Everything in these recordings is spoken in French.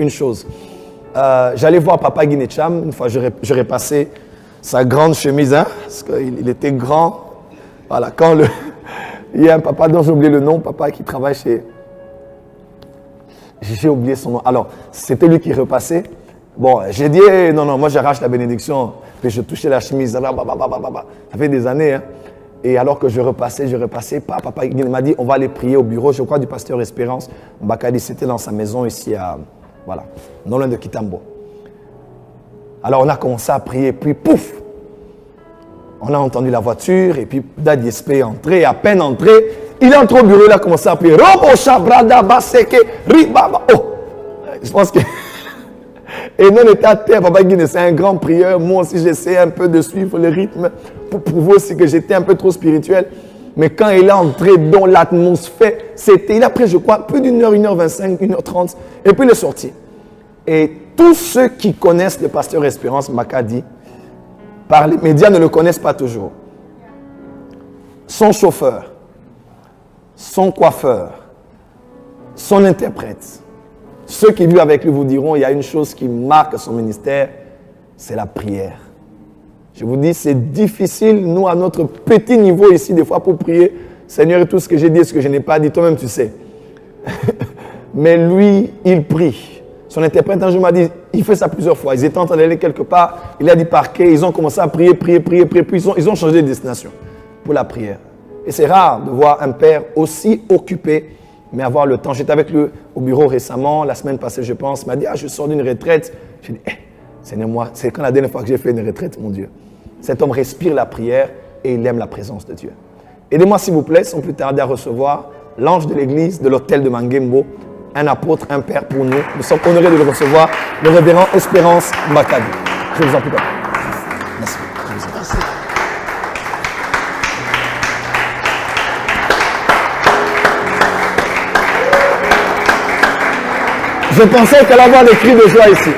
une chose. J'allais voir Papa Guinecham, une fois je repassais sa grande chemise, hein, parce qu'il était grand. Voilà, quand il y a un papa dont j'ai oublié le nom, papa qui travaille chez... J'ai oublié son nom. Alors, c'était lui qui repassait. Bon, j'ai dit, hey, non, moi j'arrache la bénédiction. Puis je touchais la chemise. Ça fait des années. Hein. Et alors que je repassais, papa m'a dit, on va aller prier au bureau, je crois, du pasteur Espérance. Mbakadi, c'était dans sa maison ici, voilà, non loin de Kitambo. Alors on a commencé à prier, puis pouf, on a entendu la voiture, et puis Daddy Espé est entré, à peine entré, il est entré au bureau, il a commencé à prier. Robo Shabrada Baseke Ribaba. Oh, je pense que. Et nous, on était à terre, Papa Guiné, c'est un grand prieur. Moi aussi, j'essayais un peu de suivre le rythme pour prouver aussi que j'étais un peu trop spirituel. Mais quand il est entré dans l'atmosphère, il a pris, je crois, plus d'une heure, 1h25, 1h30, et puis il est sorti. Et tous ceux qui connaissent le pasteur Espérance Makadi, par les médias ne le connaissent pas toujours. Son chauffeur, son coiffeur, son interprète, ceux qui vivent avec lui vous diront, il y a une chose qui marque son ministère, c'est la prière. Je vous dis, c'est difficile, nous, à notre petit niveau ici, des fois, pour prier. Seigneur, tout ce que j'ai dit et ce que je n'ai pas dit, toi-même, tu sais. Mais lui, il prie. Son interprète, un jour, m'a dit, il fait ça plusieurs fois. Ils étaient en train d'aller quelque part, il a dit parquet, ils ont commencé à prier, puis ils ont changé de destination pour la prière. Et c'est rare de voir un père aussi occupé, mais avoir le temps. J'étais avec lui au bureau récemment, la semaine passée, je pense. Il m'a dit, je sors d'une retraite. J'ai dit, Seigneur, moi, c'est quand la dernière fois que j'ai fait une retraite, mon Dieu. Cet homme respire la prière et il aime la présence de Dieu. Aidez-moi, s'il vous plaît, sans plus tarder, à recevoir l'ange de l'église de l'hôtel de Mangembo, un apôtre, un père pour nous. Nous sommes honorés de le recevoir, le révérend Espérance Makadi. Je vous en prie. Merci. Merci. Je pensais qu'elle allait avoir des cris de joie ici.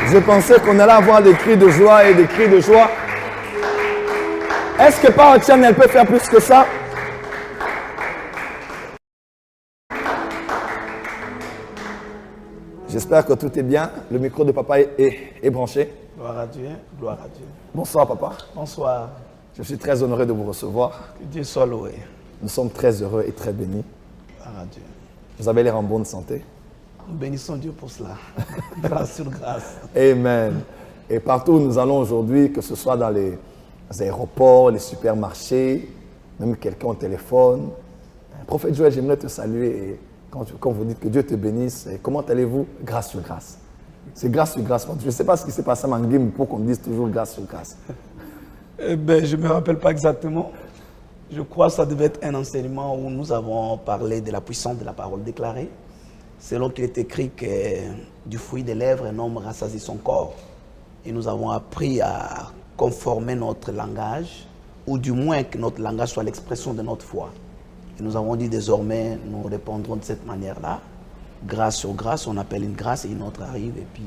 Je pensais qu'on allait avoir des cris de joie et des cris de joie. Est-ce que Power Channel peut faire plus que ça? J'espère que tout est bien. Le micro de papa est branché. Gloire à Dieu, gloire à Dieu. Bonsoir papa. Bonsoir. Je suis très honoré de vous recevoir. Que Dieu soit loué. Nous sommes très heureux et très bénis. Gloire à Dieu. Vous avez l'air en bonne santé. Nous bénissons Dieu pour cela. Grâce sur grâce. Amen. Et partout où nous allons aujourd'hui, que ce soit dans les aéroports, les supermarchés, même quelqu'un au téléphone. Prophète Joël, j'aimerais te saluer. Et quand vous dites que Dieu te bénisse, et comment allez-vous? Grâce sur grâce. C'est grâce sur grâce. Je ne sais pas ce qui s'est passé à Mangim pour qu'on dise toujours grâce sur grâce. Eh bien, je ne me rappelle pas exactement. Je crois que ça devait être un enseignement où nous avons parlé de la puissance de la parole déclarée. Selon qu'il est écrit que du fruit des lèvres, un homme rassasie son corps. Et nous avons appris à conformer notre langage, ou du moins que notre langage soit l'expression de notre foi. Et nous avons dit désormais, nous répondrons de cette manière-là. Grâce sur grâce, on appelle une grâce et une autre arrive. Et puis,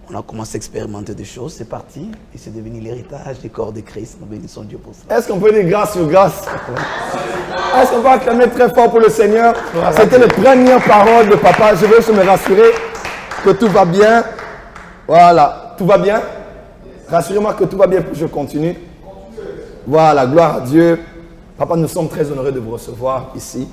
on a commencé à expérimenter des choses, c'est parti. Et c'est devenu l'héritage du corps de Christ. Nous bénissons Dieu pour cela. Est-ce qu'on peut dire grâce sur grâce? Est-ce qu'on peut acclamer très fort pour le Seigneur? C'était les premières paroles de papa. Je veux juste me rassurer que tout va bien. Voilà, tout va bien? Rassurez-moi que tout va bien, puis je continue. Voilà, gloire à Dieu. Papa, nous sommes très honorés de vous recevoir ici,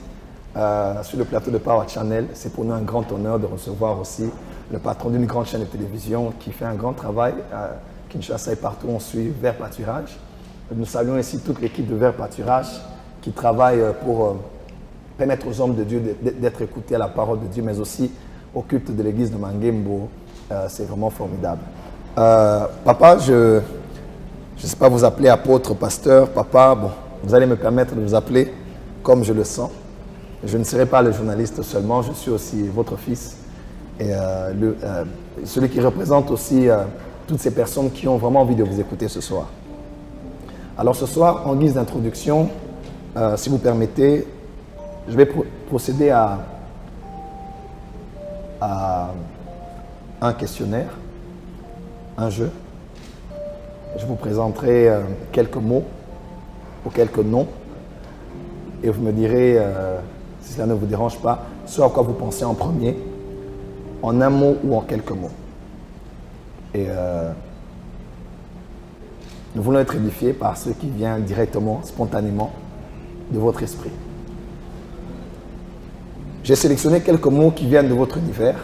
sur le plateau de Power Channel. C'est pour nous un grand honneur de recevoir aussi le patron d'une grande chaîne de télévision qui fait un grand travail à Kinshasa et partout on suit Vert Pâturage. Nous saluons ici toute l'équipe de Vert Pâturage qui travaille pour permettre aux hommes de Dieu d'être écoutés à la parole de Dieu, mais aussi au culte de l'église de Mangembo. C'est vraiment formidable. Papa, je ne sais pas vous appeler apôtre, pasteur, papa, bon, vous allez me permettre de vous appeler comme je le sens. Je ne serai pas le journaliste seulement, je suis aussi votre fils. Et celui qui représente aussi toutes ces personnes qui ont vraiment envie de vous écouter ce soir. Alors ce soir, en guise d'introduction, si vous permettez, je vais procéder à un questionnaire, un jeu. Je vous présenterai quelques mots ou quelques noms. et vous me direz, si cela ne vous dérange pas, ce à quoi vous pensez en premier, en un mot ou en quelques mots. Et nous voulons être édifiés par ce qui vient directement, spontanément, de votre esprit. J'ai sélectionné quelques mots qui viennent de votre univers,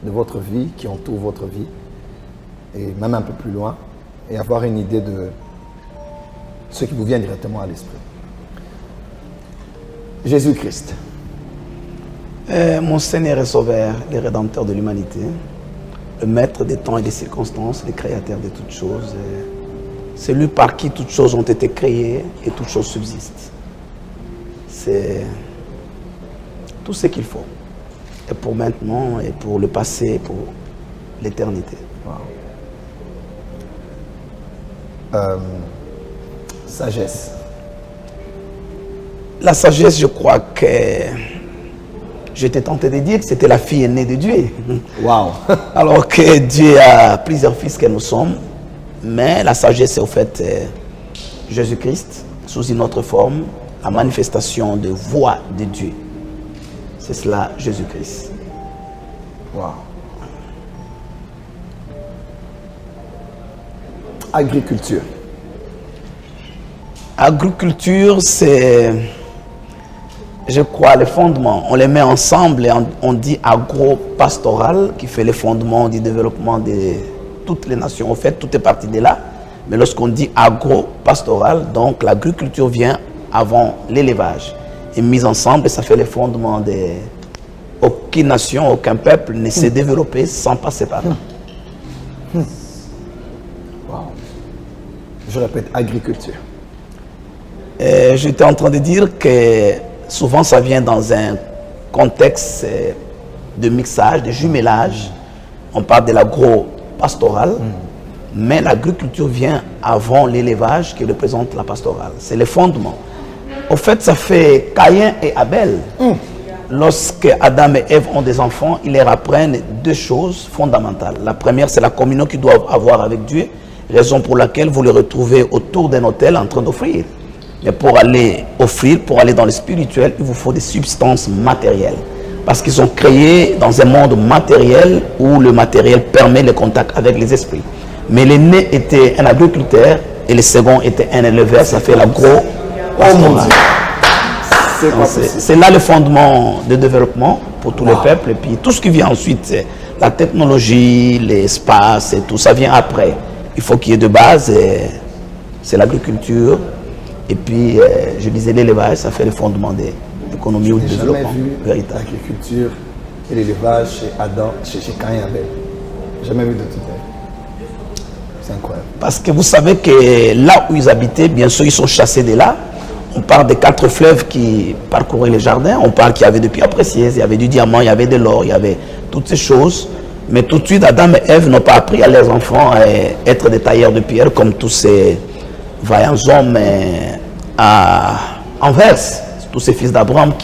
de votre vie, qui entourent votre vie, et même un peu plus loin, et avoir une idée de ce qui vous vient directement à l'esprit. Jésus-Christ. Mon Seigneur et Sauveur, le Rédempteur de l'humanité, le Maître des temps et des circonstances, le Créateur de toutes choses, celui par qui toutes choses ont été créées et toutes choses subsistent. C'est tout ce qu'il faut. Et pour maintenant, et pour le passé, et pour l'éternité. Wow. Sagesse. La sagesse, je crois que j'étais tenté de dire que c'était la fille aînée de Dieu. Wow. Alors que Dieu a plusieurs fils que nous sommes, mais la sagesse, c'est au fait Jésus-Christ, sous une autre forme, la manifestation de voix de Dieu. C'est cela, Jésus-Christ. Wow. Agriculture. Agriculture, c'est, je crois, les fondements. On les met ensemble et on dit agro-pastoral, qui fait les fondements du développement de toutes les nations. En fait, tout est parti de là. Mais lorsqu'on dit agro-pastoral, donc l'agriculture vient avant l'élevage. Et mise ensemble, ça fait les fondements de... Aucune nation, aucun peuple ne s'est développé sans passer par là. Wow. Je répète, agriculture. J'étais en train de dire que souvent ça vient dans un contexte de mixage, de jumelage. On parle de l'agro-pastoral, mais l'agriculture vient avant l'élevage qui représente la pastorale. C'est le fondement. Au fait, ça fait Caïn et Abel. Lorsque Adam et Ève ont des enfants, ils leur apprennent deux choses fondamentales. La première, c'est la communion qu'ils doivent avoir avec Dieu, raison pour laquelle vous les retrouvez autour d'un autel en train d'offrir. Mais pour aller offrir, pour aller dans le spirituel, il vous faut des substances matérielles. Parce qu'ils sont créés dans un monde matériel où le matériel permet le contact avec les esprits. Mais l'aîné était un agriculteur et le second était un éleveur, ça fait l'agro-pastoral. C'est là le fondement de développement pour tous les peuples. Et puis tout ce qui vient ensuite, la technologie, l'espace et tout, ça vient après. Il faut qu'il y ait de base, c'est l'agriculture. Et puis, je disais l'élevage, ça fait le fondement de l'économie ou du développement véritable. L'agriculture et l'élevage chez Adam, chez Caïn et Abel. Jamais vu de tout ça. C'est incroyable. Parce que vous savez que là où ils habitaient, bien sûr, ils sont chassés de là. On parle des 4 fleuves qui parcouraient les jardins. On parle qu'il y avait des pierres précieuses, il y avait du diamant, il y avait de l'or, il y avait toutes ces choses. Mais tout de suite, Adam et Ève n'ont pas appris à leurs enfants à être des tailleurs de pierre comme tous ces vaillants hommes à Anvers. Tous ces fils d'Abraham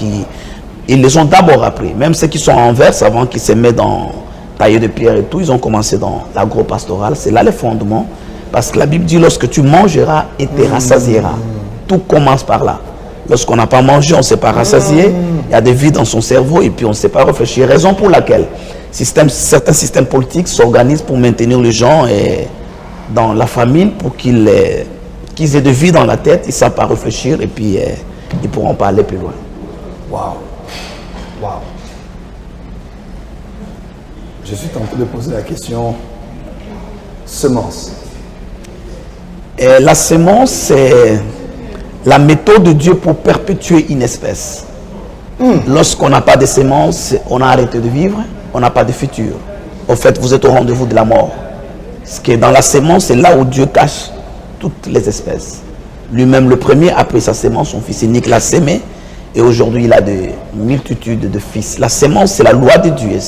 ils les ont d'abord appris. Même ceux qui sont à Anvers, avant qu'ils se mettent dans tailler de pierre et tout, ils ont commencé dans l'agro-pastoral. C'est là le fondement. Parce que la Bible dit, lorsque tu mangeras et te rassasieras. Tout commence par là. Lorsqu'on n'a pas mangé, on ne s'est pas rassasié. Il y a des vides dans son cerveau et puis on ne sait pas réfléchir. Raison pour laquelle certains systèmes politiques s'organisent pour maintenir les gens dans la famine pour qu'ils aient de vie dans la tête, ils ne savent pas réfléchir et puis ils pourront pas aller plus loin. Waouh. Waouh. Je suis tenté de poser la question semence. Et la semence, c'est la méthode de Dieu pour perpétuer une espèce. Lorsqu'on n'a pas de semence, on a arrêté de vivre, on n'a pas de futur. Au fait, vous êtes au rendez-vous de la mort. Ce qui est dans la semence, c'est là où Dieu cache toutes les espèces. Lui-même, le premier, a pris sa sémence, son fils unique l'a sémé, et aujourd'hui, il a des multitudes de fils. La sémence, c'est la loi de Dieu.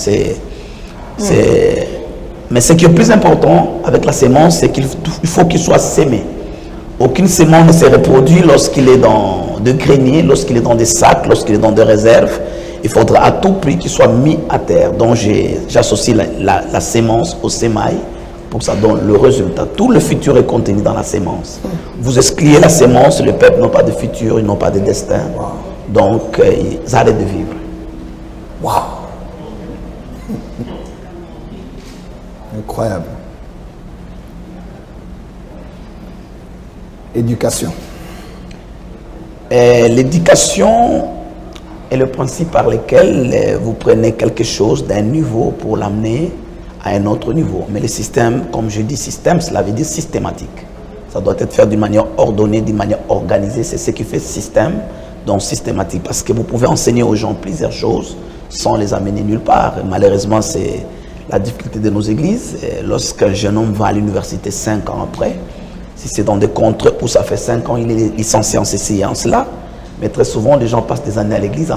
Mais ce qui est plus important avec la sémence, c'est qu'il faut qu'il soit sémé. Aucune sémence ne se reproduit lorsqu'il est dans des greniers, lorsqu'il est dans des sacs, lorsqu'il est dans des réserves. Il faudra à tout prix qu'il soit mis à terre. Donc j'associe la sémence au sémail pour que ça donne le résultat. Tout le futur est contenu dans la sémence. Vous excluez la sémence, le peuple n'a pas de futur, ils n'ont pas de destin. Donc, ils arrêtent de vivre. Waouh! Incroyable. Éducation. L'éducation est le principe par lequel vous prenez quelque chose d'un niveau pour l'amener à un autre niveau. Mais le système, comme je dis système, cela veut dire systématique. Ça doit être fait d'une manière ordonnée, d'une manière organisée. C'est ce qui fait système, donc systématique. Parce que vous pouvez enseigner aux gens plusieurs choses sans les amener nulle part. Et malheureusement, c'est la difficulté de nos églises. Lorsqu'un jeune homme va à l'université 5 ans après, si c'est dans des contrées où ça fait 5 ans, il est licencié en ceci et en cela. Mais très souvent, les gens passent des années à l'église.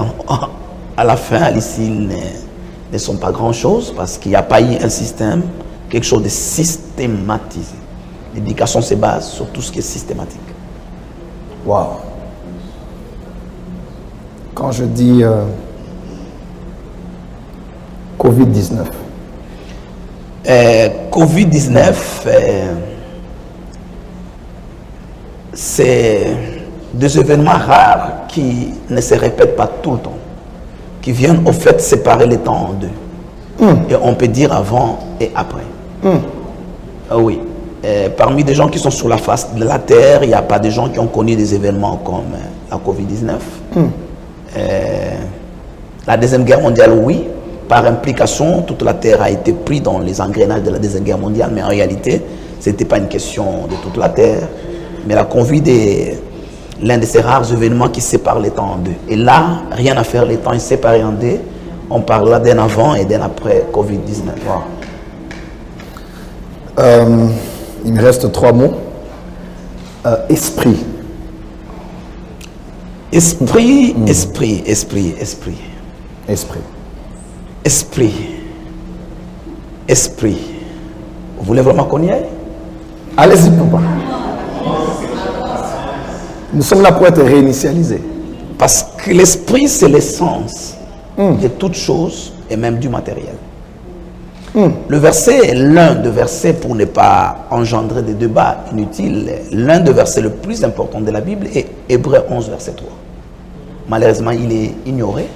À la fin, à l'issue, ils ne sont pas grand-chose parce qu'il n'y a pas eu un système, quelque chose de systématisé. L'éducation se base sur tout ce qui est systématique. Waouh! Quand je dis Covid-19. Covid-19, c'est des événements rares qui ne se répètent pas tout le temps, qui viennent au fait séparer les temps en deux. Et on peut dire avant et après. Oui. Parmi des gens qui sont sur la face de la terre, il n'y a pas de gens qui ont connu des événements comme la Covid-19. La Deuxième Guerre mondiale, oui. Par implication, toute la terre a été prise dans les engrenages de la Deuxième Guerre mondiale, mais en réalité, ce n'était pas une question de toute la terre. Mais la Covid est l'un de ces rares événements qui séparent les temps en deux. Et là, rien à faire, les temps sont séparés en deux. On parle là d'un avant et d'un après Covid-19. Il me reste 3 mots. Esprit. Esprit. Vous voulez vraiment qu'on y aille? Allez-y, papa. Nous sommes là pour être réinitialisés. Parce que l'esprit, c'est l'essence de toute chose et même du matériel. Le verset est l'un des versets, pour ne pas engendrer des débats inutiles, l'un des versets le plus important de la Bible est Hébreux 11, verset 3. Malheureusement, il est ignoré.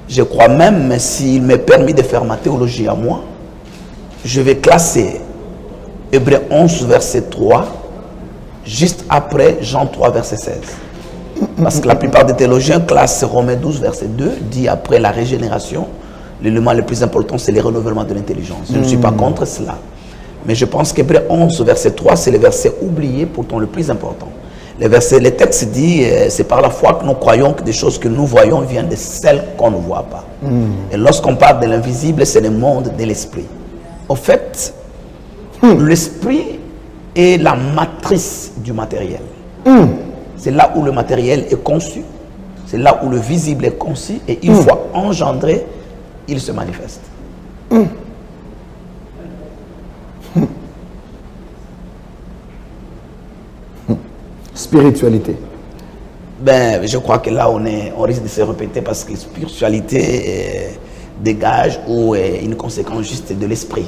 Je crois même, s'il m'est permis de faire ma théologie à moi, je vais classer Hébreux 11, verset 3, juste après Jean 3, verset 16. Parce que la plupart des théologiens classent Romains 12, verset 2, dit après la régénération, l'élément le plus important, c'est le renouvellement de l'intelligence. Je ne suis pas contre cela. Mais je pense qu'Hébreux 11, verset 3, c'est le verset oublié, pourtant le plus important. Le texte dit, c'est par la foi que nous croyons que des choses que nous voyons viennent de celles qu'on ne voit pas. Et lorsqu'on parle de l'invisible, c'est le monde de l'esprit. Au fait, l'esprit est la matrice du matériel. C'est là où le matériel est conçu, c'est là où le visible est conçu, et une fois engendré, il se manifeste. Spiritualité. Ben, je crois que là, on risque de se répéter parce que spiritualité dégage ou est une conséquence juste de l'esprit.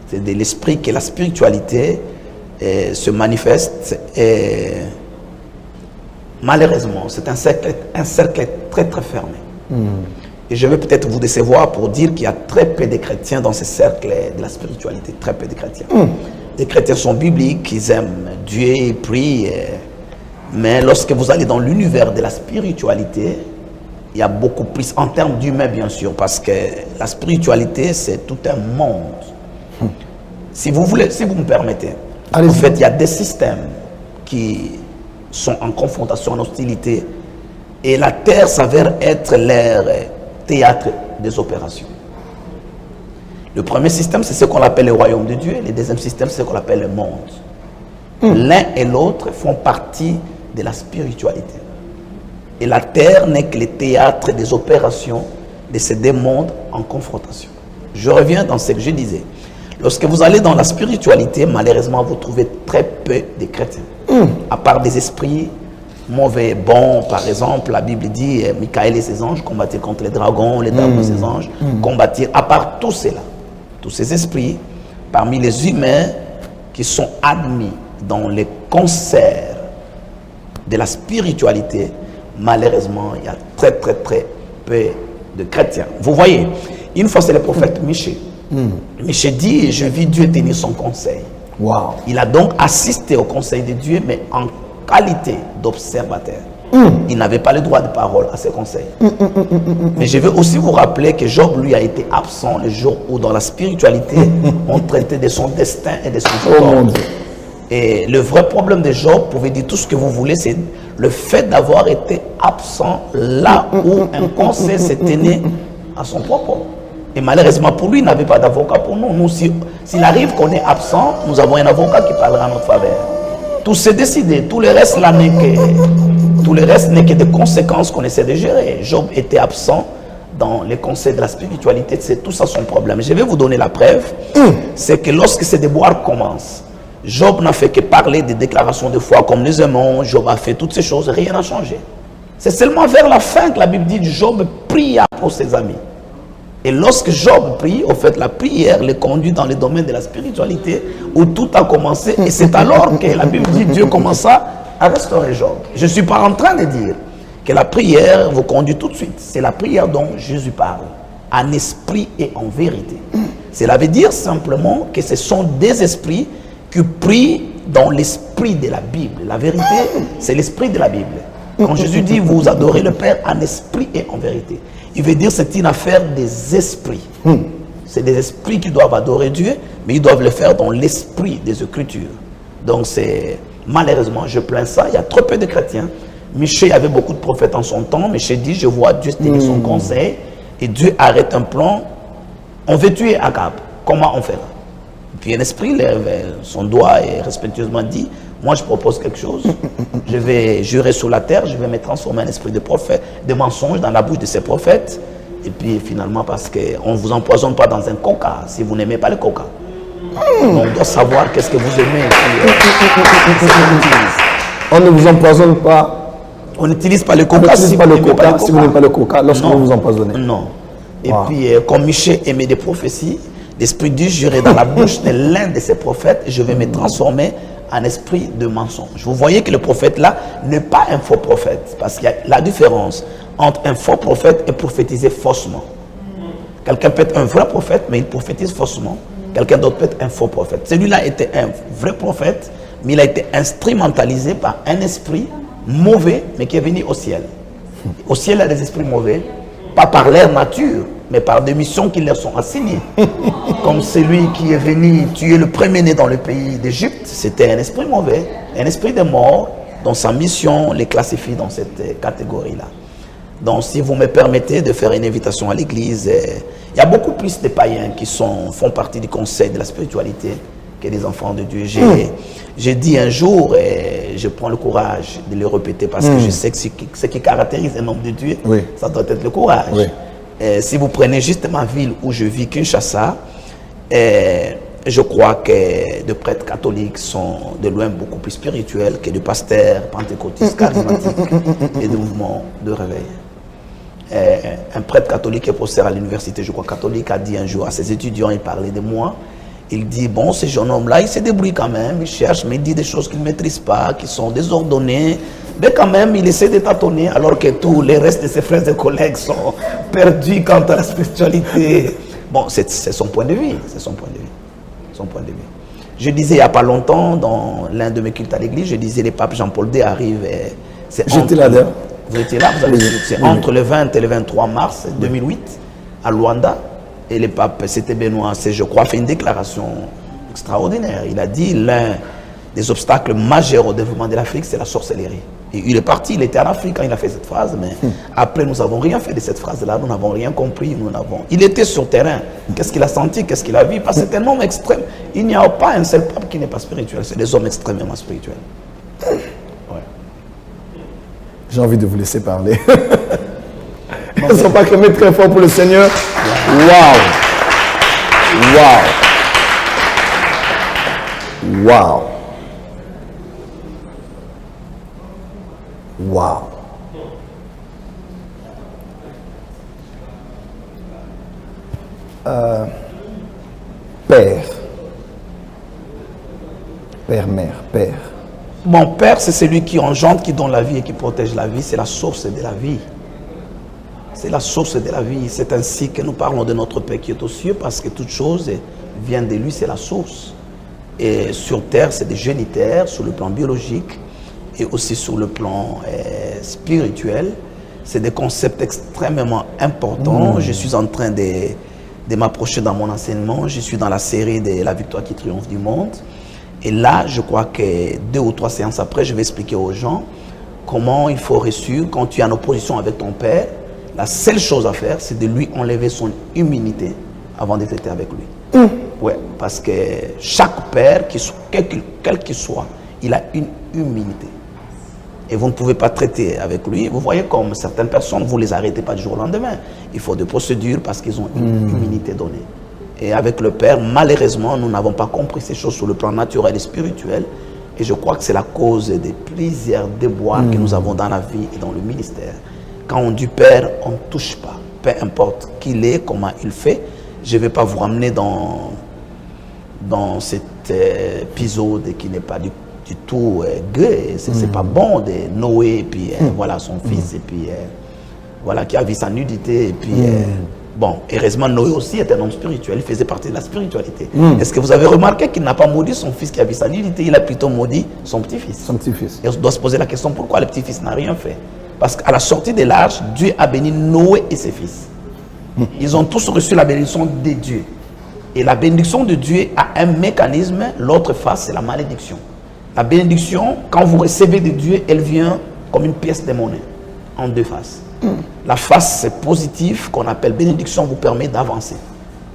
C'est de l'esprit que la spiritualité se manifeste. Et malheureusement, c'est un cercle très très fermé. Et je vais peut-être vous décevoir pour dire qu'il y a très peu de chrétiens dans ce cercle de la spiritualité. Très peu de chrétiens. Les chrétiens sont bibliques, ils aiment Dieu, ils prient. Mais lorsque vous allez dans l'univers de la spiritualité, il y a beaucoup plus, en termes d'humain bien sûr, parce que la spiritualité c'est tout un monde. Si vous me permettez, en fait il y a des systèmes qui sont en confrontation, en hostilité, et la terre s'avère être leur théâtre des opérations. Le premier système c'est ce qu'on appelle le royaume de Dieu, et le deuxième système c'est ce qu'on appelle le monde. L'un et l'autre font partie de la spiritualité. Et la terre n'est que le théâtre des opérations de ces deux mondes en confrontation. Je reviens dans ce que je disais. Lorsque vous allez dans la spiritualité, malheureusement, vous trouvez très peu de chrétiens. À part des esprits mauvais, bons, par exemple, la Bible dit Michael et ses anges combattirent contre les dragons et ses anges combattirent. À part tout cela, tous ces esprits, parmi les humains qui sont admis dans les concerts de la spiritualité, Malheureusement, il y a très peu de chrétiens. Vous voyez, une fois c'est le prophète Michée. Michée dit, je vis Dieu tenir son conseil. Wow. Il a donc assisté au conseil de Dieu, mais en qualité d'observateur. Il n'avait pas le droit de parole à ses conseils. Mais je veux aussi vous rappeler que Job, lui, a été absent le jour où, dans la spiritualité, on traitait de son destin et de son sort. Et le vrai problème de Job, vous pouvez dire tout ce que vous voulez, c'est le fait d'avoir été absent là où un conseil s'est tenu à son propos. Et malheureusement pour lui, il n'avait pas d'avocat pour nous. Nous, s'il arrive qu'on est absent, nous avons un avocat qui parlera en notre faveur. Tout s'est décidé, tout le reste là n'est que des conséquences qu'on essaie de gérer. Job était absent dans les conseils de la spiritualité, c'est tout ça son problème. Je vais vous donner la preuve, c'est que lorsque ces déboires commencent, Job n'a fait que parler des déclarations de foi comme nous aimons, Job a fait toutes ces choses, rien n'a changé. C'est seulement vers la fin que la Bible dit que Job pria pour ses amis. Et lorsque Job prie, au fait, la prière le conduit dans le domaine de la spiritualité où tout a commencé. Et c'est alors que la Bible dit que Dieu commença à restaurer Job. Je ne suis pas en train de dire que la prière vous conduit tout de suite. C'est la prière dont Jésus parle, en esprit et en vérité. Cela veut dire simplement que ce sont des esprits qui prient dans l'esprit de la Bible. La vérité, c'est l'esprit de la Bible. Quand Jésus dit, vous adorez le Père en esprit et en vérité, il veut dire que c'est une affaire des esprits. C'est des esprits qui doivent adorer Dieu, mais ils doivent le faire dans l'esprit des Écritures. Donc c'est, malheureusement, je plains ça, il y a trop peu de chrétiens. Michée avait beaucoup de prophètes en son temps. Michée dit, je vois Dieu tenir son conseil, et Dieu arrête un plan. On veut tuer Akab. Comment on fera? Puis un esprit lève son doigt et respectueusement dit, moi je propose quelque chose, je vais jurer sur la terre, je vais me transformer en esprit de prophète, de mensonge dans la bouche de ces prophètes. Et puis finalement, parce qu'on ne vous empoisonne pas dans un coca, si vous n'aimez pas le coca. On doit savoir qu'est-ce que vous aimez. On ne vous empoisonne pas. On n'utilise pas le coca si vous n'aimez pas le coca, lorsque vous vous empoisonnez. Non. Et puis comme Michée aimait des prophéties, l'esprit dit, juré dans la bouche de l'un de ces prophètes, je vais me transformer en esprit de mensonge. Vous voyez que le prophète là n'est pas un faux prophète, parce qu'il y a la différence entre un faux prophète et prophétiser faussement. Quelqu'un peut être un vrai prophète, mais il prophétise faussement. Quelqu'un d'autre peut être un faux prophète. Celui-là était un vrai prophète, mais il a été instrumentalisé par un esprit mauvais, mais qui est venu au ciel. Au ciel, il y a des esprits mauvais, pas par leur nature, mais par des missions qui leur sont assignées. Comme celui qui est venu tuer le premier-né dans le pays d'Égypte, c'était un esprit mauvais, un esprit de mort, dont sa mission les classifie dans cette catégorie-là. Donc si vous me permettez de faire une invitation à l'église, il y a beaucoup plus de païens qui font partie du conseil de la spiritualité que des enfants de Dieu. J'ai dit un jour, et je prends le courage de le répéter parce que je sais que ce qui caractérise un homme de Dieu, ça doit être le courage. Si vous prenez juste ma ville où je vis, Kinshasa, je crois que les prêtres catholiques sont de loin beaucoup plus spirituels que les pasteurs pentecôtistes charismatiques et des mouvements de réveil. Un prêtre catholique qui est professeur à l'université, je crois catholique, a dit un jour à ses étudiants, il parlait de moi, il dit, bon, ce jeune homme-là, il se débrouille quand même, il cherche, mais il dit des choses qu'il ne maîtrise pas, qui sont désordonnées, mais quand même, il essaie de tâtonner, alors que tous les restes de ses frères et collègues sont perdus quant à la spiritualité. Bon, c'est son point de vue, c'est son point de vue. Son point de vue. Je disais il n'y a pas longtemps, dans l'un de mes cultes à l'église, je disais le pape Jean-Paul II arrive. J'étais là d'ailleurs. Vous étiez là, vous avez c'est entre le 20 et le 23 mars 2008 à Luanda. Et le pape, c'était Benoît, je crois, fait une déclaration extraordinaire. Il a dit l'un des obstacles majeurs au développement de l'Afrique, c'est la sorcellerie. Et il est parti, il était en Afrique quand il a fait cette phrase, mais après nous n'avons rien fait de cette phrase-là, nous n'avons rien compris, il était sur terrain. Qu'est-ce qu'il a senti, qu'est-ce qu'il a vu? Parce que c'est un homme extrême. Il n'y a pas un seul pape qui n'est pas spirituel, c'est des hommes extrêmement spirituels. Ouais. J'ai envie de vous laisser parler. Ils ne sont pas crémés très fort pour le Seigneur. Waouh! Waouh! Waouh! Waouh! Père, mère, père. Mon Père, c'est celui qui engendre, qui donne la vie et qui protège la vie. C'est la source de la vie. C'est la source de la vie. C'est ainsi que nous parlons de notre Père qui est aux cieux, parce que toute chose vient de lui, c'est la source. Et sur terre, c'est des génitaires sur le plan biologique et aussi sur le plan spirituel. C'est des concepts extrêmement importants. Je suis en train de m'approcher dans mon enseignement. Je suis dans la série de La victoire qui triomphe du monde. Et là, je crois que 2 ou 3 séances après, je vais expliquer aux gens comment il faut réussir quand tu es en opposition avec ton Père. La seule chose à faire, c'est de lui enlever son humilité avant de traiter avec lui. Ouais, parce que chaque père, quel qu'il soit, il a une humilité. Et vous ne pouvez pas traiter avec lui. Vous voyez comme certaines personnes, vous ne les arrêtez pas du jour au lendemain. Il faut des procédures parce qu'ils ont une humilité donnée. Et avec le Père, malheureusement, nous n'avons pas compris ces choses sur le plan naturel et spirituel. Et je crois que c'est la cause des plusieurs déboires que nous avons dans la vie et dans le ministère. Quand on dit Père, on ne touche pas. Peu importe qui il est, comment il fait. Je ne vais pas vous ramener dans cet épisode qui n'est pas du tout gai. C'est pas bon de Noé, et puis voilà son fils, et puis voilà, qui a vu sa nudité, et puis bon, heureusement Noé aussi est un homme spirituel, il faisait partie de la spiritualité. Est-ce que vous avez remarqué qu'il n'a pas maudit son fils qui a vu sa nudité, il a plutôt maudit son petit-fils. Son petit-fils. Et on doit se poser la question, pourquoi le petit-fils n'a rien fait? Parce qu'à la sortie de l'arche, Dieu a béni Noé et ses fils. Ils ont tous reçu la bénédiction de Dieu. Et la bénédiction de Dieu a un mécanisme, l'autre face, c'est la malédiction. La bénédiction, quand vous recevez de Dieu, elle vient comme une pièce de monnaie, en 2 faces. La face, c'est positif, qu'on appelle bénédiction, vous permet d'avancer.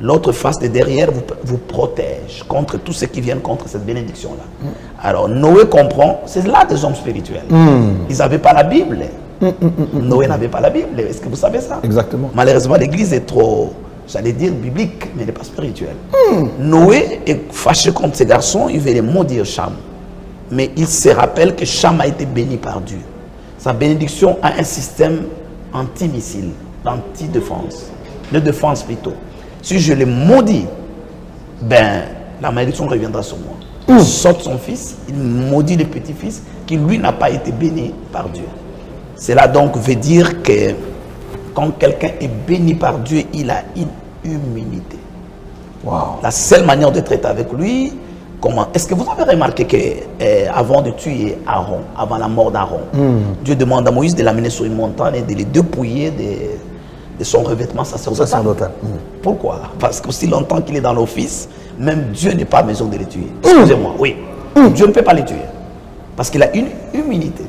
L'autre face de derrière vous protège contre tout ce qui vient contre cette bénédiction-là. Alors, Noé comprend, c'est là des hommes spirituels. Ils n'avaient pas la Bible. Noé n'avait pas la Bible. Est-ce que vous savez ça? Exactement. Malheureusement, l'église est trop, j'allais dire, biblique, mais elle n'est pas spirituelle. Noé est fâché contre ses garçons, il veut les maudire Cham. Mais il se rappelle que Cham a été béni par Dieu. Sa bénédiction a un système anti-missile, d'anti-défense, de défense plutôt. Si je les maudis, ben, la malédiction reviendra sur moi. Il saute son fils, il maudit le petit-fils qui lui n'a pas été béni par Dieu. Cela donc veut dire que quand quelqu'un est béni par Dieu, il a une humilité. Wow. La seule manière de traiter avec lui, comment? Est-ce que vous avez remarqué qu'avant de tuer Aaron, avant la mort d'Aaron, Dieu demande à Moïse de l'amener sur une montagne et de les dépouiller de son revêtement sacerdotal. Pourquoi? Parce qu'aussi longtemps qu'il est dans l'office, même Dieu n'est pas à mesure de les tuer. Excusez-moi, oui. Dieu ne peut pas les tuer. Parce qu'il a une humilité.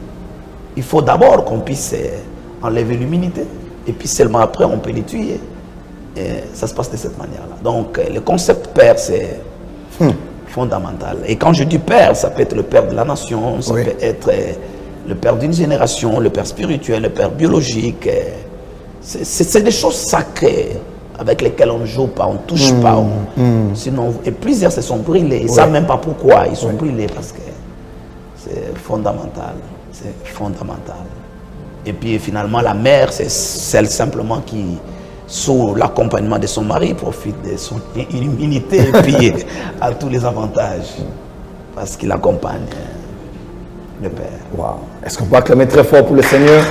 Il faut d'abord qu'on puisse enlever l'humilité. Et puis seulement après, on peut les tuer. Et ça se passe de cette manière-là. Donc, le concept père, c'est fondamental. Et quand je dis père, ça peut être le père de la nation, ça peut être le père d'une génération, le père spirituel, le père biologique. C'est des choses sacrées avec lesquelles on ne joue pas, on ne touche pas. Sinon, et plusieurs se sont brûlés. Ils ne savent même pas pourquoi ils sont brûlés, parce que c'est fondamental. C'est fondamental. Et puis finalement, la mère, c'est celle simplement qui, sous l'accompagnement de son mari, profite de son humilité et puis a tous les avantages. Parce qu'il accompagne le Père. Wow. Est-ce qu'on peut acclamer très fort pour le Seigneur?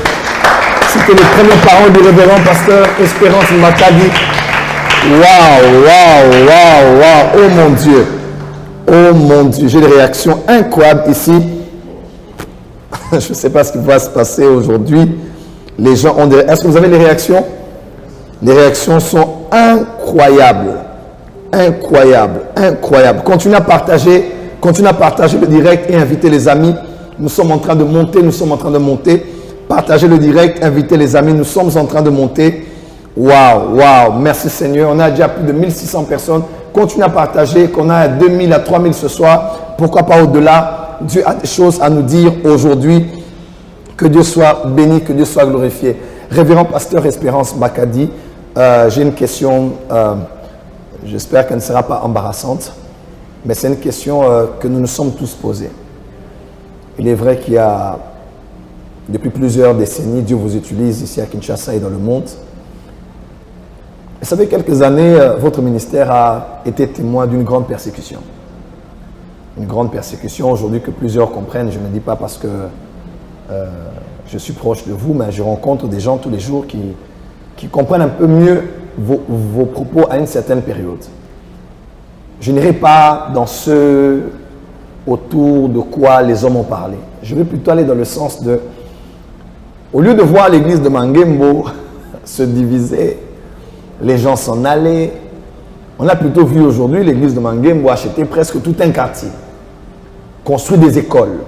C'était les premières paroles du révérend pasteur Espérance Makadi. Waouh, waouh, waouh, waouh. Oh mon Dieu. Oh mon Dieu. J'ai des réactions incroyables ici. Je ne sais pas ce qui va se passer aujourd'hui. Les gens ont des... Est-ce que vous avez les réactions? Les réactions sont incroyables. Incroyables. Incroyables. Continuez à partager le direct et invitez les amis. Nous sommes en train de monter. Partagez le direct, invitez les amis. Nous sommes en train de monter. Waouh, waouh. Merci Seigneur. On a déjà plus de 1600 personnes. Continuez à partager. Qu'on a 2000 à 3000 ce soir. Pourquoi pas au-delà? Dieu a des choses à nous dire aujourd'hui. Que Dieu soit béni, que Dieu soit glorifié. Révérend pasteur Espérance Makadi, j'ai une question, j'espère qu'elle ne sera pas embarrassante, mais c'est une question que nous nous sommes tous posés. Il est vrai qu'il y a, depuis plusieurs décennies, Dieu vous utilise ici à Kinshasa et dans le monde. Vous savez, quelques années, votre ministère a été témoin d'une grande persécution. une grande persécution aujourd'hui que plusieurs comprennent. Je ne dis pas parce que je suis proche de vous, mais je rencontre des gens tous les jours qui comprennent un peu mieux vos propos à une certaine période. Je n'irai pas dans ce autour de quoi les hommes ont parlé. Je vais plutôt aller dans le sens de, au lieu de voir l'église de Mangembo se diviser, les gens s'en aller, on a plutôt vu aujourd'hui l'église de Mangembo acheter presque tout un quartier, construire des écoles,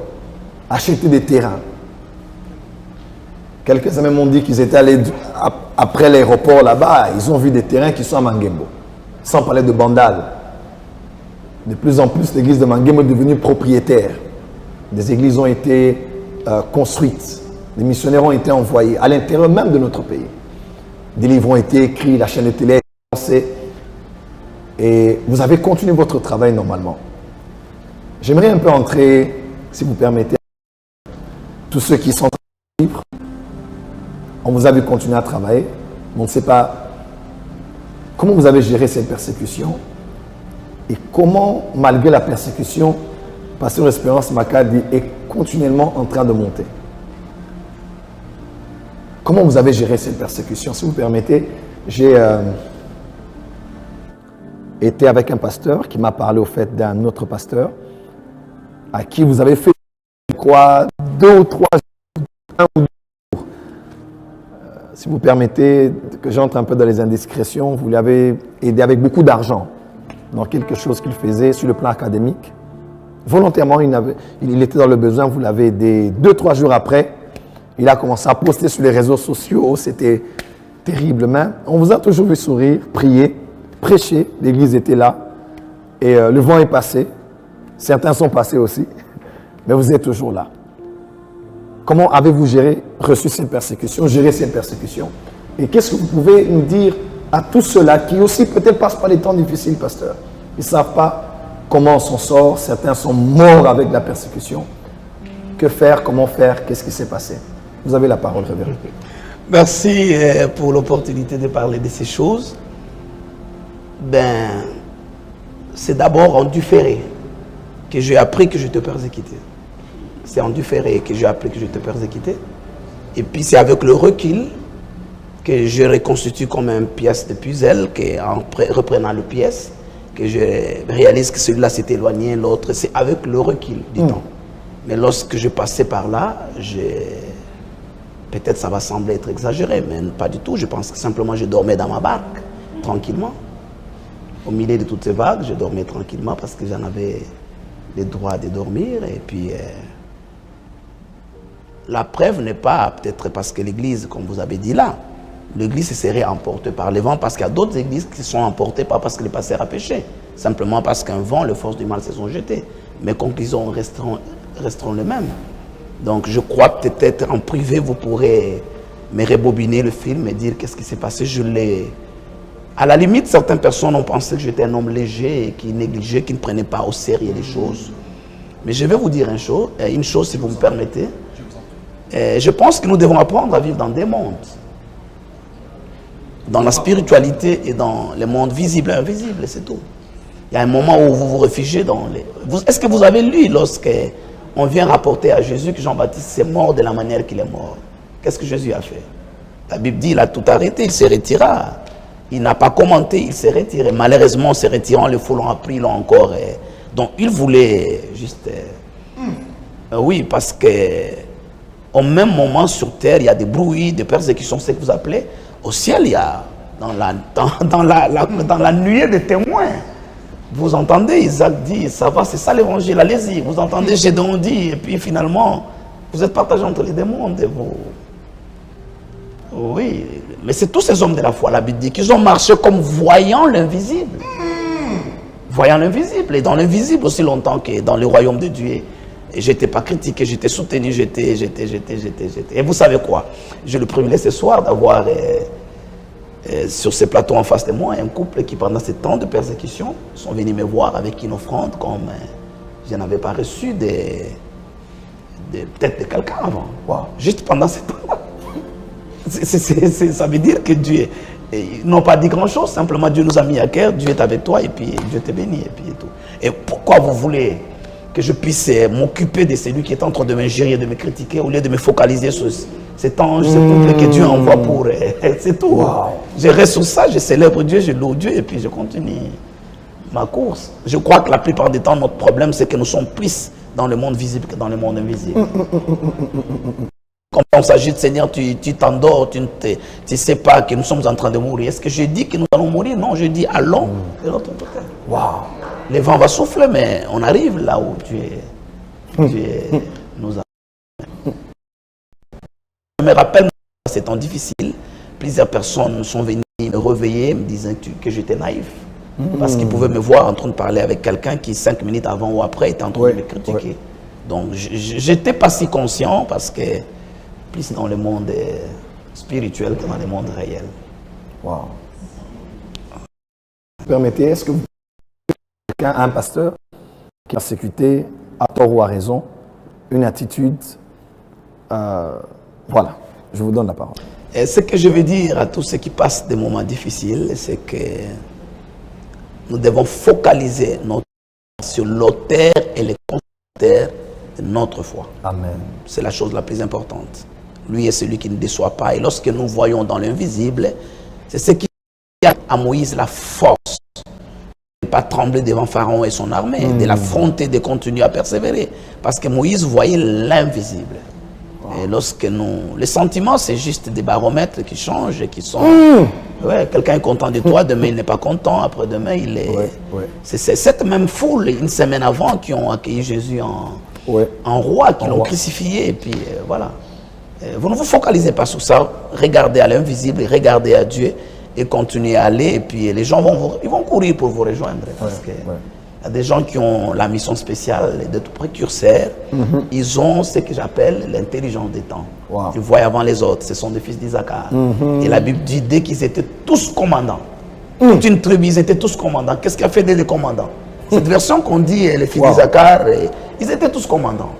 acheter des terrains. Quelques-uns même m'ont dit qu'ils étaient allés après l'aéroport là-bas, ils ont vu des terrains qui sont à Mangembo, sans parler de Bandal. De plus en plus, l'église de Mangembo est devenue propriétaire. Des églises ont été construites, des missionnaires ont été envoyés à l'intérieur même de notre pays. Des livres ont été écrits, la chaîne de télé a été lancée. Et vous avez continué votre travail normalement. J'aimerais un peu entrer, si vous permettez, tous ceux qui sont libres. On vous a vu continuer à travailler. On ne sait pas comment vous avez géré cette persécution et comment, malgré la persécution, Pasteur Espérance Makadi est continuellement en train de monter. Comment vous avez géré cette persécution? Si vous permettez, j'ai été avec un pasteur qui m'a parlé au fait d'un autre pasteur à qui vous avez fait, je crois, 2 ou 3 jours, 1 ou 2 jours. Si vous permettez que j'entre un peu dans les indiscrétions, vous l'avez aidé avec beaucoup d'argent dans quelque chose qu'il faisait sur le plan académique. Volontairement, il était dans le besoin, vous l'avez aidé. 2-3 jours après, il a commencé à poster sur les réseaux sociaux, c'était terriblement. On vous a toujours vu sourire, prier, prêcher, l'église était là, et le vent est passé. Certains sont passés aussi, mais vous êtes toujours là. Comment avez-vous reçu cette persécution, géré cette persécution? Et qu'est-ce que vous pouvez nous dire à tous ceux-là qui aussi peut-être passent par des temps difficiles, pasteur? Ils ne savent pas comment on s'en sort, certains sont morts avec la persécution. Que faire, comment faire, qu'est-ce qui s'est passé? Vous avez la parole, révérend. Merci pour l'opportunité de parler de ces choses. C'est d'abord en différé que j'ai appris que je te persécutais. C'est en différé que j'ai appris que je te persécutais. Et puis c'est avec le recul que je reconstitue comme une pièce de puzzle, en reprenant le pièce, que je réalise que celui-là s'est éloigné, l'autre, c'est avec le recul du temps. Mais lorsque je passais par là, peut-être ça va sembler être exagéré, mais pas du tout. Je pense que simplement je dormais dans ma barque, tranquillement. Au milieu de toutes ces vagues, je dormais tranquillement parce que j'en avais le droit de dormir. Et puis, la preuve n'est pas peut-être parce que l'église, comme vous avez dit là, l'église serait emportée par le vent, parce qu'il y a d'autres églises qui sont emportées pas parce que le pasteur a péché, simplement parce qu'un vent, les forces du mal se sont jetées. Mes conclusions resteront les mêmes. Donc je crois peut-être en privé, vous pourrez me rebobiner le film et dire qu'est-ce qui s'est passé. À la limite, certaines personnes ont pensé que j'étais un homme léger, qui négligeait, qui ne prenait pas au sérieux les choses. Mais je vais vous dire une chose si vous me permettez. Je pense que nous devons apprendre à vivre dans des mondes. Dans la spiritualité et dans les mondes visibles et invisibles, c'est tout. Il y a un moment où vous vous réfugiez dans les... Est-ce que vous avez lu lorsqu'on vient rapporter à Jésus que Jean-Baptiste s'est mort de la manière qu'il est mort? Qu'est-ce que Jésus a fait? La Bible dit, il a tout arrêté, il se retira. Il n'a pas commenté, il s'est retiré. Malheureusement, en se retirant, les foules l'ont appris, l'ont encore... Donc, il voulait juste... oui, parce que au même moment sur terre, il y a des bruits, des persécutions, c'est ce que vous appelez. Au ciel, il y a, dans la nuée des témoins, vous entendez, Isaac dit, ça va, c'est ça l'évangile, allez-y. Vous entendez Gédéon dit, et puis finalement, vous êtes partagés entre les deux mondes. Et vous... Oui, mais c'est tous ces hommes de la foi, la Bible dit, qu'ils ont marché comme voyant l'invisible. Voyant l'invisible, et dans l'invisible aussi longtemps que dans le royaume de Dieu. Et je n'étais pas critiqué, j'étais soutenu, j'étais. Et vous savez quoi? J'ai le privilège ce soir d'avoir sur ces plateaux en face de moi un couple qui, pendant ces temps de persécution, sont venus me voir avec une offrande comme je n'avais pas reçu peut-être de quelqu'un avant. Wow. Juste pendant ces temps-là. Ça veut dire que Dieu, ils n'ont pas dit grand-chose, simplement Dieu nous a mis à cœur, Dieu est avec toi et puis Dieu te bénit et puis tout. Et pourquoi vous voulez que je puisse m'occuper de celui qui est en train de m'injurier, de me critiquer, au lieu de me focaliser sur cet ange, cet couple que Dieu envoie pour... c'est tout. Wow. Je reste sur ça, je célèbre Dieu, je loue Dieu et puis je continue ma course. Je crois que la plupart du temps, notre problème, c'est que nous sommes plus dans le monde visible que dans le monde invisible. Quand on s'agit de Seigneur, tu t'endors, tu ne sais pas que nous sommes en train de mourir. Est-ce que je dis que nous allons mourir? Non, je dis allons de l'autre côté. Wow. Le vent va souffler, mais on arrive là où tu es nous avons. Je me rappelle, ces temps difficiles, plusieurs personnes sont venues me réveiller, me disant que j'étais naïf. Parce qu'ils pouvaient me voir en train de parler avec quelqu'un qui, 5 minutes avant ou après, était en train de me critiquer. Donc, je n'étais pas si conscient parce que plus dans le monde spirituel que dans le monde réel. Wow. Permettez, est-ce que vous quelqu'un, un pasteur qui a persécuté, à tort ou à raison, une attitude, voilà, je vous donne la parole. Et ce que je veux dire à tous ceux qui passent des moments difficiles, c'est que nous devons focaliser notre sur l'auteur et les constructeurs de notre foi. Amen. C'est la chose la plus importante. Lui est celui qui ne déçoit pas. Et lorsque nous voyons dans l'invisible, c'est ce qui a à Moïse la force de ne pas trembler devant Pharaon et son armée, de l'affronter, de continuer à persévérer. Parce que Moïse voyait l'invisible. Et lorsque nous... Les sentiments, c'est juste des baromètres qui changent et qui sont... Ouais, quelqu'un est content de toi, demain il n'est pas content, après-demain il est... C'est cette même foule, une semaine avant, qui ont accueilli Jésus en roi, qui l'ont crucifié, et puis voilà. Vous ne vous focalisez pas sur ça, regardez à l'invisible, regardez à Dieu, et continuez à aller, et puis les gens ils vont courir pour vous rejoindre, parce que... Il y a des gens qui ont la mission spéciale d'être précurseurs. Ils ont ce que j'appelle l'intelligence des temps. Ils voient avant les autres. Ce sont des fils d'Isaac. Et la Bible dit, dès qu'ils étaient tous commandants, toute une tribu, ils étaient tous commandants. Qu'est-ce qui a fait des commandants? Cette version qu'on dit, les fils d'Isaac, ils étaient tous commandants.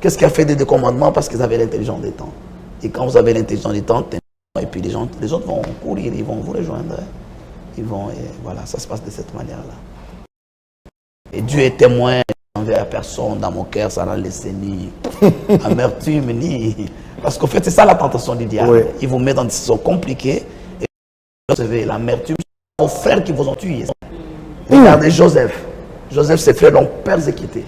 Qu'est-ce qui a fait des commandements? Parce qu'ils avaient l'intelligence des temps. Et quand vous avez l'intelligence des temps, et puis les autres vont courir, ils vont vous rejoindre. Ils vont, et voilà, ça se passe de cette manière-là. Et Dieu est témoin envers personne dans mon cœur, ça n'a laissé ni amertume, ni... Parce qu'en fait, c'est ça la tentation du diable. Il vous met dans des situations compliquées et vous recevez l'amertume aux frères qui vous ont tués. Regardez Joseph. Joseph, ses frères l'ont persécuté.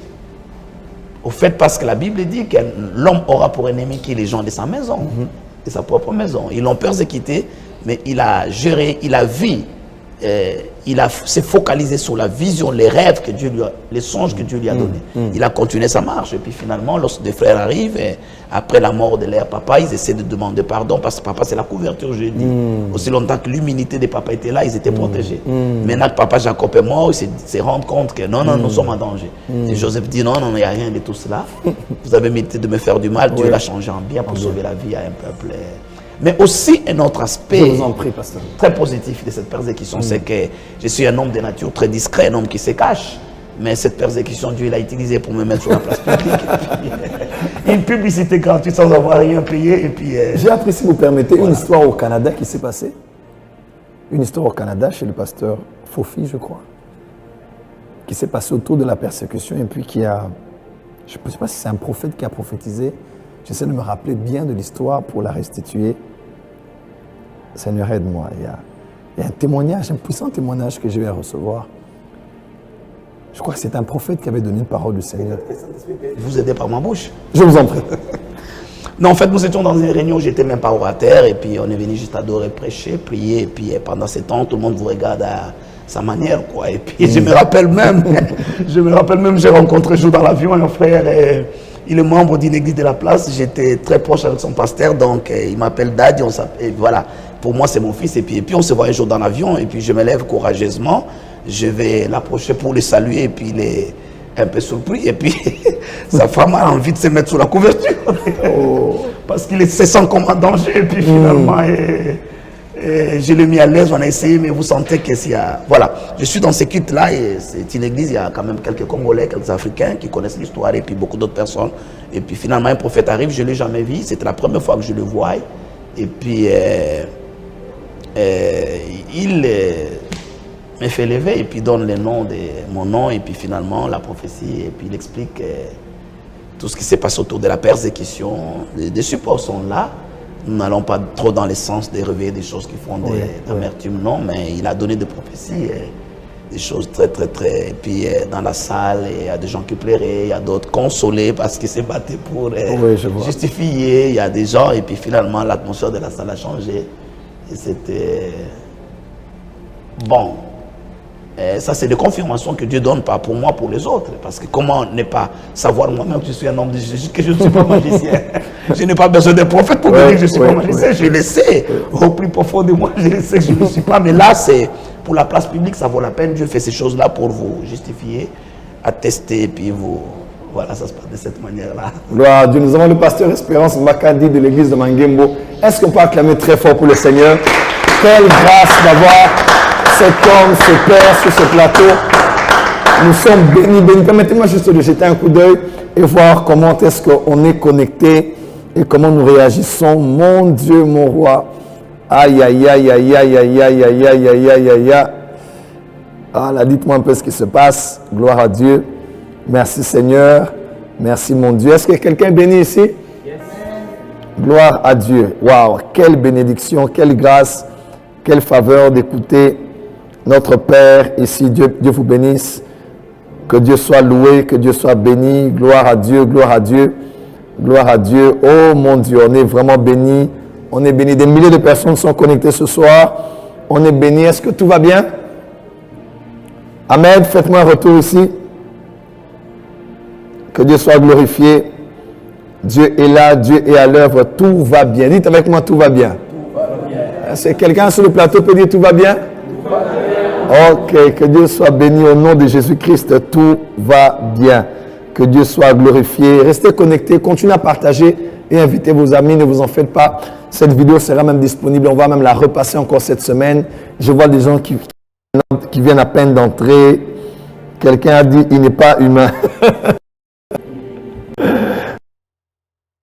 Au fait, parce que la Bible dit que l'homme aura pour ennemi qui les gens de sa maison, de sa propre maison. Ils l'ont persécuté, mais il a géré, il a vu. Il s'est focalisé sur la vision, les rêves que Dieu lui a, les songes que Dieu lui a donnés. Il a continué sa marche. Et puis finalement, lorsque des frères arrivent, après la mort de leur papa, ils essaient de demander pardon parce que papa, c'est la couverture, je dis. Aussi longtemps que l'humilité des papas était là, ils étaient protégés. Maintenant que papa Jacob est mort, il s'est rendu compte que non, nous sommes en danger. Et Joseph dit non, il n'y a rien de tout cela. Vous avez mérité de me faire du mal, Dieu l'a changé en bien pour sauver la vie à un peuple. Mais aussi un autre aspect très positif de cette persécution, c'est que je suis un homme de nature très discret, un homme qui se cache. Mais cette persécution, Dieu l'a utilisée pour me mettre sur la place publique. Une publicité gratuite sans avoir rien payé. Et puis, j'ai appris, si vous permettez, une histoire au Canada qui s'est passée. Une histoire au Canada chez le pasteur Fofi, je crois, qui s'est passée autour de la persécution et puis qui a... Je ne sais pas si c'est un prophète qui a prophétisé. J'essaie de me rappeler bien de l'histoire pour la restituer. Seigneur, aide-moi. Il y a un témoignage, un puissant témoignage que je vais recevoir. Je crois que c'est un prophète qui avait donné une parole du Seigneur. Vous aidez par ma bouche. Je vous en prie. Non, en fait, nous étions dans une réunion où j'étais même pas orateur, et puis on est venu juste adorer, prêcher, prier, et puis pendant ces temps, tout le monde vous regarde à sa manière, quoi. Et puis je me rappelle même, j'ai rencontré un jour dans l'avion un frère, il est membre d'une église de la place, j'étais très proche avec son pasteur, donc il m'appelle Daddy, et voilà, pour moi c'est mon fils, et puis on se voit un jour dans l'avion, et puis je me lève courageusement, je vais l'approcher pour le saluer, et puis il est un peu surpris, et puis sa femme a envie de se mettre sous la couverture, parce qu'il se sent comme en danger, et puis finalement, je l'ai mis à l'aise, on a essayé, mais vous sentez que s'il y a... Voilà, je suis dans ce culte-là, et c'est une église, il y a quand même quelques Congolais, quelques Africains qui connaissent l'histoire, et puis beaucoup d'autres personnes. Et puis finalement, un prophète arrive, je ne l'ai jamais vu, c'était la première fois que je le vois. Et puis, me fait lever et puis donne le nom de mon nom et puis finalement la prophétie et puis il explique tout ce qui s'est passé autour de la persécution. Les supports sont là. Nous n'allons pas trop dans le sens de réveiller des choses qui font d'amertume, non, mais il a donné des prophéties, des choses très. Et puis dans la salle, il y a des gens qui pleuraient, il y a d'autres consolés parce qu'ils se battaient pour justifier. Il y a des gens et puis finalement l'atmosphère de la salle a changé. Et c'était bon. Et ça, c'est des confirmations que Dieu donne, pas pour moi, pour les autres. Parce que comment ne pas savoir moi-même que je suis un homme de Jésus, que je ne suis pas magicien. Je n'ai pas besoin d'un prophète pour me dire que je ne suis pas magicien. Je le sais. Au plus profond de moi, je le sais que je ne le suis pas. Mais là, c'est pour la place publique, ça vaut la peine. Dieu fait ces choses-là pour vous justifier, attester, et puis vous... Voilà, ça se passe de cette manière-là. Gloire à Dieu. Nous avons le pasteur Espérance Makadi de l'église de Mangembo. Est-ce qu'on peut acclamer très fort pour le Seigneur? Quelle grâce d'avoir cet homme, ce père sur ce plateau. Nous sommes bénis. Permettez-moi juste de jeter un coup d'œil et voir comment est-ce qu'on est connecté et comment nous réagissons. Mon Dieu, mon roi. Aïe, aïe, aïe, aïe, aïe, aïe, aïe, aïe, aïe, aïe, aïe, aïe, aïe. Ah là, dites-moi un peu ce qui se passe. Gloire à Dieu. Merci Seigneur. Merci mon Dieu. Est-ce que quelqu'un est béni ici? Yes. Gloire à Dieu. Waouh, quelle bénédiction, quelle grâce, quelle faveur d'écouter notre Père ici. Dieu vous bénisse. Que Dieu soit loué, que Dieu soit béni. Gloire à Dieu, gloire à Dieu. Gloire à Dieu. Oh mon Dieu, on est vraiment béni. On est béni. Des milliers de personnes sont connectées ce soir. On est béni. Est-ce que tout va bien? Ahmed, faites-moi un retour ici. Que Dieu soit glorifié. Dieu est là, Dieu est à l'œuvre. Tout va bien. Dites avec moi, tout va bien. Tout va bien. Est-ce que quelqu'un sur le plateau peut dire tout va bien? Tout va bien. Ok, que Dieu soit béni au nom de Jésus-Christ. Tout va bien. Que Dieu soit glorifié. Restez connectés, continuez à partager et invitez vos amis. Ne vous en faites pas. Cette vidéo sera même disponible. On va même la repasser encore cette semaine. Je vois des gens qui viennent à peine d'entrer. Quelqu'un a dit, il n'est pas humain.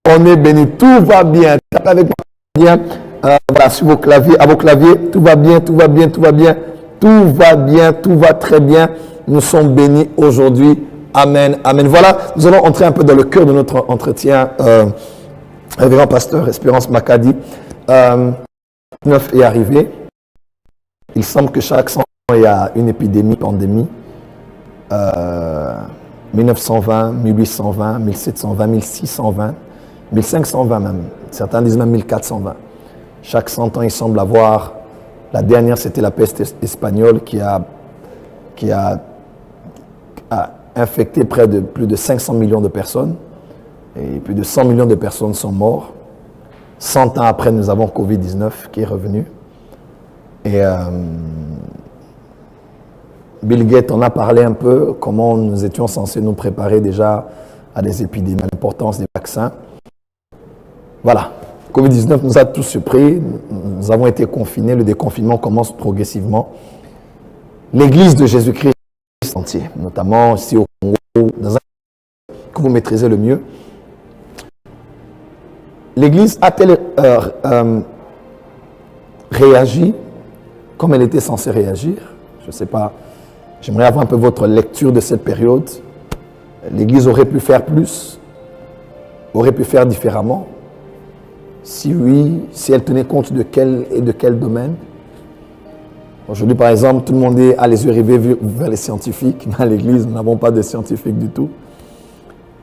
On est béni, tout va bien. Tapez avec moi bien. Voilà, sur vos claviers, à vos claviers, tout va bien, tout va bien, tout va bien, tout va bien, tout va très bien. Nous sommes bénis aujourd'hui. Amen, amen. Voilà, nous allons entrer un peu dans le cœur de notre entretien. Révérend pasteur Espérance Makadi. 9 est arrivé. Il semble que chaque 100 ans, il y a une épidémie, pandémie. 1920, 1820, 1720, 1620. 1520 même, certains disent même 1420. Chaque 100 ans, il semble avoir, la dernière c'était la peste espagnole qui a infecté plus de 500 millions de personnes et plus de 100 millions de personnes sont mortes. 100 ans après, nous avons Covid-19 qui est revenu. Et Bill Gates en a parlé un peu, comment nous étions censés nous préparer déjà à des épidémies, à l'importance des vaccins. Voilà, Covid-19 nous a tous surpris, nous avons été confinés, le déconfinement commence progressivement. L'Église de Jésus-Christ entier, notamment ici au Congo, dans un que vous maîtrisez le mieux. L'Église a-t-elle réagi comme elle était censée réagir? Je ne sais pas, j'aimerais avoir un peu votre lecture de cette période. L'Église aurait pu faire plus, aurait pu faire différemment. Si oui, si elle tenait compte de quel domaine? Aujourd'hui, par exemple, tout le monde a les yeux rivés vers les scientifiques. Dans l'Église, nous n'avons pas de scientifiques du tout.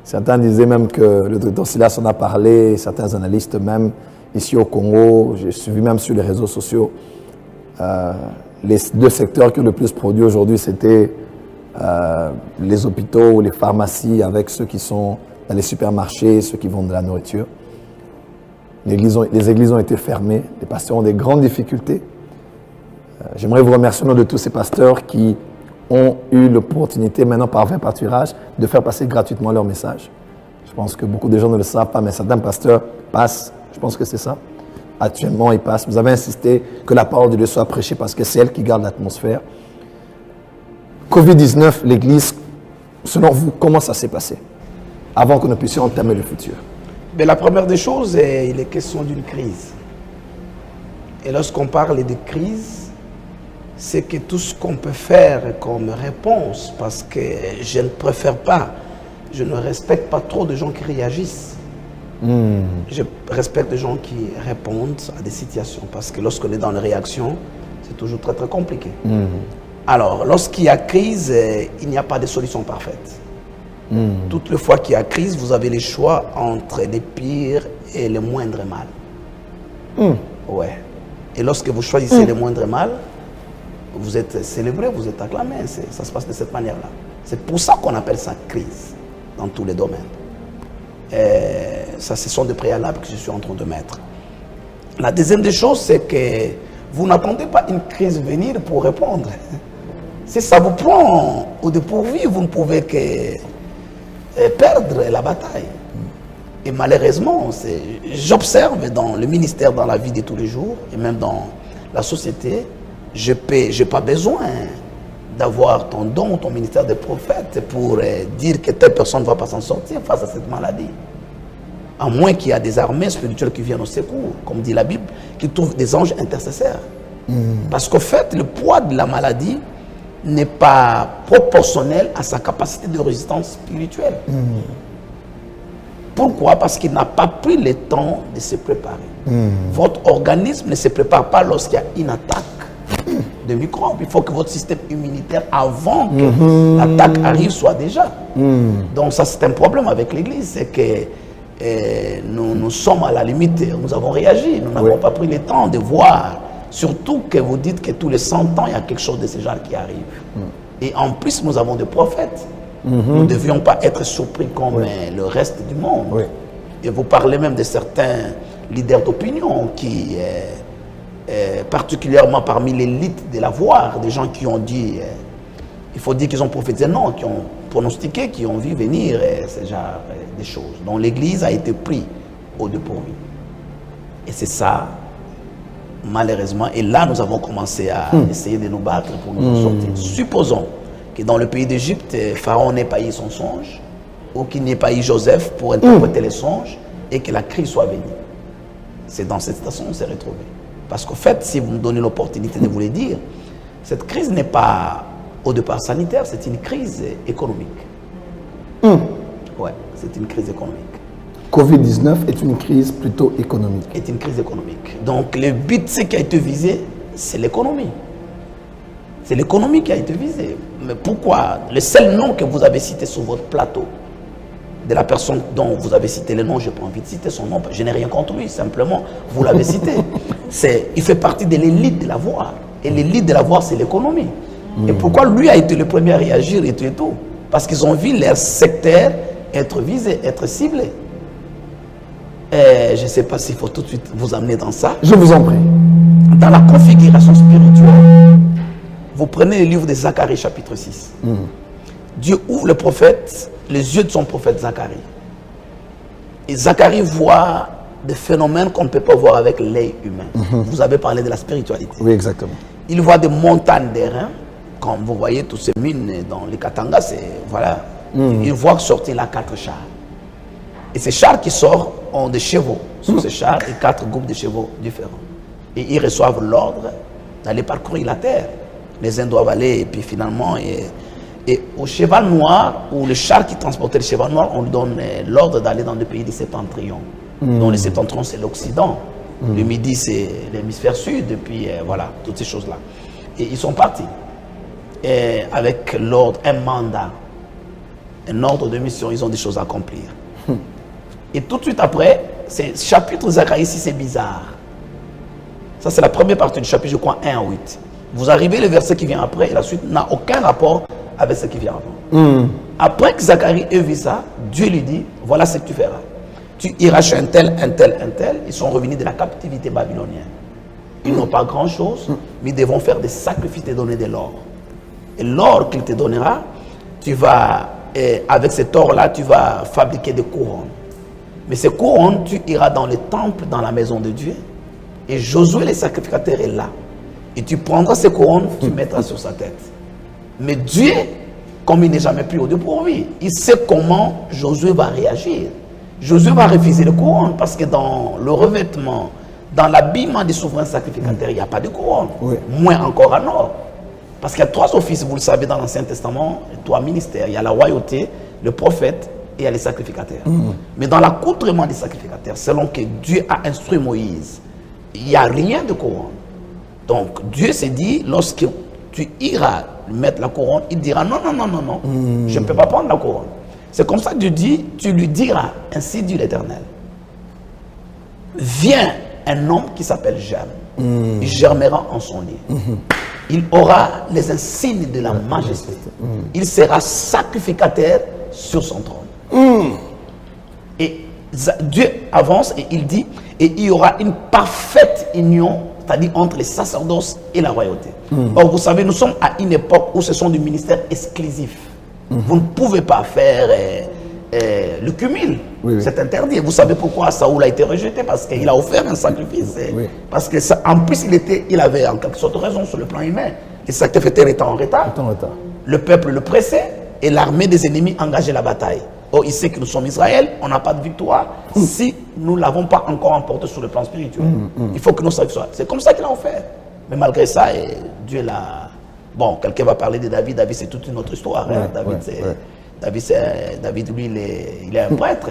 Certains disaient même que le docteur Silas en a parlé, certains analystes même, ici au Congo, j'ai suivi même sur les réseaux sociaux, les deux secteurs qui ont le plus produit aujourd'hui, c'était les hôpitaux ou les pharmacies avec ceux qui sont dans les supermarchés, ceux qui vendent de la nourriture. Les églises ont été fermées, les pasteurs ont des grandes difficultés. J'aimerais vous remercier au nom de tous ces pasteurs qui ont eu l'opportunité, maintenant par vrai pâturage, de faire passer gratuitement leur message. Je pense que beaucoup de gens ne le savent pas, mais certains pasteurs passent, je pense que c'est ça. Actuellement, ils passent. Vous avez insisté que la parole de Dieu soit prêchée parce que c'est elle qui garde l'atmosphère. Covid-19, l'Église, selon vous, comment ça s'est passé avant que nous puissions entamer le futur? Mais la première des choses, il est question d'une crise. Et lorsqu'on parle de crise, c'est que tout ce qu'on peut faire comme réponse, parce que je ne préfère pas, je ne respecte pas trop de gens qui réagissent. Je respecte les gens qui répondent à des situations, parce que lorsqu'on est dans la réaction, c'est toujours très très compliqué. Alors, lorsqu'il y a crise, il n'y a pas de solution parfaite. Toutes les fois qu'il y a crise, vous avez le choix entre les pires et le moindre mal. Ouais. Et lorsque vous choisissez le moindre mal, vous êtes célébré, vous êtes acclamé. Ça se passe de cette manière-là. C'est pour ça qu'on appelle ça crise dans tous les domaines. Ça, ce sont des préalables que je suis en train de mettre. La deuxième des choses, c'est que vous n'attendez pas une crise venir pour répondre. Si ça vous prend au dépourvu, vous ne pouvez que perdre la bataille. Et malheureusement, j'observe dans le ministère, dans la vie de tous les jours, et même dans la société, je n'ai pas besoin d'avoir ton don, ton ministère de prophète pour dire que telle personne ne va pas s'en sortir face à cette maladie. À moins qu'il y ait des armées spirituelles qui viennent au secours, comme dit la Bible, qui trouvent des anges intercesseurs. Parce qu'au fait, le poids de la maladie n'est pas proportionnel à sa capacité de résistance spirituelle. Pourquoi? Parce qu'il n'a pas pris le temps de se préparer. Votre organisme ne se prépare pas lorsqu'il y a une attaque de microbes. Il faut que votre système immunitaire, avant que l'attaque arrive, soit déjà. Donc ça, c'est un problème avec l'Église. C'est que nous sommes à la limite, nous avons réagi. Nous n'avons pas pris le temps de voir. Surtout que vous dites que tous les 100 ans, il y a quelque chose de ce genre qui arrive. Et en plus, nous avons des prophètes. Nous ne devions pas être surpris comme le reste du monde. Et vous parlez même de certains leaders d'opinion qui, particulièrement parmi l'élite de la voix, des gens qui ont dit, il faut dire qu'ils ont prophétisé, non, qui ont pronostiqué, qui ont vu venir ce genre de choses. Donc l'Église a été prise au dépourvu. Et c'est ça, malheureusement, et là nous avons commencé à essayer de nous battre pour nous en sortir. Supposons que dans le pays d'Égypte, Pharaon n'ait pas eu son songe, ou qu'il n'ait pas eu Joseph pour interpréter les songes, et que la crise soit venue. C'est dans cette situation qu'on s'est retrouvé. Parce qu'au fait, si vous me donnez l'opportunité de vous le dire, cette crise n'est pas au départ sanitaire, c'est une crise économique. Ouais, c'est une crise économique. Covid-19 est une crise plutôt économique. Est une crise économique. Donc le but, ce qui a été visé, c'est l'économie. C'est l'économie qui a été visée. Mais pourquoi? Le seul nom que vous avez cité sur votre plateau, de la personne dont vous avez cité le nom, je n'ai pas envie de citer son nom, je n'ai rien contre lui, simplement, vous l'avez cité. Il fait partie de l'élite de la voix. Et l'élite de la voix, c'est l'économie. Et pourquoi lui a été le premier à réagir et tout? Parce qu'ils ont vu leur secteur être visé, être ciblé. Je ne sais pas s'il faut tout de suite vous amener dans ça. Je vous en prie. Dans la configuration spirituelle, vous prenez le livre de Zacharie chapitre 6. Dieu ouvre le prophète, les yeux de son prophète Zacharie. Et Zacharie voit des phénomènes qu'on ne peut pas voir avec l'œil humain. Vous avez parlé de la spiritualité. Oui, exactement. Il voit des montagnes d'airain, comme vous voyez toutes ces mines dans les Katanga, voilà. Il voit sortir là 4 chars. Et ces chars qui sortent ont des chevaux sur ces chars et 4 groupes de chevaux différents. Et ils reçoivent l'ordre d'aller parcourir la terre. Les uns doivent aller et puis finalement, et au cheval noir, ou le char qui transportait le cheval noir, on lui donne l'ordre d'aller dans le pays du septentrion. Donc le septentrion, c'est l'Occident. Le midi, c'est l'hémisphère sud, et puis voilà, toutes ces choses-là. Et ils sont partis avec l'ordre, un mandat, un ordre de mission, ils ont des choses à accomplir. Et tout de suite après, ce chapitre Zacharie 6, c'est bizarre. Ça, c'est la première partie du chapitre, je crois, 1 à 8. Vous arrivez, le verset qui vient après, et la suite n'a aucun rapport avec ce qui vient avant. Après que Zacharie ait vu ça, Dieu lui dit, voilà ce que tu feras. Tu iras chez un tel, un tel, un tel. Ils sont revenus de la captivité babylonienne. Ils n'ont pas grand-chose, mais ils devront faire des sacrifices et donner de l'or. Et l'or qu'il te donnera, tu vas, avec cet or-là, tu vas fabriquer des couronnes. Mais ces couronnes, tu iras dans le temple, dans la maison de Dieu. Et Josué, le sacrificateur, est là. Et tu prendras ces couronnes, tu mettras sur sa tête. Mais Dieu, comme il n'est jamais pris au dépourvu, il sait comment Josué va réagir. Josué va refuser les couronnes parce que dans le revêtement dans l'habillement des souverains sacrificateurs, il n'y a pas de couronne. Moins encore en or. Parce qu'il y a 3 offices, vous le savez, dans l'Ancien Testament, 3 ministères. Il y a la royauté, le prophète et il y a les sacrificateurs. Mais dans l'accoutrement des sacrificateurs, selon que Dieu a instruit Moïse, il n'y a rien de couronne. Donc Dieu s'est dit, lorsque tu iras mettre la couronne, il dira non, non, non, non, non, je ne peux pas prendre la couronne. C'est comme ça que Dieu dit, tu lui diras, ainsi dit l'Éternel. Vient un homme qui s'appelle Germe. Il germera en son lit. Il aura les insignes de la majesté. Il sera sacrificateur sur son trône. Et Dieu avance et il dit, et il y aura une parfaite union, c'est-à-dire entre les sacerdoces et la royauté. Or, vous savez, nous sommes à une époque où ce sont des ministères exclusifs. Vous ne pouvez pas faire le cumul. C'est interdit. Vous savez pourquoi Saoul a été rejeté? Parce qu'il a offert un sacrifice. Parce que ça, en plus, il avait en quelque sorte raison sur le plan humain. Les sacrificateurs étaient en retard. Le peuple le pressait et l'armée des ennemis engageait la bataille. Or, il sait que nous sommes Israël, on n'a pas de victoire si nous ne l'avons pas encore emporté sur le plan spirituel. Il faut que nous sachions. C'est comme ça qu'il a offert. Mais malgré ça, Dieu l'a... Bon, quelqu'un va parler de David. David, c'est toute une autre histoire. David, lui, il est un prêtre.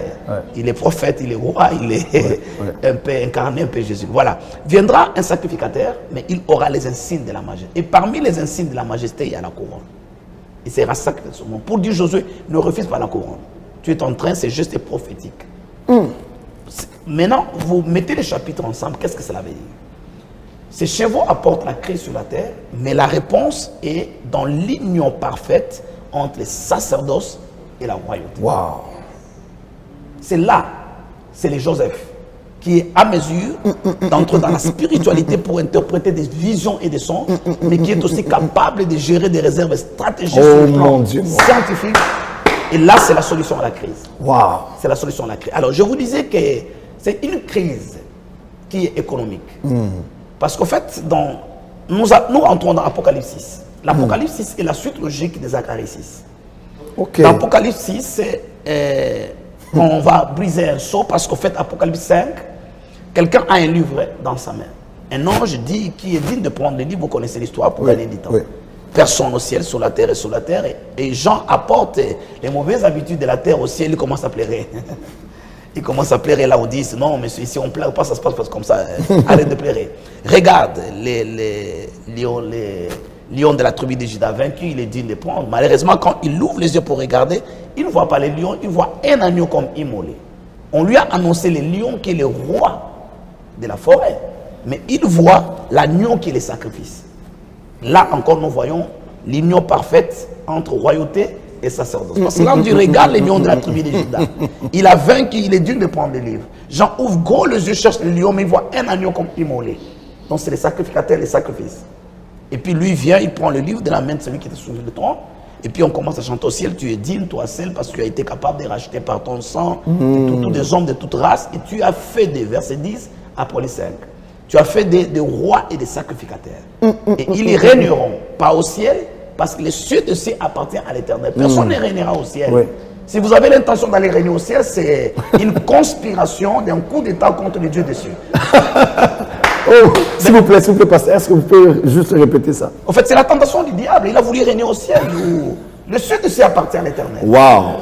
Il est prophète, il est roi, il est un peu incarné, un peu Jésus. Voilà. Viendra un sacrificateur, mais il aura les insignes de la majesté. Et parmi les insignes de la majesté, il y a la couronne. Il sera sacrifié sur moi. Pour dire Josué, ne refuse pas la couronne. Tu es en train, c'est juste prophétique. Maintenant, vous mettez les chapitres ensemble, qu'est-ce que cela veut dire? Ces chevaux apportent la crise sur la terre, mais la réponse est dans l'union parfaite entre les sacerdoces et la royauté. C'est là, c'est les Joseph, qui est à mesure d'entrer dans la spiritualité pour interpréter des visions et des sons, mais qui est aussi capable de gérer des réserves stratégiques sur le plan scientifique. Et là, c'est la solution à la crise. C'est la solution à la crise. Alors, je vous disais que c'est une crise qui est économique. Parce qu'en fait, nous entrons dans Apocalypse 6. L'Apocalypse 6 est la suite logique de Zacharie 6. L'Apocalypse 6, on va briser un sceau parce qu'en fait, Apocalypse 5, quelqu'un a un livre dans sa main. Un ange dit qui est digne de prendre le livre, vous connaissez l'histoire pour gagner du temps. Personne au ciel, sur la terre et sur la terre. Et Jean apporte les mauvaises habitudes de la terre au ciel, il commence à pleurer. Il commence à pleurer là où dit non, mais si on ne pleure pas, ça se passe comme ça. Arrête de pleurer. Regarde les lions de la tribu de Juda vaincus, il est digne de prendre. Malheureusement, quand il ouvre les yeux pour regarder, il ne voit pas les lions, il voit un agneau comme immolé. On lui a annoncé le lion qui est le roi de la forêt. Mais il voit l'agneau qui est le sacrifice. Là encore, nous voyons l'union parfaite entre royauté et sacerdoce. Parce que là, on dit, regarde les lions de la tribu de Juda. Il a vaincu, il est digne de prendre le livre. Jean ouvre gros les yeux, cherche le lion, mais il voit un agneau comme immolé. Donc c'est les sacrificateurs, les sacrifices. Et puis lui vient, il prend le livre de la main de celui qui était sur le trône. Et puis on commence à chanter au ciel, tu es digne, toi seul, parce que tu as été capable de racheter par ton sang tous des hommes de toute race. Et tu as fait des versets 10 après les 5. Tu as fait des rois et des sacrificateurs. Et ils y régneront, pas au ciel, parce que les cieux de cieux appartiennent à l'Éternel. Personne ne régnera au ciel. Si vous avez l'intention d'aller régner au ciel, c'est une conspiration d'un coup d'État contre les dieux des cieux. S'il vous plaît, pasteur, est-ce que vous pouvez juste répéter ça? En fait, c'est la tentation du diable. Il a voulu régner au ciel. Le ciel de cieux appartient à l'Éternel.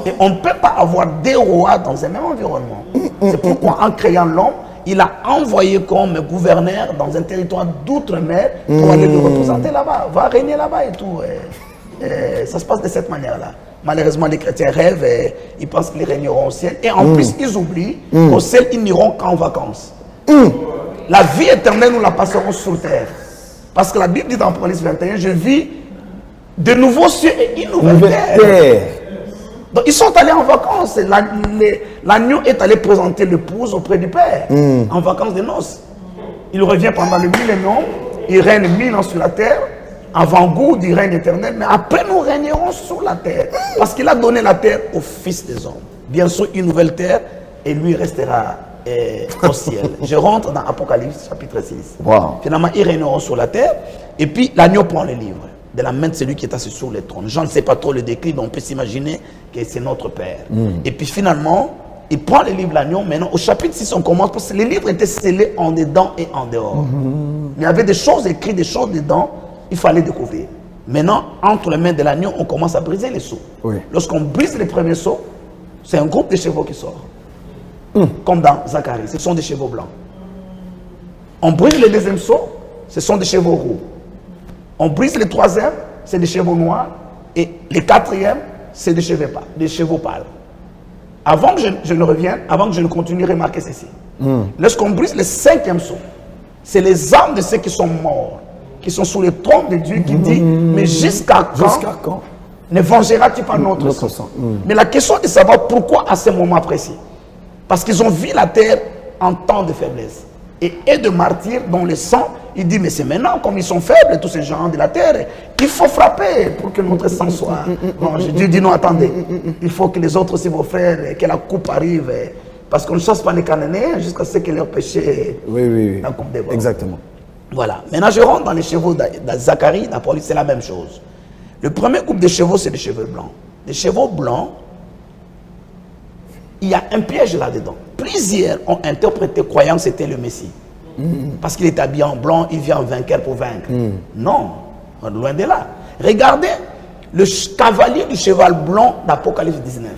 Et on ne peut pas avoir deux rois dans un même environnement. C'est pourquoi, en créant l'homme, il a envoyé comme gouverneur dans un territoire d'outre-mer pour aller le représenter là-bas. Va régner là-bas et tout. Ça se passe de cette manière-là. Malheureusement, les chrétiens rêvent et ils pensent qu'ils régneront au ciel. Et en plus, ils oublient qu'au ciel, ils n'iront qu'en vacances. La vie éternelle, nous la passerons sur terre. Parce que la Bible dit dans Apocalypse 21, je vis de nouveaux cieux et une nouvelle terre. Donc ils sont allés en vacances. L'agneau est allé présenter l'épouse auprès du Père en vacances de noces. Il revient pendant le millénium, il règne 1000 ans sur la terre, avant-goût du règne éternel, mais après nous régnerons sur la terre. Parce qu'il a donné la terre au Fils des hommes. Bien sûr, une nouvelle terre, et lui restera au ciel. Je rentre dans Apocalypse chapitre 6. Finalement, ils régneront sur la terre, et puis l'agneau prend le livre de la main de celui qui est assis sur le trône. Je ne sais pas trop le décrit, mais on peut s'imaginer que c'est notre Père. Et puis finalement, il prend le livre l'agneau. Maintenant, au chapitre 6, on commence, parce que les livres étaient scellés en dedans et en dehors. Il y avait des choses écrites, des choses dedans, il fallait découvrir. Maintenant, entre les mains de l'agneau, on commence à briser les seaux. Oui. Lorsqu'on brise les premiers seaux, c'est un groupe de chevaux qui sort. Comme dans Zacharie, ce sont des chevaux blancs. On brise le deuxième seau, ce sont des chevaux roux. On brise le troisième, c'est des chevaux noirs. Et le quatrième, c'est des chevaux pâles. Avant que je ne revienne, avant que je ne continue, remarquez ceci. Lorsqu'on brise le cinquième seau, c'est les âmes de ceux qui sont morts, qui sont sous le trône de Dieu, qui dit, mais jusqu'à quand ne vengeras-tu pas notre sang? Mais la question est de savoir pourquoi à ce moment précis. Parce qu'ils ont vu la terre en temps de faiblesse. Et de martyrs dont le sang, il dit, mais c'est maintenant, comme ils sont faibles, tous ces gens de la terre, il faut frapper pour que notre sang soit... Non, Dieu dit, non, attendez, il faut que les autres aussi, vos frères, que la coupe arrive, parce qu'on ne chasse pas les Cananéens jusqu'à ce que leur péché... Oui. La coupe dévore. Exactement. Voilà. Maintenant, je rentre dans les chevaux de Zacharie, d'Apolyse, c'est la même chose. Le premier groupe de chevaux, c'est les cheveux blancs. Les chevaux blancs, il y a un piège là-dedans. Plusieurs ont interprété croyant que c'était le Messie. Parce qu'il est habillé en blanc, il vient en vainqueur pour vaincre. Non, loin de là. Regardez le cavalier du cheval blanc d'Apocalypse 19.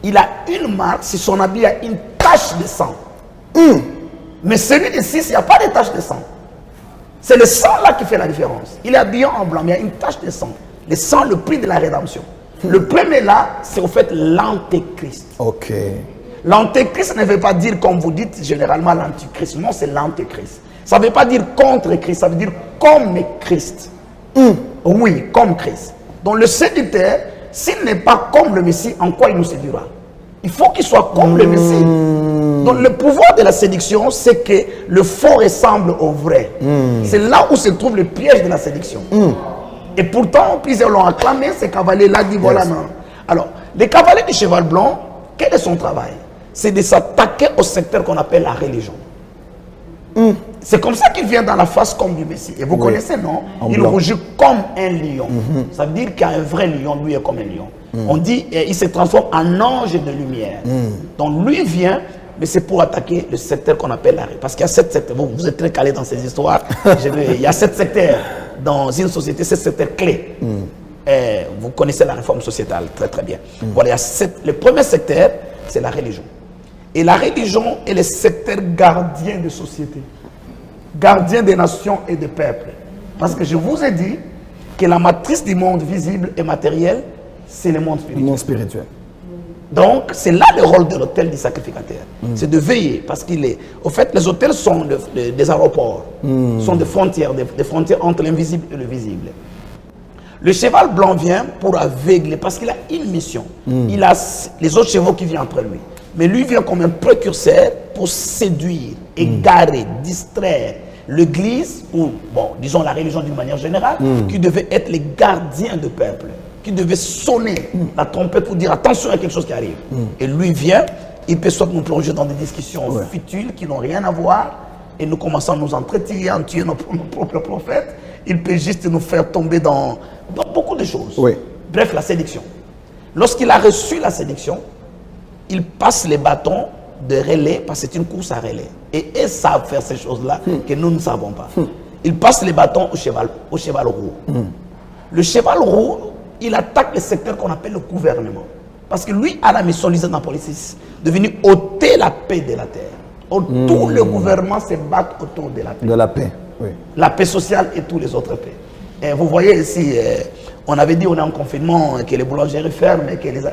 Il a une marque, si son habit a une tache de sang. Mais celui de 6, il n'y a pas de tache de sang. C'est le sang là qui fait la différence. Il est habillé en blanc, mais il y a une tache de sang. Le sang, le prix de la rédemption. Le premier là, c'est au fait l'antéchrist. Ok. L'antéchrist ne veut pas dire, comme vous dites généralement, l'antichrist. Non, c'est l'antéchrist. Ça ne veut pas dire contre Christ, ça veut dire comme Christ. Oui, comme Christ. Donc le séducteur, s'il n'est pas comme le Messie, en quoi il nous séduira? Il faut qu'il soit comme le Messie. Donc le pouvoir de la séduction, c'est que le faux ressemble au vrai. C'est là où se trouve le piège de la séduction. Et pourtant, plusieurs l'ont acclamé, ces cavaliers-là disent, voilà, non. Alors, les cavaliers du cheval blanc, quel est son travail? C'est de s'attaquer au secteur qu'on appelle la religion. C'est comme ça qu'il vient dans la face comme du Messie. Et vous connaissez, non? Il rougit comme un lion. Ça veut dire qu'il y a un vrai lion, lui est comme un lion. On dit, il se transforme en ange de lumière. Donc lui vient, mais c'est pour attaquer le secteur qu'on appelle la religion. Parce qu'il y a 7 secteurs. Vous êtes très calés dans ces histoires. Il y a 7 secteurs dans une société, 7 secteurs clés. Vous connaissez la réforme sociétale très très bien. Voilà, il y a le premier secteur, c'est la religion. Et la religion est le secteur gardien de société, gardien des nations et des peuples. Parce que je vous ai dit que la matrice du monde visible et matériel, c'est le monde spirituel. Le monde spirituel. Donc, c'est là le rôle de l'autel du sacrificateur. C'est de veiller, parce qu'il est... Au fait, les autels sont des aéroports, sont des frontières entre l'invisible et le visible. Le cheval blanc vient pour aveugler, parce qu'il a une mission. Il a les autres chevaux qui viennent après lui. Mais lui vient comme un précurseur pour séduire, égarer, distraire l'église, ou, bon, disons la religion d'une manière générale, qui devait être les gardiens du peuple, qui devait sonner la trompette pour dire attention à quelque chose qui arrive. Et lui vient, il peut soit nous plonger dans des discussions futiles qui n'ont rien à voir, et nous commençons à nous entretenir, à tuer nos propres prophètes. Il peut juste nous faire tomber dans beaucoup de choses. Bref, la séduction. Lorsqu'il a reçu la séduction, il passe les bâtons de relais, parce que c'est une course à relais. Et ils savent faire ces choses-là que nous ne savons pas. Il passe les bâtons au cheval roux. Le cheval roux, il attaque le secteur qu'on appelle le gouvernement. Parce que lui a la mission, lisée dans Police, de venir ôter la paix de la terre. Tout le gouvernement se bat autour de la paix. De la paix, oui. La paix sociale et tous les autres paix. Et vous voyez ici, on avait dit on est en confinement, que les boulangeries ferment.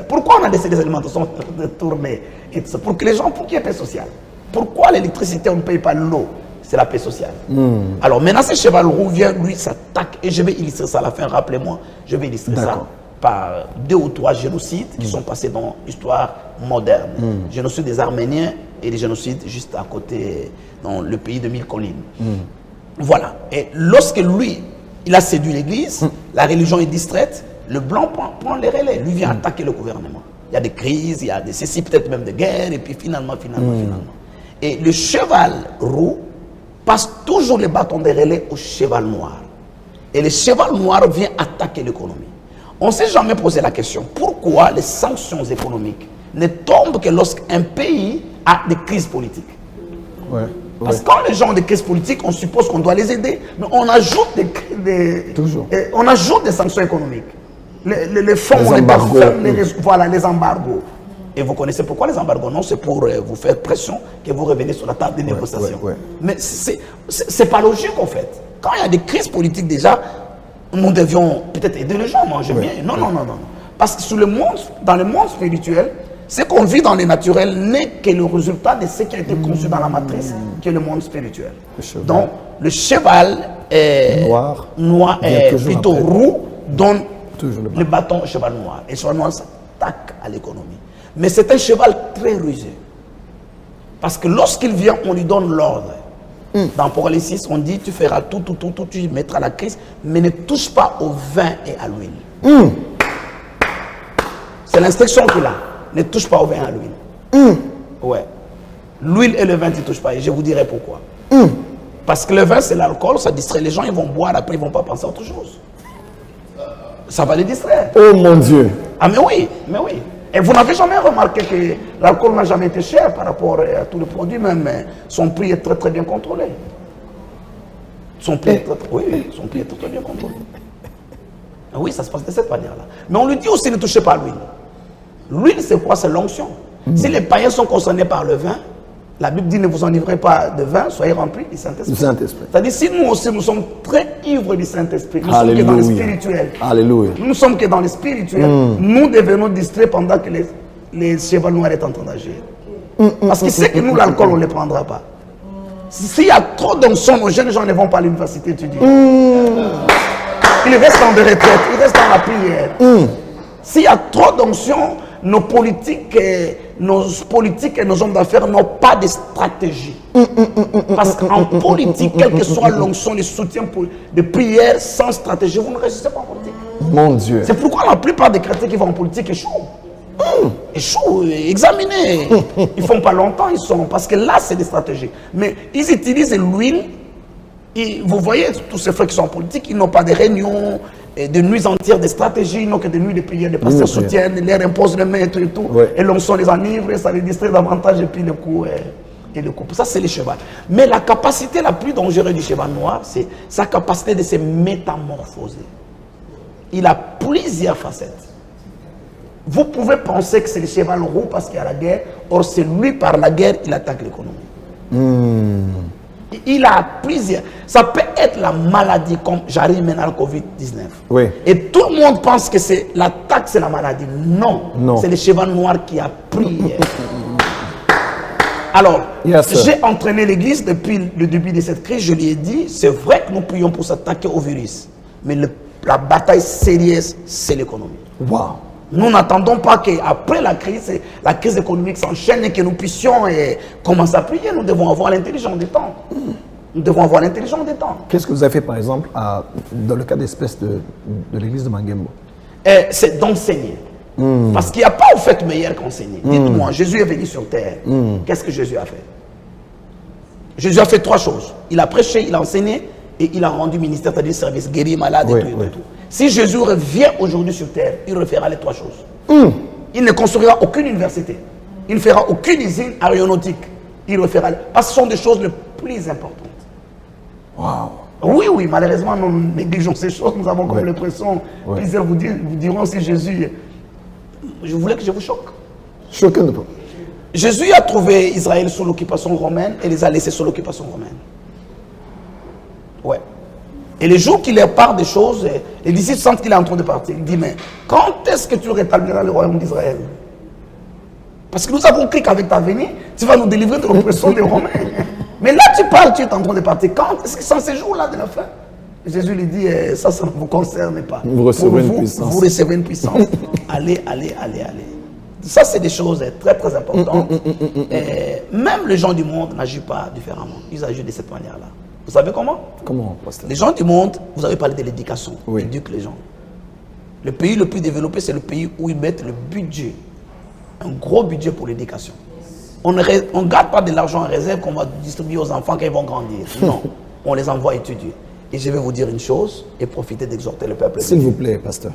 Pourquoi on a laissé les alimentations de tourner? Pour que les gens, pour qu'il y ait paix sociale. Pourquoi l'électricité, on ne paye pas l'eau? C'est la paix sociale. Alors maintenant, ce cheval roux vient, lui, s'attaque. Et je vais illustrer ça à la fin, rappelez-moi. Je vais illustrer ça par 2 ou 3 génocides qui sont passés dans l'histoire moderne. Génocide des Arméniens et des génocides juste à côté, dans le pays de 1000 collines. Voilà. Et lorsque lui, il a séduit l'église, la religion est distraite, le blanc prend les relais, lui vient attaquer le gouvernement. Il y a des crises, il y a des ceci, peut-être même des guerres, et puis finalement. Et le cheval roux passe toujours les bâtons de relais au cheval noir. Et le cheval noir vient attaquer l'économie. On ne s'est jamais posé la question, pourquoi les sanctions économiques ne tombe que lorsqu'un pays a des crises politiques. Ouais. Parce que quand les gens ont des crises politiques, on suppose qu'on doit les aider. Mais on ajoute on ajoute des sanctions économiques. Les fonds, les embargos. Voilà, les embargos. Et vous connaissez pourquoi les embargos? Non, c'est pour vous faire pression que vous revenez sur la table des négociations. Mais c'est pas logique en fait. Quand il y a des crises politiques déjà, nous devions peut-être aider les gens à manger bien. Non. Parce que dans le monde spirituel, ce qu'on vit dans le naturel n'est que le résultat de ce qui a été conçu dans la matrice, qui est le monde spirituel. Donc, le cheval est noir et plutôt roux, donne le bâton au cheval noir. Et le cheval noir s'attaque à l'économie. Mais c'est un cheval très rusé. Parce que lorsqu'il vient, on lui donne l'ordre. Dans Apocalypse 6, on dit, tu feras tout, tu mettras la crise, mais ne touche pas au vin et à l'huile. C'est l'instruction qu'il a. Ne touche pas au vin et à l'huile. Ouais. L'huile et le vin, tu ne touches pas. Et je vous dirai pourquoi. Parce que le vin, c'est l'alcool, ça distrait les gens, ils vont boire, après ils ne vont pas penser à autre chose. Ça va les distraire. Oh mon Dieu. Ah mais oui. Et vous n'avez jamais remarqué que l'alcool n'a jamais été cher par rapport à tous les produits, même son prix est très très bien contrôlé. Son prix est très bien contrôlé. Oui, ça se passe de cette manière-là. Mais on lui dit aussi ne touchez pas à l'huile. L'huile, c'est quoi? C'est l'onction. Si les païens sont concernés par le vin, la Bible dit ne vous enivrez pas de vin, soyez remplis du Saint-Esprit. C'est-à-dire si nous aussi nous sommes très ivres du Saint-Esprit, nous sommes que dans le spirituel. Alléluia. Nous ne sommes que dans le spirituel. Nous devenons distraits pendant que les chevaux noirs sont en train d'agir. Parce qu'il sait que nous, l'alcool, on ne les prendra pas. S'il y a trop d'onction, nos jeunes gens ne vont pas à l'université étudier. Ils restent en retraite, ils restent dans la prière. S'il y a trop d'onction, nos politiques et nos hommes d'affaires n'ont pas de stratégie. Parce qu'en politique, quelle que soit l'onction, le soutien de prière, sans stratégie, vous ne réussissez pas en politique. Mon Dieu. C'est pourquoi la plupart des chrétiens qui vont en politique échouent. Échouent, examinez. Ils ne font pas longtemps, ils sont. Parce que là, c'est des stratégies. Mais ils utilisent l'huile. Vous voyez, tous ces frères qui sont en politique, ils n'ont pas de réunions, de nuits entières, de stratégies, ils n'ont que des nuits de prière, des pasteurs soutiennent, ils leur imposent les mains et tout. Et l'onction les enivre, et ça les distrait davantage, et puis le coup. Ça, c'est le cheval. Mais la capacité la plus dangereuse du cheval noir, c'est sa capacité de se métamorphoser. Il a plusieurs facettes. Vous pouvez penser que c'est le cheval roux parce qu'il y a la guerre, or c'est lui, par la guerre, il attaque l'économie. Il a plusieurs. Ça peut être la maladie, comme j'arrive maintenant à la Covid-19. Et tout le monde pense que c'est l'attaque, c'est la maladie. Non. C'est le cheval noir qui a pris. Alors, j'ai entraîné l'église depuis le début de cette crise. Je lui ai dit, c'est vrai que nous prions pour s'attaquer au virus. Mais la bataille sérieuse, c'est l'économie. Nous n'attendons pas qu'après la crise économique s'enchaîne et que nous puissions commencer à prier. Nous devons avoir l'intelligence des temps. Qu'est-ce que vous avez fait, par exemple, dans le cas d'espèce de l'église de Mangembo? C'est d'enseigner. Parce qu'il n'y a pas au fait meilleur qu'enseigner. Dites-moi, Jésus est venu sur terre. Qu'est-ce que Jésus a fait? Jésus a fait 3 choses. Il a prêché, il a enseigné et il a rendu ministère, c'est-à-dire service, guéri, malade et tout. Si Jésus revient aujourd'hui sur terre, il refera les 3 choses. Il ne construira aucune université. Il ne fera aucune usine aéronautique. Il refera. Parce que ce sont des choses les plus importantes. Oui, malheureusement, nous négligeons ces choses. Nous avons comme l'impression, plusieurs vous diront si Jésus. Je voulais que je vous choque. Choquez-nous. Jésus a trouvé Israël sous l'occupation romaine et les a laissés sous l'occupation romaine. Et les jours qu'il leur parle des choses, les disciples sentent qu'il est en train de partir. Il dit, mais quand est-ce que tu rétabliras le royaume d'Israël? Parce que nous avons cru qu'avec ta venue, tu vas nous délivrer de l'oppression des Romains. Mais là, tu parles, tu es en train de partir. Quand est-ce que c'est ces jours-là de la fin? Jésus lui dit, ça ne vous concerne pas. Vous recevez une puissance. Vous recevez une puissance. Allez. Ça, c'est des choses très, très importantes. Même les gens du monde n'agissent pas différemment. Ils agissent de cette manière-là. Vous savez comment? Comment, pasteur? Les gens du monde, vous avez parlé de l'éducation. Ils éduquent les gens. Le pays le plus développé, c'est le pays où ils mettent le budget. Un gros budget pour l'éducation. On ne garde pas de l'argent en réserve qu'on va distribuer aux enfants quand ils vont grandir. Non, on les envoie étudier. Et je vais vous dire une chose et profiter d'exhorter le peuple. S'il vous plaît, pasteur.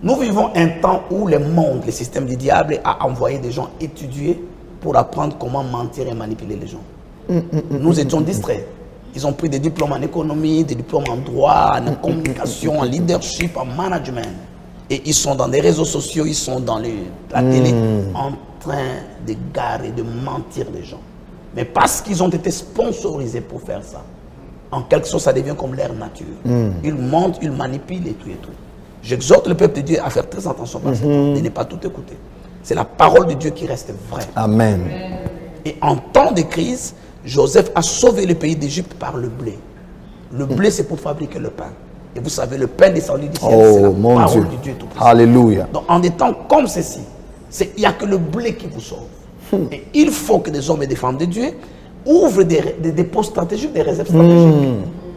Nous vivons un temps où le monde, le système du diable a envoyé des gens étudier pour apprendre comment mentir et manipuler les gens. Nous étions distraits. Ils ont pris des diplômes en économie, des diplômes en droit, en communication, en leadership, en management. Et ils sont dans des réseaux sociaux, ils sont dans la télé en train de garer, de mentir les gens. Mais parce qu'ils ont été sponsorisés pour faire ça, en quelque sorte, ça devient comme leur nature. Ils mentent, ils manipulent et tout et tout. J'exhorte le peuple de Dieu à faire très attention parce que de ne pas tout écouter. C'est la parole de Dieu qui reste vraie. Amen. Et en temps de crise, Joseph a sauvé le pays d'Égypte par le blé. Le blé, c'est pour fabriquer le pain. Et vous savez, le pain descendu du ciel, c'est la parole du Dieu tout-puissant. Alléluia. Donc, en des temps comme ceci, il n'y a que le blé qui vous sauve. Et il faut que des hommes et des femmes de Dieu ouvrent des dépôts stratégiques, des réserves stratégiques.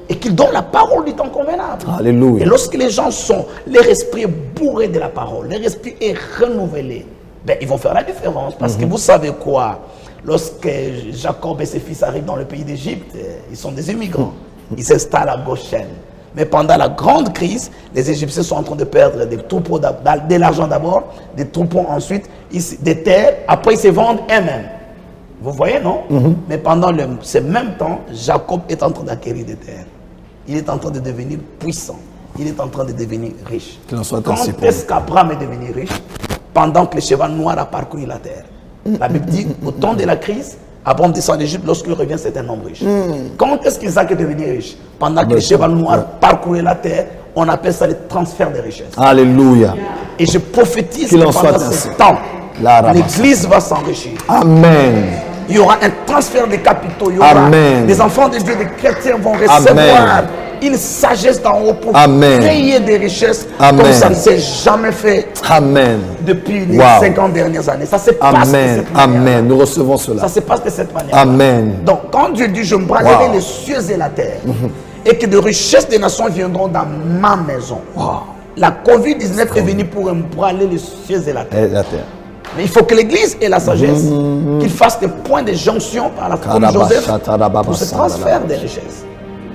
Et qu'ils donnent la parole du temps convenable. Alléluia. Et lorsque les gens sont, leur esprit est bourré de la parole, leur esprit est renouvelé, ben, ils vont faire la différence. Parce que vous savez quoi? Lorsque Jacob et ses fils arrivent dans le pays d'Égypte, ils sont des immigrants. Ils s'installent à Goshen. Mais pendant la grande crise, les Égyptiens sont en train de perdre des troupeaux, de l'argent d'abord, des troupeaux ensuite, des terres, après ils se vendent eux-mêmes. Vous voyez, non? Mais pendant ce même temps, Jacob est en train d'acquérir des terres. Il est en train de devenir puissant. Il est en train de devenir riche. Quand est-ce qu'Abraham est devenu riche? Pendant que le cheval noir a parcouru la terre. La Bible dit, au temps de la crise, Abraham descend d'Égypte, lorsqu'il revient, c'est un homme riche. Quand est-ce qu'Isaac est devenu riche? Pendant que le cheval noir parcourait la terre, on appelle ça le transfert de richesses. Alléluia. Et je prophétise que pendant ce temps, l'Église va s'enrichir. Amen. Il y aura un transfert de capitaux. Il y aura des enfants de Dieu, des chrétiens vont recevoir une sagesse d'en haut pour créer des richesses comme ça ne s'est jamais fait depuis les 50 dernières années. Ça se passe de cette manière. Amen. Nous recevons cela. Ça se passe de cette manière. Amen. Donc quand Dieu dit je braserai les cieux et la terre et que de richesses des nations viendront dans ma maison. La Covid-19 est venue pour embraler les cieux et la terre. Mais il faut que l'Église ait la sagesse, qu'il fasse des points de jonction par la foi de Joseph pour ce transfert des richesses.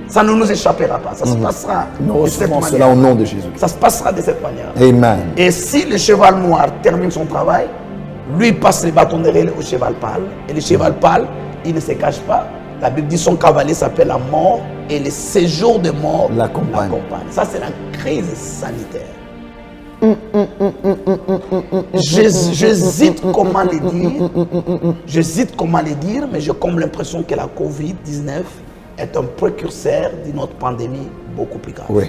Ça ne nous échappera pas. Ça se passera de cette manière. Cela au nom de Jésus. Ça se passera de cette manière. Amen. Et si le cheval noir termine son travail, lui passe les bâtons de relais au cheval pâle. Et le cheval pâle, il ne se cache pas. La Bible dit son cavalier s'appelle la mort et le séjour de mort l'accompagne. Ça, c'est la crise sanitaire. J'hésite comment le dire. J'hésite comment le dire, mais j'ai comme l'impression que la Covid-19 est un précurseur d'une autre pandémie beaucoup plus grave. Oui.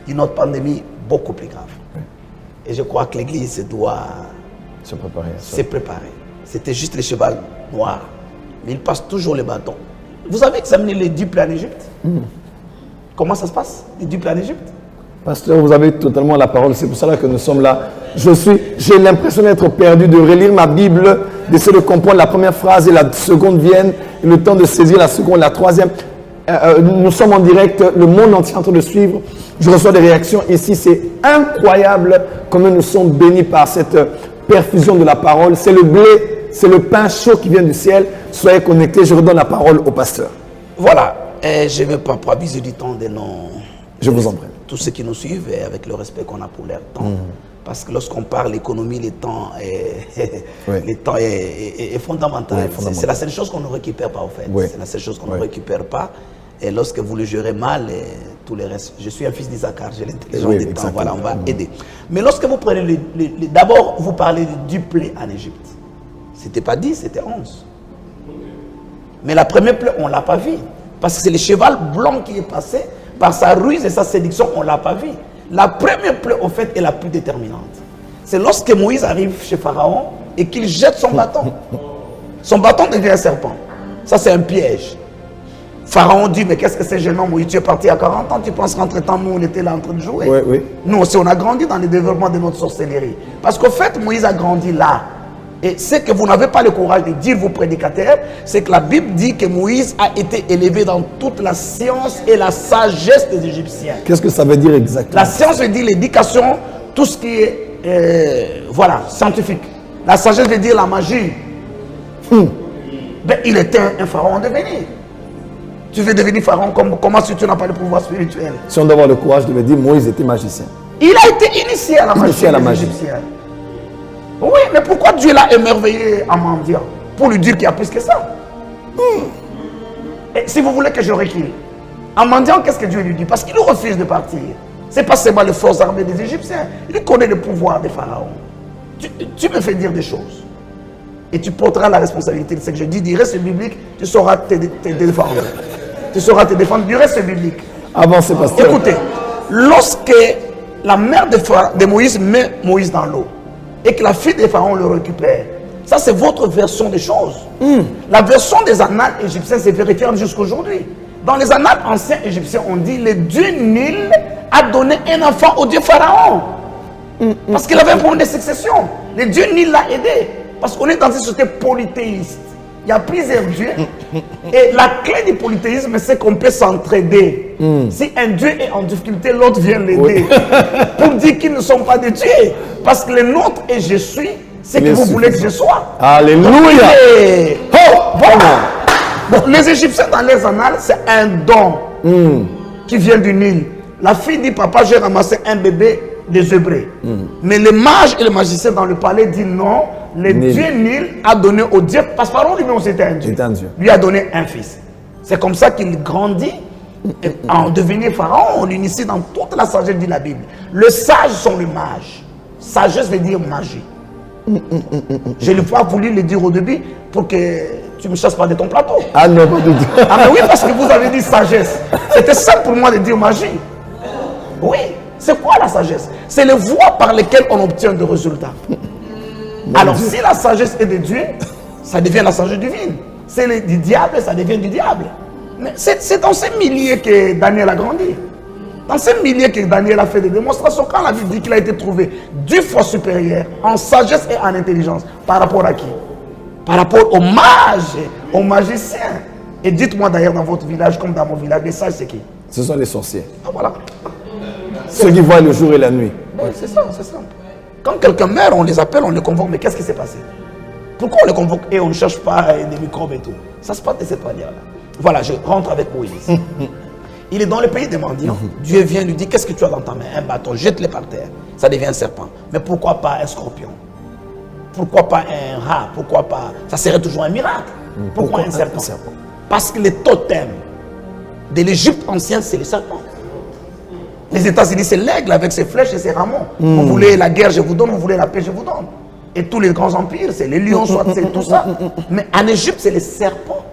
Une autre pandémie beaucoup plus grave. Et je crois que l'Église doit se préparer. C'était juste le cheval noir. Mais il passe toujours les bâtons. Vous avez examiné les 10 plaies en Égypte? Comment ça se passe, les 10 plaies en Égypte? Pasteur, vous avez totalement la parole. C'est pour cela que nous sommes là. J'ai l'impression d'être perdu, de relire ma Bible, d'essayer de comprendre la première phrase et la seconde vienne, et le temps de saisir la seconde, la troisième. Nous sommes en direct, le monde entier est en train de suivre. Je reçois des réactions ici. C'est incroyable comment nous sommes bénis par cette perfusion de la parole. C'est le blé, c'est le pain chaud qui vient du ciel. Soyez connectés. Je redonne la parole au pasteur. Voilà. Et je ne vais pas abuser du temps de nos... Je vous en prie. Tous ceux qui nous suivent et avec le respect qu'on a pour leur temps. Parce que lorsqu'on parle économie, le temps est fondamental. C'est la seule chose qu'on ne récupère pas, en fait. C'est la seule chose qu'on ne récupère pas. Et lorsque vous le gérez mal, tout le reste. Je suis un fils d'Isaacar, j'ai l'intelligence des temps. Voilà, on va aider. Mais lorsque vous prenez d'abord, vous parlez du blé en Égypte. C'était pas 10, c'était 11. Mais la première plaie, on ne l'a pas vu. Parce que c'est le cheval blanc qui est passé. Par sa ruse et sa séduction, on ne l'a pas vu. La première plaie, en fait, est la plus déterminante. C'est lorsque Moïse arrive chez Pharaon et qu'il jette son bâton. Son bâton devient un serpent. Ça, c'est un piège. Pharaon dit, mais qu'est-ce que c'est gênant, Moïse? Tu es parti à 40 ans, tu penses qu'entre-temps, nous, on était là en train de jouer. Nous aussi, on a grandi dans le développement de notre sorcellerie. Parce qu'au fait, Moïse a grandi là. Et ce que vous n'avez pas le courage de dire, vous prédicateurs, c'est que la Bible dit que Moïse a été élevé dans toute la science et la sagesse des Égyptiens. Qu'est-ce que ça veut dire exactement? La science veut dire l'éducation, tout ce qui est scientifique. La sagesse veut dire la magie. Ben, il était un pharaon en devenir. Tu veux devenir pharaon, comment si tu n'as pas le pouvoir spirituel? Si on doit avoir le courage de me dire, Moïse était magicien. Il a été initié à la magie. Initié à la magie. Oui, mais pourquoi Dieu l'a émerveillé en mendiant? Pour lui dire qu'il y a plus que ça. Et si vous voulez que je recule, en mendiant, qu'est-ce que Dieu lui dit? Parce qu'il refuse de partir. C'est pas seulement les forces armées des Égyptiens. Il connaît le pouvoir des pharaons. Tu me fais dire des choses. Et tu porteras la responsabilité de ce que je dis. Du reste biblique, tu sauras te défendre. Tu sauras te défendre du reste biblique. Avancez, pasteur. Écoutez, lorsque la mère de Moïse met Moïse dans l'eau et que la fille des pharaons le récupère, ça c'est votre version des choses. La version des annales égyptiens c'est vérifiable jusqu'à aujourd'hui. Dans les annales anciens égyptiens, on dit le dieu Nil a donné un enfant au dieu Pharaon. Parce qu'il avait un problème de succession. Le dieu Nil l'a aidé. Parce qu'on est dans une société polythéiste. Il y a plusieurs dieux. Et la clé du polythéisme, c'est qu'on peut s'entraider. Si un dieu est en difficulté, l'autre vient l'aider. Pour dire qu'ils ne sont pas des dieux. Parce que le nôtre et je suis, c'est que vous voulez que je sois. Alléluia. Oh, voilà. Bon, les Égyptiens, dans les annales, c'est un don qui vient du Nil. La fille dit, papa, j'ai ramassé un bébé des Hébreux. Mais les mages et les magiciens dans le palais disent non, le dieu Nil a donné au dieu, parce que Pharaon lui-même c'était un dieu. Lui a donné un fils. C'est comme ça qu'il grandit en devenir Pharaon. On l'initie dans toute la sagesse de la Bible. Les sages sont les mages. Sagesse veut dire magie. Je n'ai pas voulu le dire au début pour que tu ne me chasses pas de ton plateau. Ah non, pas du tout. Ah mais oui, parce que vous avez dit sagesse. C'était simple pour moi de dire magie. Oui, c'est quoi la sagesse? C'est les voies par lesquelles on obtient des résultats. Alors si la sagesse est de Dieu, ça devient la sagesse divine. C'est du diable, ça devient du diable. Mais c'est dans ces milliers que Daniel a grandi. Dans ces milliers que Daniel a fait des démonstrations, quand la Bible dit qu'il a été trouvé 10 fois supérieur en sagesse et en intelligence, par rapport à qui? Par rapport aux mages, aux magiciens. Et dites-moi d'ailleurs dans votre village, comme dans mon village, les sages c'est qui? Ce sont les sorciers. Ah voilà. Ceux qui voient le jour et la nuit. Oui, c'est ça, c'est simple. Quand quelqu'un meurt, on les appelle, on les convoque, mais qu'est-ce qui s'est passé? Pourquoi on les convoque et on ne cherche pas des microbes et tout? Ça se passe de cette manière-là. Voilà, je rentre avec Moïse. Il est dans le pays des mendiants. Dieu vient lui dire, qu'est-ce que tu as dans ta main? Un bâton, jette-le par terre. Ça devient un serpent. Mais pourquoi pas un scorpion? Pourquoi pas un rat? Pourquoi pas? Ça serait toujours un miracle. Pourquoi un serpent? Parce que les totems de l'Égypte ancienne, c'est les serpents. Les États-Unis, c'est l'aigle avec ses flèches et ses rameaux. Vous voulez la guerre, je vous donne. Vous voulez la paix, je vous donne. Et tous les grands empires, c'est les lions, soit c'est tout ça. Mais en Égypte, c'est les serpents.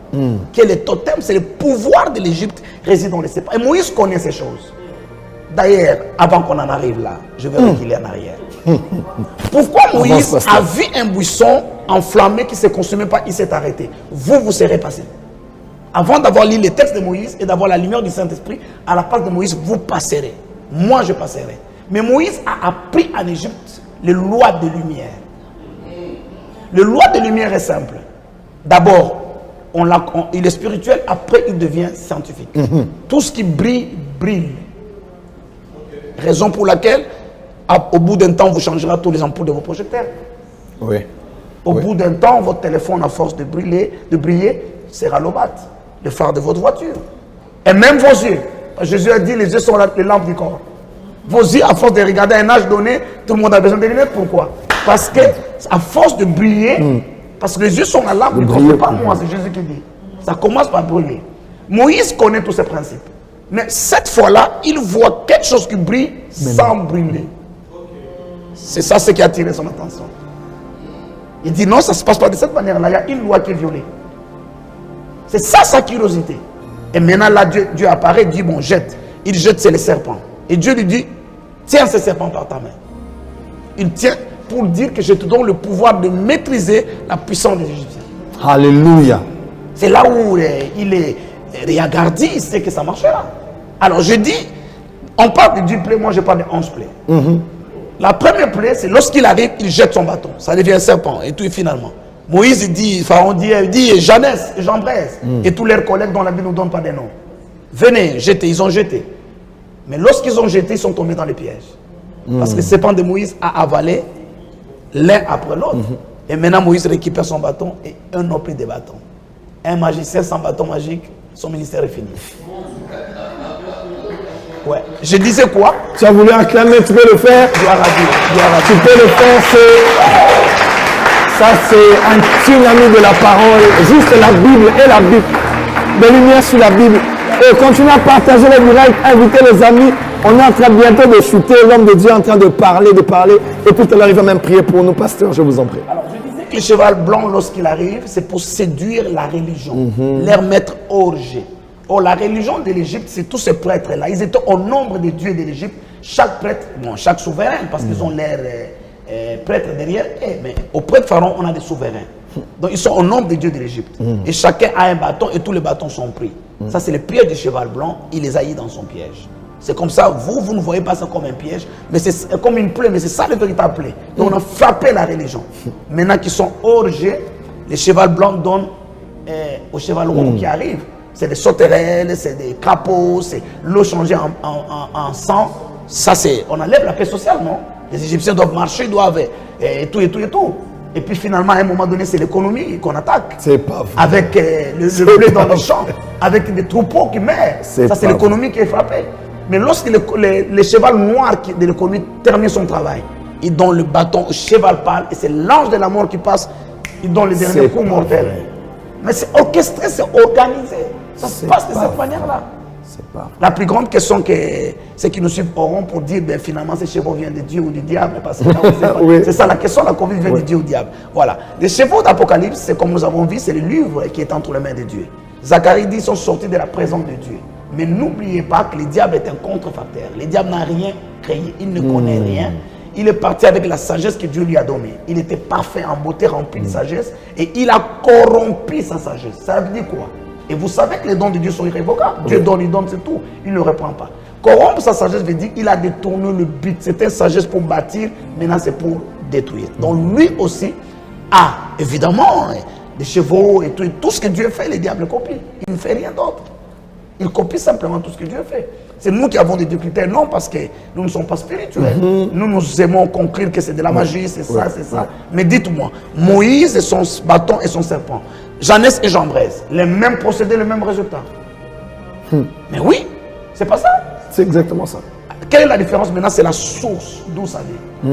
Qui est le totem, c'est le pouvoir de l'Égypte réside dans les serpents. Et Moïse connaît ces choses. D'ailleurs, avant qu'on en arrive là, je vais reculer en arrière. Pourquoi Moïse a vu un buisson enflammé qui ne se consumait pas, il s'est arrêté? Vous serez passé. Avant d'avoir lu les textes de Moïse et d'avoir la lumière du Saint-Esprit, à la place de Moïse, vous passerez. Moi, je passerai. Mais Moïse a appris en Égypte les lois de lumière. Les lois de lumière est simple. D'abord, il est spirituel, après il devient scientifique. Tout ce qui brille, brille. Raison pour laquelle, au bout d'un temps, vous changerez tous les ampoules de vos projecteurs. Oui. Au bout d'un temps, votre téléphone, à force de briller, sera l'obate, le phare de votre voiture. Et même vos yeux. Jésus a dit, les yeux sont les lampes du corps. Vos yeux, à force de regarder à un âge donné, tout le monde a besoin de lunettes. Pourquoi? Parce que, à force de briller, parce que les yeux sont la lampe du corps, c'est pas moi, c'est Jésus qui dit. Ça commence par briller. Moïse connaît tous ces principes. Mais cette fois-là, il voit quelque chose qui brille sans briller. C'est ça ce qui a attiré son attention. Il dit non, ça ne se passe pas de cette manière-là. Il y a une loi qui est violée. C'est ça sa curiosité. Et maintenant, là, Dieu apparaît, dit bon, jette. Il jette, c'est les serpents. Et Dieu lui dit, tiens ces serpents par ta main. Il tient pour dire que je te donne le pouvoir de maîtriser la puissance des Égyptiens. Alléluia. C'est là où il est regardé, il sait que ça marchera. Alors je dis, on parle de 10 plaies, moi je parle de 11 plaies. La première plaie, c'est lorsqu'il arrive, il jette son bâton. Ça devient un serpent. Et tout, finalement. Moïse dit, Pharaon dit Jeannès et Jambres. Et tous leurs collègues dont la Bible ne nous donne pas des noms. Venez, jetez, ils ont jeté. Mais lorsqu'ils ont jeté, ils sont tombés dans les pièges. Parce que le serpent de Moïse a avalé l'un après l'autre. Et maintenant, Moïse récupère son bâton et un n'a plus de bâton. Un magicien sans bâton magique, son ministère est fini. Ouais. Je disais quoi? Tu as voulu acclamer, tu peux le faire. Gloire à Dieu. Gloire à Tu Dieu. peux le faire, ça c'est un tsunami de la parole. Juste la Bible et la Bible. Des lumières sur la Bible. Et continue à partager les directs, inviter les amis. On est en train bientôt de shooter. L'homme de Dieu est en train de parler. Et tout à l'heure, il va même prier pour nous. Pasteur, je vous en prie. Alors, je disais que le cheval blanc, lorsqu'il arrive, c'est pour séduire la religion, leur mettre hors jeu. Or, la religion de l'Égypte, c'est tous ces prêtres-là. Ils étaient au nombre des dieux de l'Égypte. Chaque prêtre, bon, chaque souverain, parce qu'ils ont l'air prêtres derrière. Mais auprès de Pharaon, on a des souverains. Donc, ils sont au nombre des dieux de l'Égypte. Et chacun a un bâton et tous les bâtons sont pris. Ça, c'est le piège du cheval blanc. Il les a mis dans son piège. C'est comme ça, vous ne voyez pas ça comme un piège, mais c'est comme une plaie, mais c'est ça le véritable plaie. Donc, on a frappé la religion. Maintenant qu'ils sont hors jeu, les chevals blancs donnent au cheval rond qui arrive. C'est des sauterelles, c'est des crapauds, c'est l'eau changée en sang. Ça, c'est. On enlève la paix sociale, non? Les Égyptiens doivent marcher, doivent. Et tout. Et puis finalement, à un moment donné, c'est l'économie qu'on attaque. C'est pas vrai. Avec le blé dans les champs, avec des troupeaux qui meurent. Ça, c'est l'économie qui est frappée. Mais lorsque le cheval noir de l'économie termine son travail, il donne le bâton au cheval pâle et c'est l'ange de la mort qui passe, il donne le dernier coup mortel. Mais c'est orchestré, c'est organisé. Ça se passe de cette manière-là. La plus grande question que ceux qui nous suivent auront pour dire, ben, finalement, ces chevaux viennent de Dieu ou du diable. Parce que c'est ça la question, la Covid vient de Dieu ou du diable. Voilà. Les chevaux d'Apocalypse, c'est comme nous avons vu, c'est le livre qui est entre les mains de Dieu. Zacharie dit qu'ils sont sortis de la présence de Dieu. Mais n'oubliez pas que le diable est un contrefacteur. Le diable n'a rien créé, il ne connaît rien. Il est parti avec la sagesse que Dieu lui a donnée. Il était parfait en beauté, rempli de sagesse. Et il a corrompu sa sagesse. Ça veut dire quoi? Et vous savez que les dons de Dieu sont irrévocables. Dieu donne, il donne, c'est tout. Il ne reprend pas. Corrompre sa sagesse veut dire qu'il a détourné le but. C'était une sagesse pour bâtir, maintenant c'est pour détruire. Donc lui aussi a, évidemment, des chevaux et tout ce que Dieu fait, les diables copient. Il ne fait rien d'autre. Il copie simplement tout ce que Dieu fait. C'est nous qui avons des critères, non, parce que nous ne sommes pas spirituels. Nous aimons conclure que c'est de la magie, c'est ça, c'est ça. Mais dites-moi, Moïse et son bâton et son serpent, Jeannès et Jambres, les mêmes procédés, le même résultat. Mais oui, c'est pas ça. C'est exactement ça. Quelle est la différence maintenant? C'est la source d'où ça vient.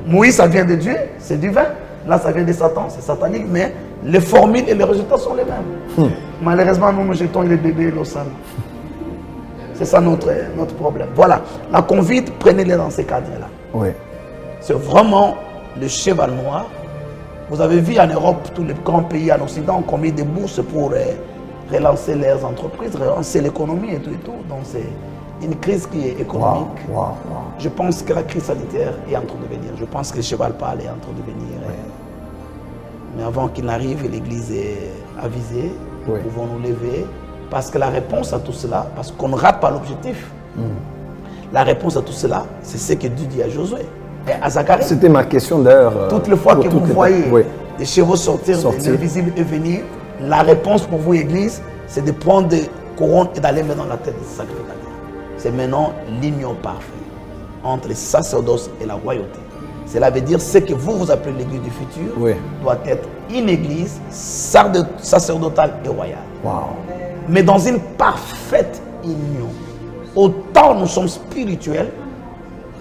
Moïse, ça vient de Dieu, c'est divin. Là, ça vient de Satan, c'est satanique, mais les formules et les résultats sont les mêmes. Malheureusement, nous jetons les bébés l'eau sale. C'est ça notre problème. Voilà, la convite, prenez-les dans ces cadres-là. Oui. C'est vraiment le cheval noir. Vous avez vu en Europe, tous les grands pays en Occident ont commis des bourses pour relancer leurs entreprises, relancer l'économie et tout. Donc c'est une crise qui est économique. Je pense que la crise sanitaire est en train de venir. Je pense que le cheval pâle est en train de venir. Mais avant qu'il n'arrive, l'Église est avisée. Nous pouvons nous lever. Parce que la réponse à tout cela, parce qu'on ne rate pas l'objectif, la réponse à tout cela, c'est ce que Dieu dit à Josué et à Zacharie. C'était ma question d'ailleurs. Toutes les fois que vous voyez des chevaux sortir de l'invisible et venir, la réponse pour vous, Église, c'est de prendre des couronnes et d'aller mettre dans la tête des sacrificateurs. C'est maintenant l'union parfaite entre les sacerdoces et la royauté. Cela veut dire ce que vous appelez l'église du futur doit être une église sacerdotale et royale. Mais dans une parfaite union. Autant nous sommes spirituels,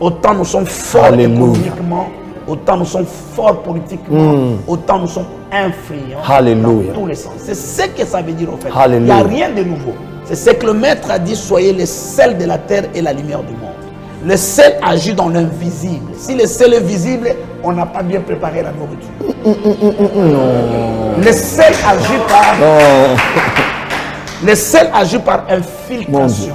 autant nous sommes forts économiquement, autant nous sommes forts politiquement, autant nous sommes influents dans tous les sens. C'est ce que ça veut dire au fait. Il n'y a rien de nouveau. C'est ce que le maître a dit, soyez les sels de la terre et la lumière du monde. Le sel agit dans l'invisible. Si le sel est visible, on n'a pas bien préparé la nourriture. Le sel agit par... Le sel agit par infiltration.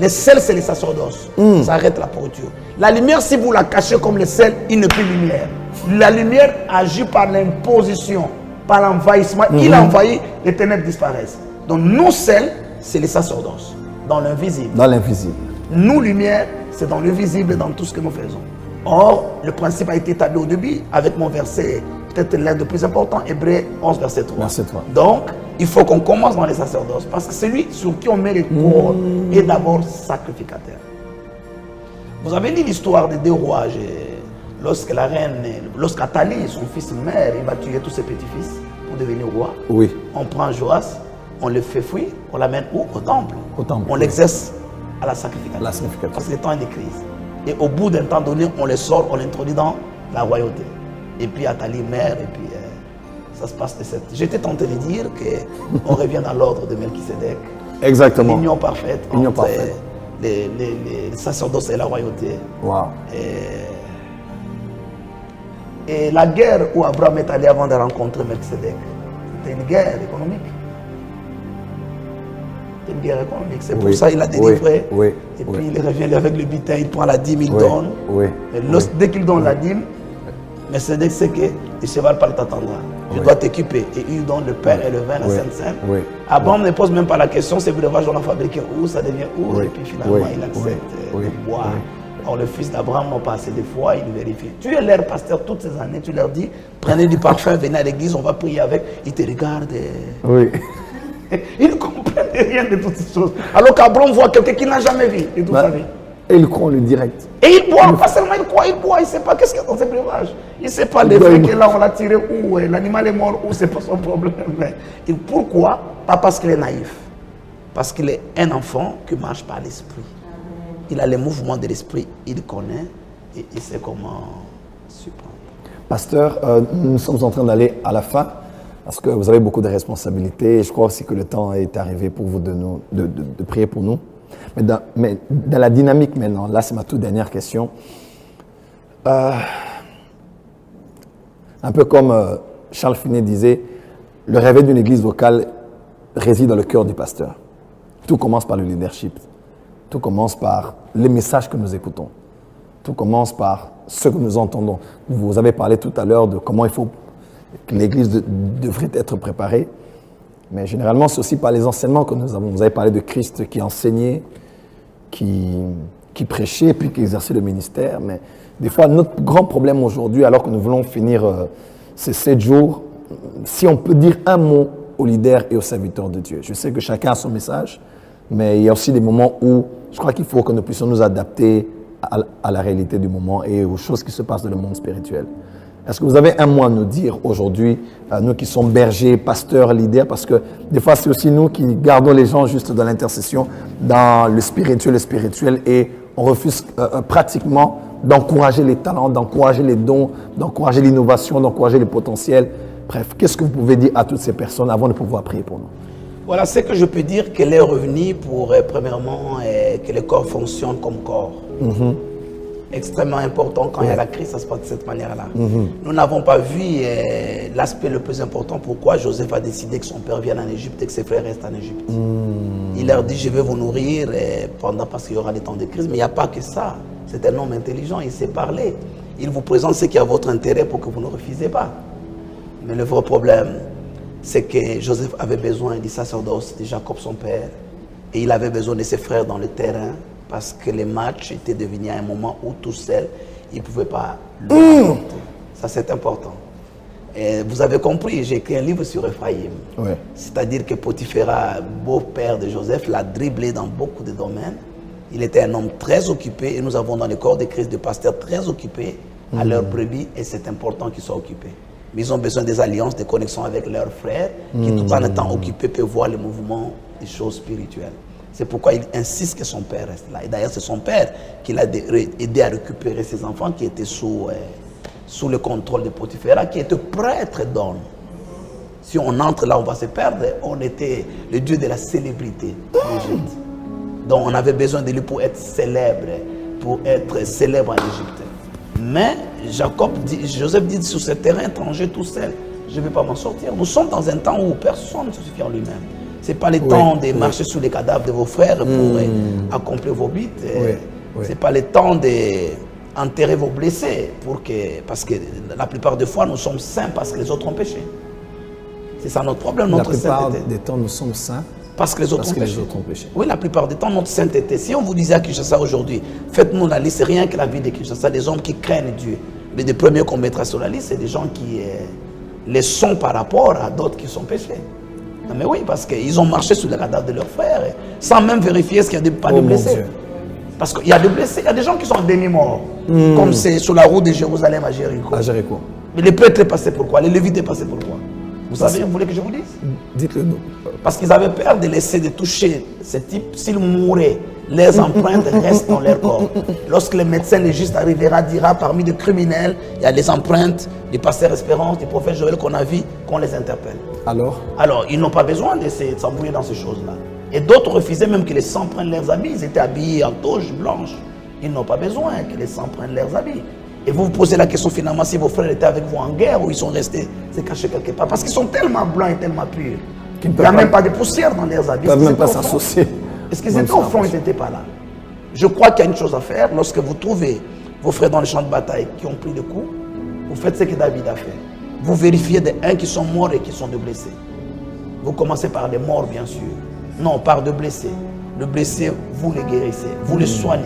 Le sel, c'est les sacerdoces. Ça arrête la pourriture. La lumière, si vous la cachez comme le sel, il n'est plus lumière. La lumière agit par l'imposition, par l'envahissement. Il envahit, les ténèbres disparaissent. Donc nous, sel, c'est les sacerdoces, dans l'invisible. Dans l'invisible. Nous, lumière, c'est dans le visible et dans tout ce que nous faisons. Or, le principe a été établi au début avec mon verset, peut-être l'un des plus importants, Hébreux 11, verset 3. Donc, il faut qu'on commence dans les sacerdoces parce que celui sur qui on met les couronnes est d'abord sacrificateur. Vous avez lu l'histoire des deux rois. Lorsque la reine, lorsqu'Athalie, son fils meurt, il va tuer tous ses petits-fils pour devenir roi. On prend Joas, on le fait fuir, on l'amène où? Au temple. On l'exerce à la sacrification. La sacrification. Parce que le temps est de crise. Et au bout d'un temps donné, on les sort, on l'introduit dans la royauté. Et puis Athalie meurt, et puis ça se passe de cette... J'étais tenté de dire qu'on revient dans l'ordre de Melchisédek. Exactement. L'union parfaite entre les sacerdoces et la royauté. Wow. Et la guerre où Abraham est allé avant de rencontrer Melchisédek, c'était une guerre économique. C'était une guerre économique. C'est pour ça qu'il a délivré. Et puis il revient avec le butin, il prend la dîme, il donne. Mais dès qu'il donne la dîme, Melchisédek sait que le cheval pas t'attendra. Je dois t'équiper. Et il donne le pain et le vin, la Sainte Seine. Abraham ne pose même pas la question, c'est l'élevage, on a fabriqué où, ça devient où. Et puis finalement, il accepte de boire. Or, le fils d'Abraham n'a pas assez de foi, il vérifie. Tu es leur pasteur toutes ces années, tu leur dis, prenez du parfum, venez à l'église, on va prier avec. Ils te regardent. Ils ne comprennent rien de toutes ces choses. Alors qu'Abraham voit quelqu'un qu'il n'a jamais vu de toute sa vie. Et il croit le direct. Et il boit, pas seulement il croit, il boit, il ne sait pas qu'est-ce qu'il y a dans ces breuvages. Il ne sait pas les frais que là on l'a tiré où, l'animal est mort où, c'est pas son problème. Et pourquoi? Pas parce qu'il est naïf. Parce qu'il est un enfant qui marche par l'esprit. Il a les mouvements de l'esprit, il connaît et il sait comment supprendre. Pasteur, nous sommes en train d'aller à la fin parce que vous avez beaucoup de responsabilités et je crois aussi que le temps est arrivé pour vous de prier pour nous. Mais dans la dynamique maintenant, là c'est ma toute dernière question. Un peu comme Charles Finet disait, le réveil d'une église locale réside dans le cœur du pasteur. Tout commence par le leadership. Tout commence par les messages que nous écoutons. Tout commence par ce que nous entendons. Vous avez parlé tout à l'heure de comment il faut que l'Église devrait être préparée. Mais généralement, c'est aussi par les enseignements que nous avons. Vous avez parlé de Christ qui enseignait, qui prêchait, puis qui exerçait le ministère. Mais des fois, notre grand problème aujourd'hui, alors que nous voulons finir ces 7 jours, si on peut dire un mot aux leaders et aux serviteurs de Dieu. Je sais que chacun a son message, mais il y a aussi des moments où je crois qu'il faut que nous puissions nous adapter à la réalité du moment et aux choses qui se passent dans le monde spirituel. Est-ce que vous avez un mot à nous dire aujourd'hui, nous qui sommes bergers, pasteurs, leaders, parce que des fois c'est aussi nous qui gardons les gens juste dans l'intercession, dans le spirituel et on refuse pratiquement d'encourager les talents, d'encourager les dons, d'encourager l'innovation, d'encourager le potentiel. Bref, qu'est-ce que vous pouvez dire à toutes ces personnes avant de pouvoir prier pour nous? Voilà, ce que je peux dire, qu'elle est revenue pour, premièrement, que le corps fonctionne comme corps. Extrêmement important, quand il y a la crise, ça se passe de cette manière-là. Nous n'avons pas vu l'aspect le plus important, pourquoi Joseph a décidé que son père vienne en Égypte et que ses frères restent en Égypte. Il leur dit, je vais vous nourrir parce qu'il y aura des temps de crise, mais il n'y a pas que ça. C'est un homme intelligent, il sait parler. Il vous présente ce qui est à votre intérêt pour que vous ne refusez pas. Mais le vrai problème, c'est que Joseph avait besoin du sacerdoce de Jacob, son père, et il avait besoin de ses frères dans le terrain, parce que les matchs étaient devenus à un moment où tout seul, il ne pouvait pas le remporter. Ça, c'est important. Et vous avez compris, j'ai écrit un livre sur Ephraïm. C'est-à-dire que Potiphera, beau-père de Joseph, l'a dribblé dans beaucoup de domaines. Il était un homme très occupé, et nous avons dans le corps de Christ des pasteurs très occupés à leur brebis, et c'est important qu'ils soient occupés. Mais ils ont besoin des alliances, des connexions avec leurs frères, qui tout en étant occupés peuvent voir le mouvement des choses spirituelles. C'est pourquoi il insiste que son père reste là. Et d'ailleurs, c'est son père qui l'a aidé à récupérer ses enfants qui étaient sous le contrôle de Potiphera, qui était prêtre d'homme. Si on entre là, on va se perdre. On était le dieu de la célébrité en Égypte. Donc on avait besoin de lui pour être célèbre en Égypte. Mais Joseph dit sur ce terrain étranger tout seul, je ne vais pas m'en sortir. Nous sommes dans un temps où personne ne se suffit en lui-même. Ce n'est pas le temps de marcher sous les cadavres de vos frères pour accomplir vos buts. Ce n'est pas le temps d'enterrer vos blessés. Parce que la plupart des fois, nous sommes saints parce que les autres ont péché. C'est ça notre problème, notre sainteté. La plupart des temps, nous sommes saints parce que les autres ont péché. Oui, la plupart des temps, notre sainteté. Si on vous disait à Kinshasa aujourd'hui, faites-nous la liste, c'est rien que la vie de Kinshasa, des hommes qui craignent Dieu. Mais les premiers qu'on mettra sur la liste, c'est des gens qui les sont par rapport à d'autres qui sont péchés. Non, mais oui, parce qu'ils ont marché sur les cadavres de leurs frères, sans même vérifier ce qu'il y a pas de blessés. Parce qu'il y a des blessés, il y a des gens qui sont demi-morts, comme c'est sur la route de Jérusalem à Jéricho. Mais les prêtres est passé pourquoi? Les Lévites est passé pourquoi? Vous savez, vous voulez que je vous dise? Dites-le nous. Parce qu'ils avaient peur de laisser de toucher ce type. S'il mourait, Les empreintes restent dans leur corps. Lorsque le médecin légiste arrivera, dira parmi les criminels, il y a les empreintes du pasteur Espérance, du prophète Joël qu'on a vu, qu'on les interpelle. Alors, ils n'ont pas besoin de s'embrouiller dans ces choses-là. Et d'autres refusaient même que les sangs prennent leurs habits. Ils étaient habillés en toge blanche. Ils n'ont pas besoin que les sangs prennent leurs habits. Et vous vous posez la question finalement si vos frères étaient avec vous en guerre ou ils sont restés se cacher quelque part. Parce qu'ils sont tellement blancs et tellement purs. Il n'y a même pas de poussière dans leurs habits. Ils ne peuvent même pas s'associer. Est-ce qu'ils étaient au front, ils n'étaient pas là? Je crois qu'il y a une chose à faire. Lorsque vous trouvez vos frères dans les champs de bataille qui ont pris des coups, vous faites ce que David a fait. Vous vérifiez des uns qui sont morts et qui sont de blessés. Vous commencez par des morts, bien sûr. Non, par de blessés. Le blessé, vous les guérissez, vous les soignez.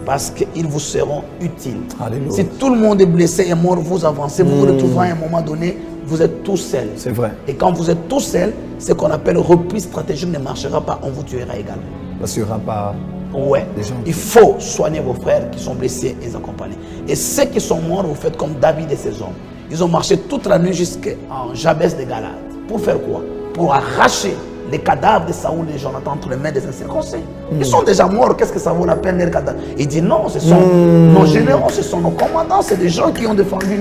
Parce qu'ils vous seront utiles. Alléluia. Si tout le monde est blessé et mort, vous avancez, vous vous retrouvez à un moment donné, vous êtes tous seuls. C'est vrai. Et quand vous êtes tous seuls, ce qu'on appelle repli stratégique ne marchera pas, on vous tuera également. Parce qu'il n'y aura pas des gens. Il faut soigner vos frères qui sont blessés et les accompagner. Et ceux qui sont morts, vous faites comme David et ses hommes. Ils ont marché toute la nuit jusqu'en Jabès de Galade. Pour faire quoi? Pour arracher les cadavres de Saoul et de Jonathan entre les mains des incirconcis. Ils sont déjà morts, qu'est-ce que ça vaut la peine les cadavres? Il dit non, ce sont nos généraux, ce sont nos commandants, c'est des gens qui ont défendu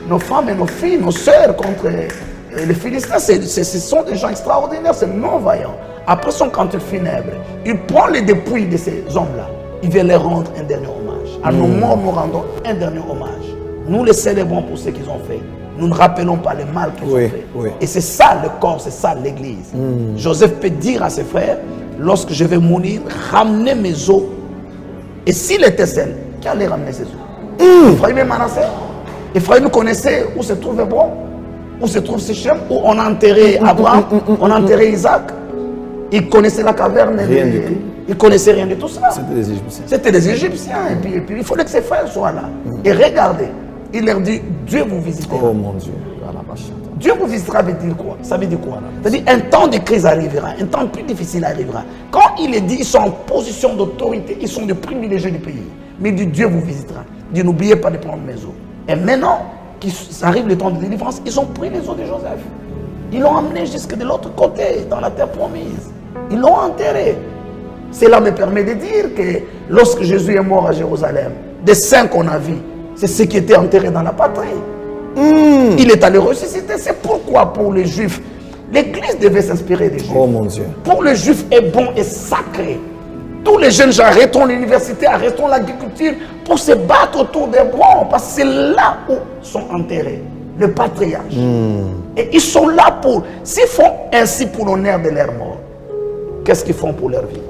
nos femmes et nos filles, nos sœurs contre les Philistins. Ce sont des gens extraordinaires, c'est non-vaillants. Après son cantique funèbre, il prend les dépouilles de ces hommes-là, il vient les rendre un dernier hommage. À nos morts, nous rendons un dernier hommage. Nous les célébrons pour ce qu'ils ont fait. Nous ne rappelons pas le mal qu'ils ont fait. Et c'est ça le corps, c'est ça l'église. Joseph peut dire à ses frères, lorsque je vais mourir, ramenez mes os. Et s'il était seul, qui allait ramener ses os? Ephraïm et Manassé. Ephraïm connaissait où se trouve Hébron, où se trouve Sichem, où on a enterré Abraham, on a enterré Isaac. Il connaissait la caverne. Il ne connaissait rien de tout ça. C'était des Égyptiens. C'était des Égyptiens. Et puis il fallait que ses frères soient là. Et regardez. Il leur dit, Dieu vous visitera. Oh mon Dieu. Dieu vous visitera veut dire quoi? Ça veut dire quoi? C'est-à-dire un temps de crise arrivera, un temps plus difficile arrivera. Quand il est dit, ils sont en position d'autorité, ils sont des privilégiés du pays. Mais il dit, Dieu vous visitera. Il dit, n'oubliez pas de prendre mes os. Et maintenant, qu'il arrive le temps de délivrance, ils ont pris les os de Joseph. Ils l'ont emmené jusque de l'autre côté, dans la terre promise. Ils l'ont enterré. Cela me permet de dire que lorsque Jésus est mort à Jérusalem, des saints qu'on a vus, c'est ceux qui étaient enterrés dans la patrie. Il est allé ressusciter. C'est pourquoi pour les Juifs, l'Église devait s'inspirer des Juifs. Oh mon Dieu. Pour les Juifs est bon et sacré. Tous les jeunes gens arrêtons l'université, arrêtons l'agriculture pour se battre autour des bronzes. Parce que c'est là où sont enterrés le patriarche. Et ils sont là pour... S'ils font ainsi pour l'honneur de leur mort, qu'est-ce qu'ils font pour leur vie?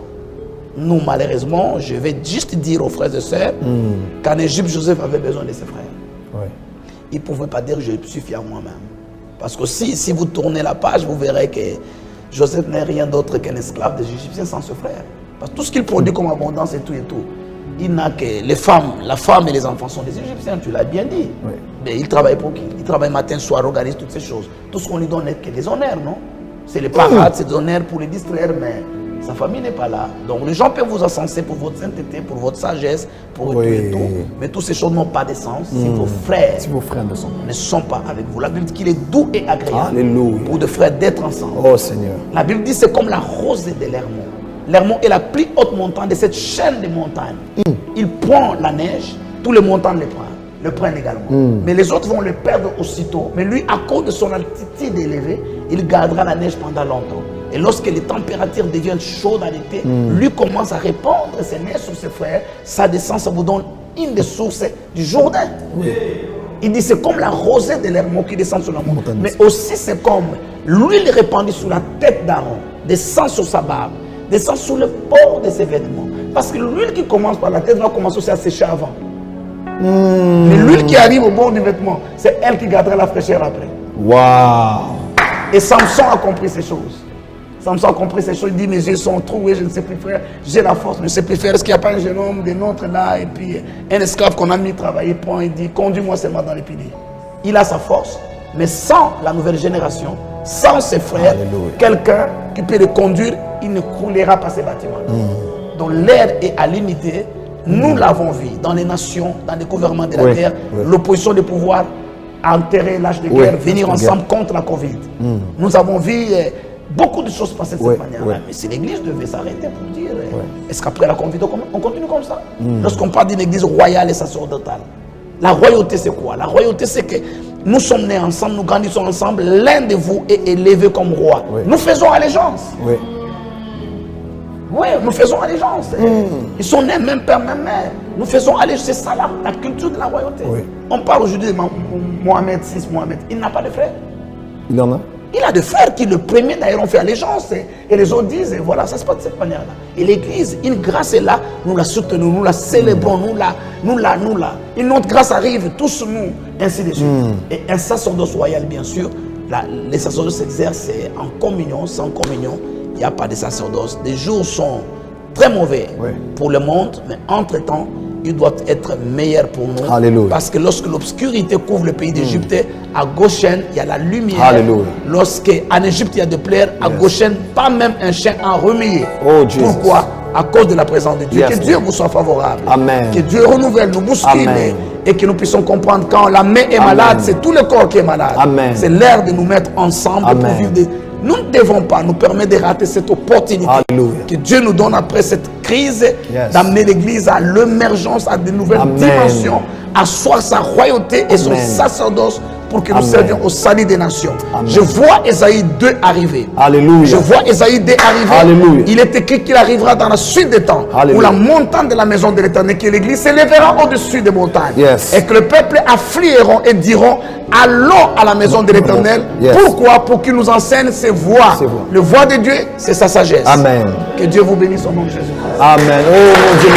Nous, malheureusement, je vais juste dire aux frères et sœurs qu'en Égypte, Joseph avait besoin de ses frères. Ouais. Il ne pouvait pas dire je suis fier moi-même. Parce que si vous tournez la page, vous verrez que Joseph n'est rien d'autre qu'un esclave des Égyptiens sans ce frère. Parce que tout ce qu'il produit comme abondance et tout, il n'a que les femmes, la femme et les enfants sont des Égyptiens, tu l'as bien dit. Oui. Mais il travaille pour qui? Il travaille matin, soir, organise toutes ces choses. Tout ce qu'on lui donne n'est que des honneurs, non? C'est les parades, c'est des honneurs pour les distraire, mais sa famille n'est pas là. Donc les gens peuvent vous encenser pour votre sainteté, pour votre sagesse, pour tout et tout. Mais toutes ces choses n'ont pas de sens si vos frères, ne sont pas avec vous. La Bible dit qu'il est doux et agréable pour des frères d'être ensemble. Oh Seigneur. La Bible dit c'est comme la rosée de l'Hermon. L'Hermon est la plus haute montagne de cette chaîne de montagnes. Il prend la neige, tous les montagnes le prennent également. Mais les autres vont le perdre aussitôt. Mais lui, à cause de son altitude élevée, il gardera la neige pendant longtemps. Et lorsque les températures deviennent chaudes à l'été, lui commence à répandre ses neiges sur ses frères. Ça descend, ça vous donne une des sources du Jourdain. Il dit c'est comme la rosée de l'Hermon qui descend sur la montagne. Mais aussi c'est comme l'huile répandue sur la tête d'Aaron, descend sur sa barbe, descend sur le port de ses vêtements. Parce que l'huile qui commence par la tête va commencer aussi à sécher avant. Mais l'huile qui arrive au bord du vêtement, c'est elle qui gardera la fraîcheur après. Waouh! Et Samson a compris ces choses. Samson a compris ces choses. Il dit, mes yeux sont troués, je ne sais plus faire. J'ai la force, je ne sais plus faire. Est-ce qu'il n'y a pas un jeune homme des nôtres là? Et puis un esclave qu'on a mis travailler, il prend, il dit, conduis-moi seulement dans les piliers. Il a sa force. Mais sans la nouvelle génération, sans ses frères, quelqu'un qui peut le conduire, il ne croulera pas ses bâtiments. Donc l'air est à l'unité. Nous l'avons vu dans les nations, dans les gouvernements de la terre, l'opposition des pouvoirs a enterré l'âge de guerre, venir ensemble contre la Covid. Nous avons vu beaucoup de choses passaient de cette manière-là. Mais si l'Église devait s'arrêter pour dire, est-ce qu'après la conviction, on continue comme ça? Lorsqu'on parle d'une Église royale et sacerdotale, la royauté c'est quoi? La royauté c'est que nous sommes nés ensemble, nous grandissons ensemble, l'un de vous est élevé comme roi. Nous faisons allégeance. Oui, nous faisons allégeance. Ils sont nés même père, même mère. Nous faisons allégeance. C'est ça la culture de la royauté. On parle aujourd'hui de Mohamed VI, Mohamed. Il n'a pas de frère. Il en a? Il a des frères qui, le premier d'ailleurs, ont fait allégeance. Et les autres disent, et voilà, ça se passe de cette manière-là. Et l'Église, une grâce est là, nous la soutenons, nous la célébrons, nous la. Une autre grâce arrive, tous nous, ainsi de suite. Et un sacerdoce royal, bien sûr, les sacerdoces s'exercent en communion, sans communion, il n'y a pas de sacerdoce. Les jours sont très mauvais pour le monde, mais entre-temps, il doit être meilleur pour nous. Alléluia. Parce que lorsque l'obscurité couvre le pays d'Égypte, à Goshen, il y a la lumière. Alléluia. Lorsque en Égypte, il y a des plaies, à Goshen, pas même un chien en remué. Oh, Jesus. Pourquoi? À cause de la présence de Dieu. Que Dieu vous soit favorable. Amen. Que Dieu renouvelle, nous bouscule. Et que nous puissions comprendre quand la main est malade, c'est tout le corps qui est malade. C'est l'heure de nous mettre ensemble pour vivre des... Nous ne devons pas nous permettre de rater cette opportunité. Alléluia. Que Dieu nous donne après cette crise d'amener l'Église à l'émergence, à de nouvelles dimensions, à asseoir sa royauté et son sacerdoce pour que nous servions au salut des nations. Je vois Ésaïe 2 arriver. Alléluia. Je vois Ésaïe 2 arriver. Alléluia. Il est écrit qu'il arrivera dans la suite des temps. Où la montagne de la maison de l'Éternel, qui est l'Église, s'élèvera au-dessus des montagnes. Et que le peuple afflieront et diront, allons à la maison de l'Éternel. Pourquoi? Pour qu'il nous enseigne ses voies. Le voie de Dieu, c'est sa sagesse. Amen. Que Dieu vous bénisse au nom de Jésus-Christ. Amen. Oh mon Dieu.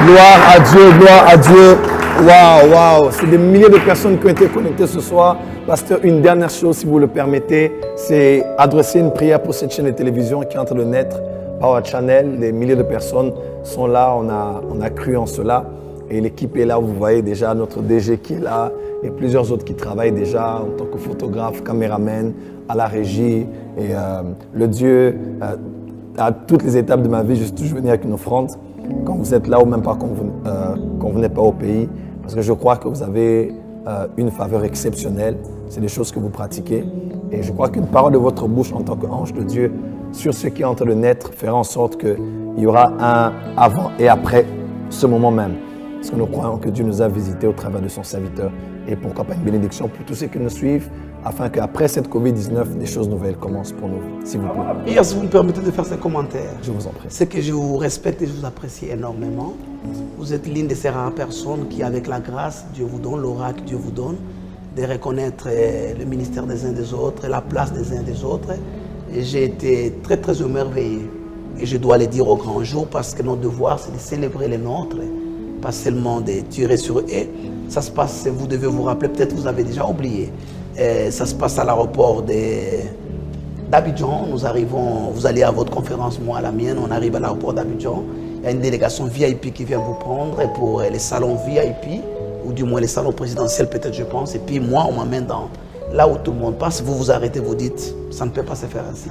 Gloire à Dieu, gloire à Dieu. Waouh, waouh. C'est des milliers de personnes qui ont été connectées ce soir. Pasteur, une dernière chose, si vous le permettez, c'est adresser une prière pour cette chaîne de télévision qui est en train de naître, Power Channel. Des milliers de personnes sont là, on a cru en cela. Et l'équipe est là, vous voyez déjà notre DG qui est là et plusieurs autres qui travaillent déjà en tant que photographe, caméraman, à la régie. Et le Dieu, à toutes les étapes de ma vie, je suis toujours venu avec une offrande. Quand vous êtes là ou même pas quand vous n'êtes pas au pays, parce que je crois que vous avez une faveur exceptionnelle. C'est des choses que vous pratiquez. Et je crois qu'une parole de votre bouche en tant qu'ange de Dieu sur ce qui est en train de naître fera en sorte qu'il y aura un avant et après ce moment même. Parce que nous croyons que Dieu nous a visités au travers de son serviteur. Et pourquoi pas une bénédiction pour tous ceux qui nous suivent, afin qu'après cette Covid-19, des choses nouvelles commencent pour nous, s'il vous plaît. Et si vous me permettez de faire ces commentaires, je vous en prie. C'est que je vous respecte et je vous apprécie énormément. Vous êtes l'une de ces rares personnes qui, avec la grâce, Dieu vous donne, l'aura que Dieu vous donne, de reconnaître le ministère des uns des autres, la place des uns des autres. Et j'ai été très, très émerveillé. Et je dois le dire au grand jour parce que notre devoir, c'est de célébrer les nôtres, pas seulement de tirer sur eux. Ça se passe, vous devez vous rappeler, peut-être vous avez déjà oublié. Ça se passe à l'aéroport d'Abidjan. Nous arrivons, vous allez à votre conférence, moi à la mienne, on arrive à l'aéroport d'Abidjan. Il y a une délégation VIP qui vient vous prendre pour les salons VIP, ou du moins les salons présidentiels peut-être je pense. Et puis moi, on m'amène dans là où tout le monde passe. Vous vous arrêtez, vous dites, ça ne peut pas se faire ainsi.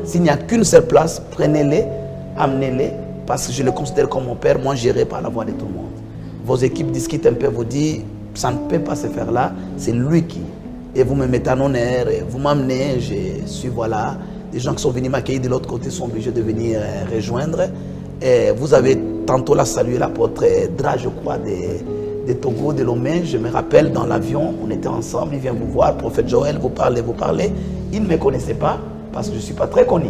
S'il n'y a qu'une seule place, prenez-les, amenez-les, parce que je les considère comme mon père, moi géré par la voix de tout le monde. Vos équipes discutent un peu, vous disent, ça ne peut pas se faire là, c'est lui qui. Et vous me mettez en honneur, et vous m'amenez, je suis voilà. Des gens qui sont venus m'accueillir de l'autre côté sont obligés de venir rejoindre. Et vous avez tantôt la salué l'apôtre Dra, je crois, de Togo, de Lomé. Je me rappelle dans l'avion, on était ensemble, il vient vous voir, prophète Joël, vous parlez. Il ne me connaissait pas parce que je ne suis pas très connu.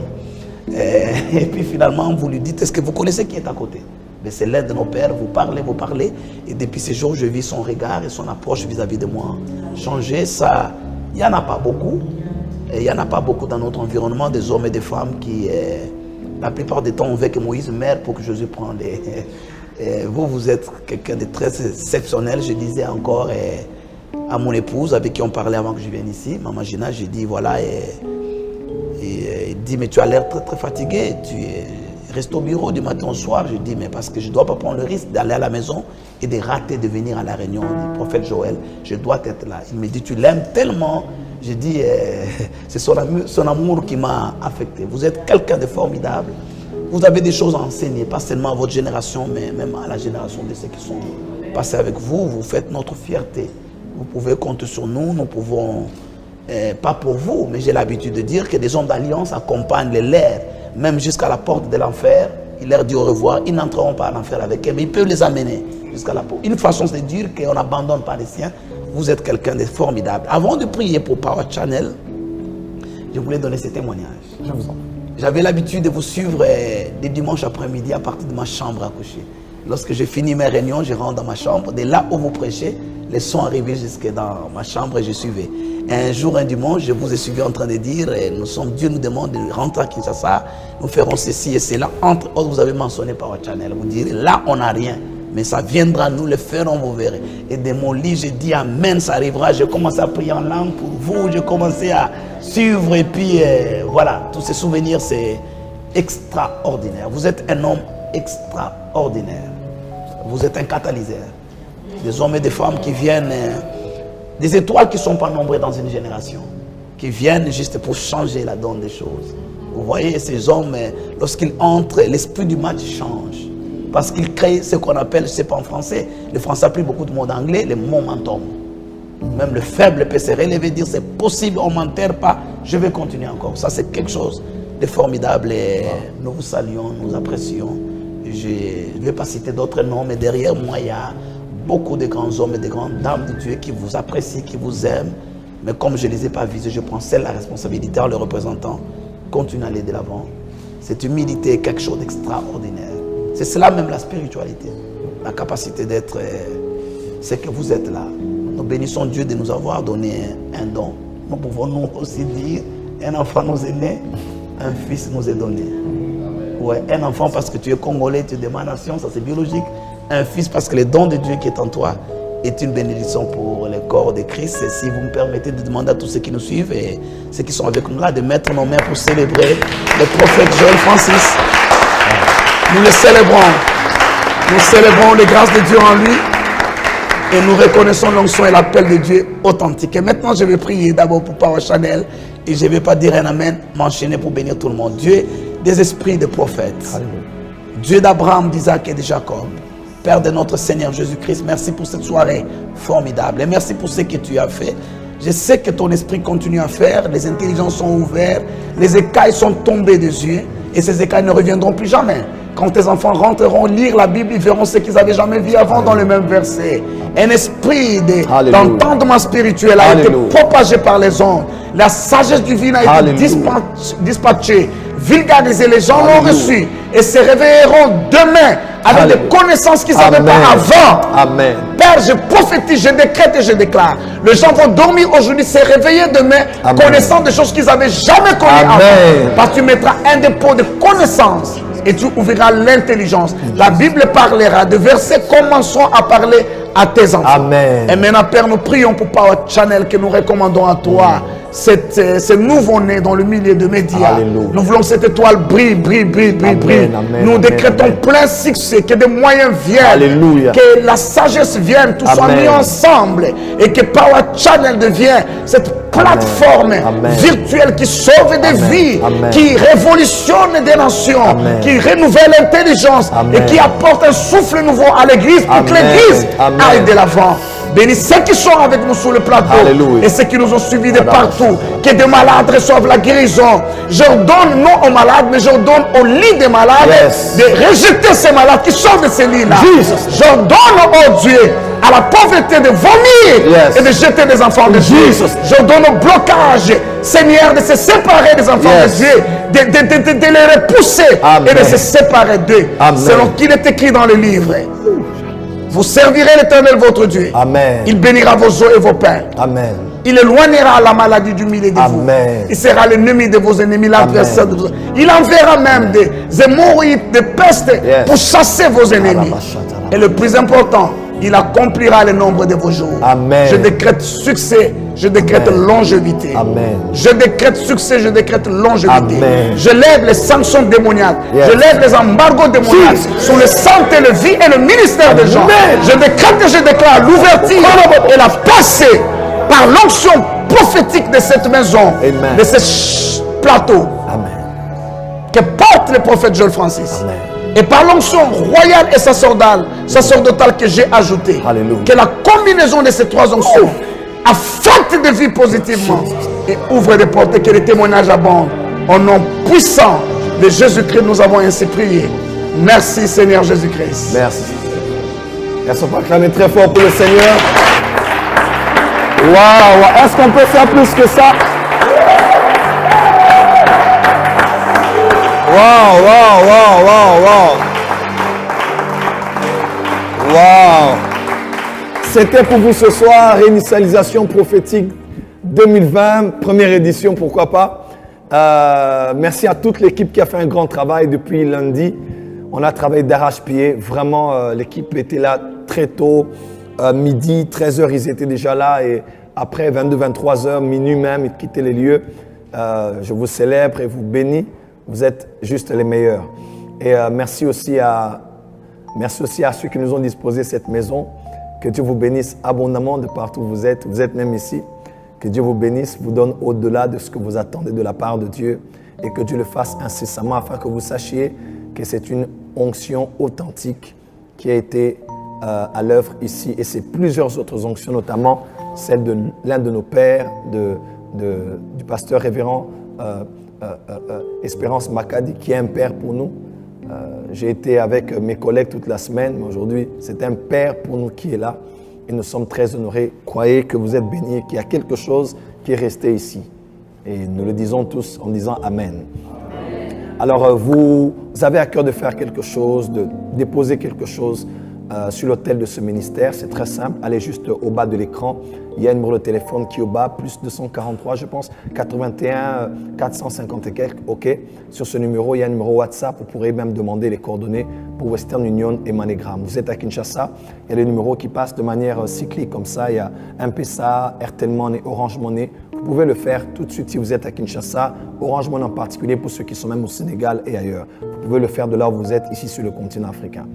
Et puis finalement, vous lui dites, est-ce que vous connaissez qui est à côté? Mais c'est l'un de nos pères, vous parlez. Et depuis ces jours, je vis son regard et son approche vis-à-vis de moi changer. Ça, il n'y en a pas beaucoup. Et il n'y en a pas beaucoup dans notre environnement, des hommes et des femmes qui, la plupart du temps, on veut que Moïse meure pour que Jésus prenne les... Vous êtes quelqu'un de très exceptionnel. Je disais encore à mon épouse, avec qui on parlait avant que je vienne ici, Maman Gina, j'ai dit, voilà, il dit, mais tu as l'air très, très fatigué. Tu restes au bureau du matin au soir. Je dis, mais parce que je ne dois pas prendre le risque d'aller à la maison et de rater de venir à la réunion du prophète Joël. Je dois être là. Il me dit, tu l'aimes tellement. Je dis, c'est son amour qui m'a affecté. Vous êtes quelqu'un de formidable. Vous avez des choses à enseigner, pas seulement à votre génération, mais même à la génération de ceux qui sont passés avec vous. Vous faites notre fierté. Vous pouvez compter sur nous, nous pouvons, pas pour vous, mais j'ai l'habitude de dire que des hommes d'alliance accompagnent les leurs, même jusqu'à la porte de l'enfer. Il leur dit au revoir, ils n'entreront pas à l'enfer avec eux, mais ils peuvent les amener jusqu'à la porte. Une façon de dire qu'on n'abandonne pas les siens. Vous êtes quelqu'un de formidable. Avant de prier pour Power Channel, je voulais donner ce témoignage. Je vous en prie. J'avais l'habitude de vous suivre des dimanches après-midi à partir de ma chambre à coucher. Lorsque j'ai fini mes réunions, je rentre dans ma chambre. De là où vous prêchez, les sons arrivaient jusque dans ma chambre et je suivais. Et un jour, un dimanche, je vous ai suivi en train de dire, Dieu nous demande de rentrer à Kinshasa, nous ferons ceci et cela. Entre autres, vous avez mentionné Power Channel. Vous direz, là, on n'a rien. Mais ça viendra, nous le ferons, vous verrez. Et de mon lit, j'ai dit Amen, ça arrivera. J'ai commencé à prier en langue pour vous. J'ai commencé à suivre. Et puis, voilà, tous ces souvenirs, c'est extraordinaire. Vous êtes un homme extraordinaire. Vous êtes un catalyseur. Des hommes et des femmes qui viennent, des étoiles qui ne sont pas nombreuses dans une génération, qui viennent juste pour changer la donne des choses. Vous voyez, ces hommes, lorsqu'ils entrent, l'esprit du match change. Parce qu'ils créent ce qu'on appelle, je ne sais pas en français, les Français appliquent beaucoup de mots d'anglais, le momentum. Même le faible peut se relever, dire c'est possible, on ne m'enterre pas, je vais continuer encore. Ça, c'est quelque chose de formidable et nous vous saluons, nous apprécions. Je ne vais pas citer d'autres noms, mais derrière moi, il y a beaucoup de grands hommes et de grandes dames de Dieu qui vous apprécient, qui vous aiment. Mais comme je ne les ai pas visés, je prends celle la responsabilité en le représentant. Continuez à aller de l'avant. Cette humilité est quelque chose d'extraordinaire. C'est cela même la spiritualité, la capacité d'être ce que vous êtes là. Nous bénissons Dieu de nous avoir donné un don. Nous pouvons nous aussi dire, un enfant nous est né, un fils nous est donné. Ouais, un enfant parce que tu es congolais, tu es de ma nation, ça c'est biologique. Un fils parce que le don de Dieu qui est en toi est une bénédiction pour le corps de Christ. Et si vous me permettez de demander à tous ceux qui nous suivent et ceux qui sont avec nous là de mettre nos mains pour célébrer le prophète Joël Francis. Nous le célébrons. Nous célébrons les grâces de Dieu en lui. Et nous reconnaissons l'onction et l'appel de Dieu authentique. Et maintenant, je vais prier d'abord pour Power Channel. Et je ne vais pas dire un amen, m'enchaîner pour bénir tout le monde. Dieu des esprits de prophètes. Alléluia. Dieu d'Abraham, d'Isaac et de Jacob. Père de notre Seigneur Jésus-Christ, merci pour cette soirée formidable. Et merci pour ce que tu as fait. Je sais que ton esprit continue à faire. Les intelligences sont ouvertes. Les écailles sont tombées des yeux. Et ces écailles ne reviendront plus jamais. Quand tes enfants rentreront lire la Bible, ils verront ce qu'ils n'avaient jamais vu avant dans le même verset. Un esprit d'entendement spirituel a été propagé par les ondes. La sagesse divine a été dispatchée, vulgarisée. Les gens l'ont reçu et se réveilleront demain avec des connaissances qu'ils n'avaient pas avant. Amen. Père, je prophétise, je décrète et je déclare. Les gens vont dormir aujourd'hui, se réveiller demain, connaissant des choses qu'ils n'avaient jamais connues avant. Parce que tu mettras un dépôt de connaissances. Et tu ouvriras l'intelligence. La Bible parlera de versets commenceront à parler à tes enfants. Amen. Et maintenant, Père, nous prions pour Power Channel que nous recommandons à toi. Ce nouveau-né dans le milieu de médias. Alléluia. Nous voulons que cette étoile brille, brille, brille, brille, brille. Nous décrétons plein succès, que des moyens viennent, Alléluia. Que la sagesse vienne, tout soit mis ensemble et que Power Channel devienne cette plateforme virtuelle qui sauve des vies, qui révolutionne des nations, qui renouvelle l'intelligence et qui apporte un souffle nouveau à l'église pour que l'église aille de l'avant. Bénis ceux qui sont avec nous sur le plateau. Alléluia. Et ceux qui nous ont suivis de partout. Que des malades reçoivent la guérison. Je ordonne non aux malades, mais je ordonne au lit des malades de rejeter ces malades qui sortent de ces lits-là. J'ordonne, oh Dieu, à la pauvreté de vomir et de jeter des enfants de Dieu. J'ordonne au blocage, Seigneur, de se séparer des enfants de Dieu, de les repousser et de se séparer d'eux. Selon qu'il est écrit dans le livre. Vous servirez l'Éternel votre Dieu. Amen. Il bénira vos os et vos pains. Amen. Il éloignera la maladie du milieu de vous. Il sera l'ennemi de vos ennemis, l'adversaire de vos ennemis. Il enverra même des hémorroïdes, des pestes pour chasser vos ennemis. Et le plus important, il accomplira le nombre de vos jours. Amen. Je décrète succès, je décrète longévité. Amen. Je décrète succès, je décrète longévité. Amen. Je lève les sanctions démoniaques. Je lève les embargos démoniaques sur le santé, le vie et le ministère des gens. Je décrète et je déclare l'ouverture et la passée par l'onction prophétique de cette maison, de ce plateau. Amen. Que porte le prophète Joël Francis. Amen. Et par l'onction royale et sacerdotale que j'ai ajoutée, que la combinaison de ces trois onctions affecte des vies positivement et ouvre des portes et que les témoignages abondent. Au nom puissant de Jésus-Christ, nous avons ainsi prié. Merci Seigneur Jésus-Christ. Merci. Est-ce qu'on peut acclamer très fort pour le Seigneur? Waouh! Est-ce qu'on peut faire plus que ça? Waouh, waouh, waouh, waouh, waouh. Waouh. C'était pour vous ce soir, réinitialisation prophétique 2020, première édition, pourquoi pas. Merci à toute l'équipe qui a fait un grand travail depuis lundi. On a travaillé d'arrache-pied. Vraiment, l'équipe était là très tôt. Midi, 13h, ils étaient déjà là. Et après 22, 23h, minuit même, ils quittaient les lieux. Je vous célèbre et vous bénis. Vous êtes juste les meilleurs. Et merci aussi à ceux qui nous ont disposé cette maison. Que Dieu vous bénisse abondamment de partout où vous êtes. Vous êtes même ici. Que Dieu vous bénisse, vous donne au-delà de ce que vous attendez de la part de Dieu. Et que Dieu le fasse incessamment afin que vous sachiez que c'est une onction authentique qui a été à l'œuvre ici. Et c'est plusieurs autres onctions, notamment celle de l'un de nos pères, du pasteur révérend Espérance Makadi, qui est un père pour nous. J'ai été avec mes collègues toute la semaine, mais aujourd'hui, c'est un père pour nous qui est là. Et nous sommes très honorés. Croyez que vous êtes bénis, qu'il y a quelque chose qui est resté ici. Et nous le disons tous en disant Amen. Alors, vous avez à cœur de faire quelque chose, de déposer quelque chose sur l'autel de ce ministère. C'est très simple. Allez juste au bas de l'écran. Il y a un numéro de téléphone qui est au bas, plus 243, je pense, 81 450 et quelques. OK. Sur ce numéro, il y a un numéro WhatsApp. Vous pourrez même demander les coordonnées pour Western Union et MoneyGram. Vous êtes à Kinshasa. Il y a des numéros qui passent de manière cyclique comme ça. Il y a M-Pesa, Airtel Money, Orange Money. Vous pouvez le faire tout de suite si vous êtes à Kinshasa, Orange Money en particulier pour ceux qui sont même au Sénégal et ailleurs. Vous pouvez le faire de là où vous êtes, ici sur le continent africain.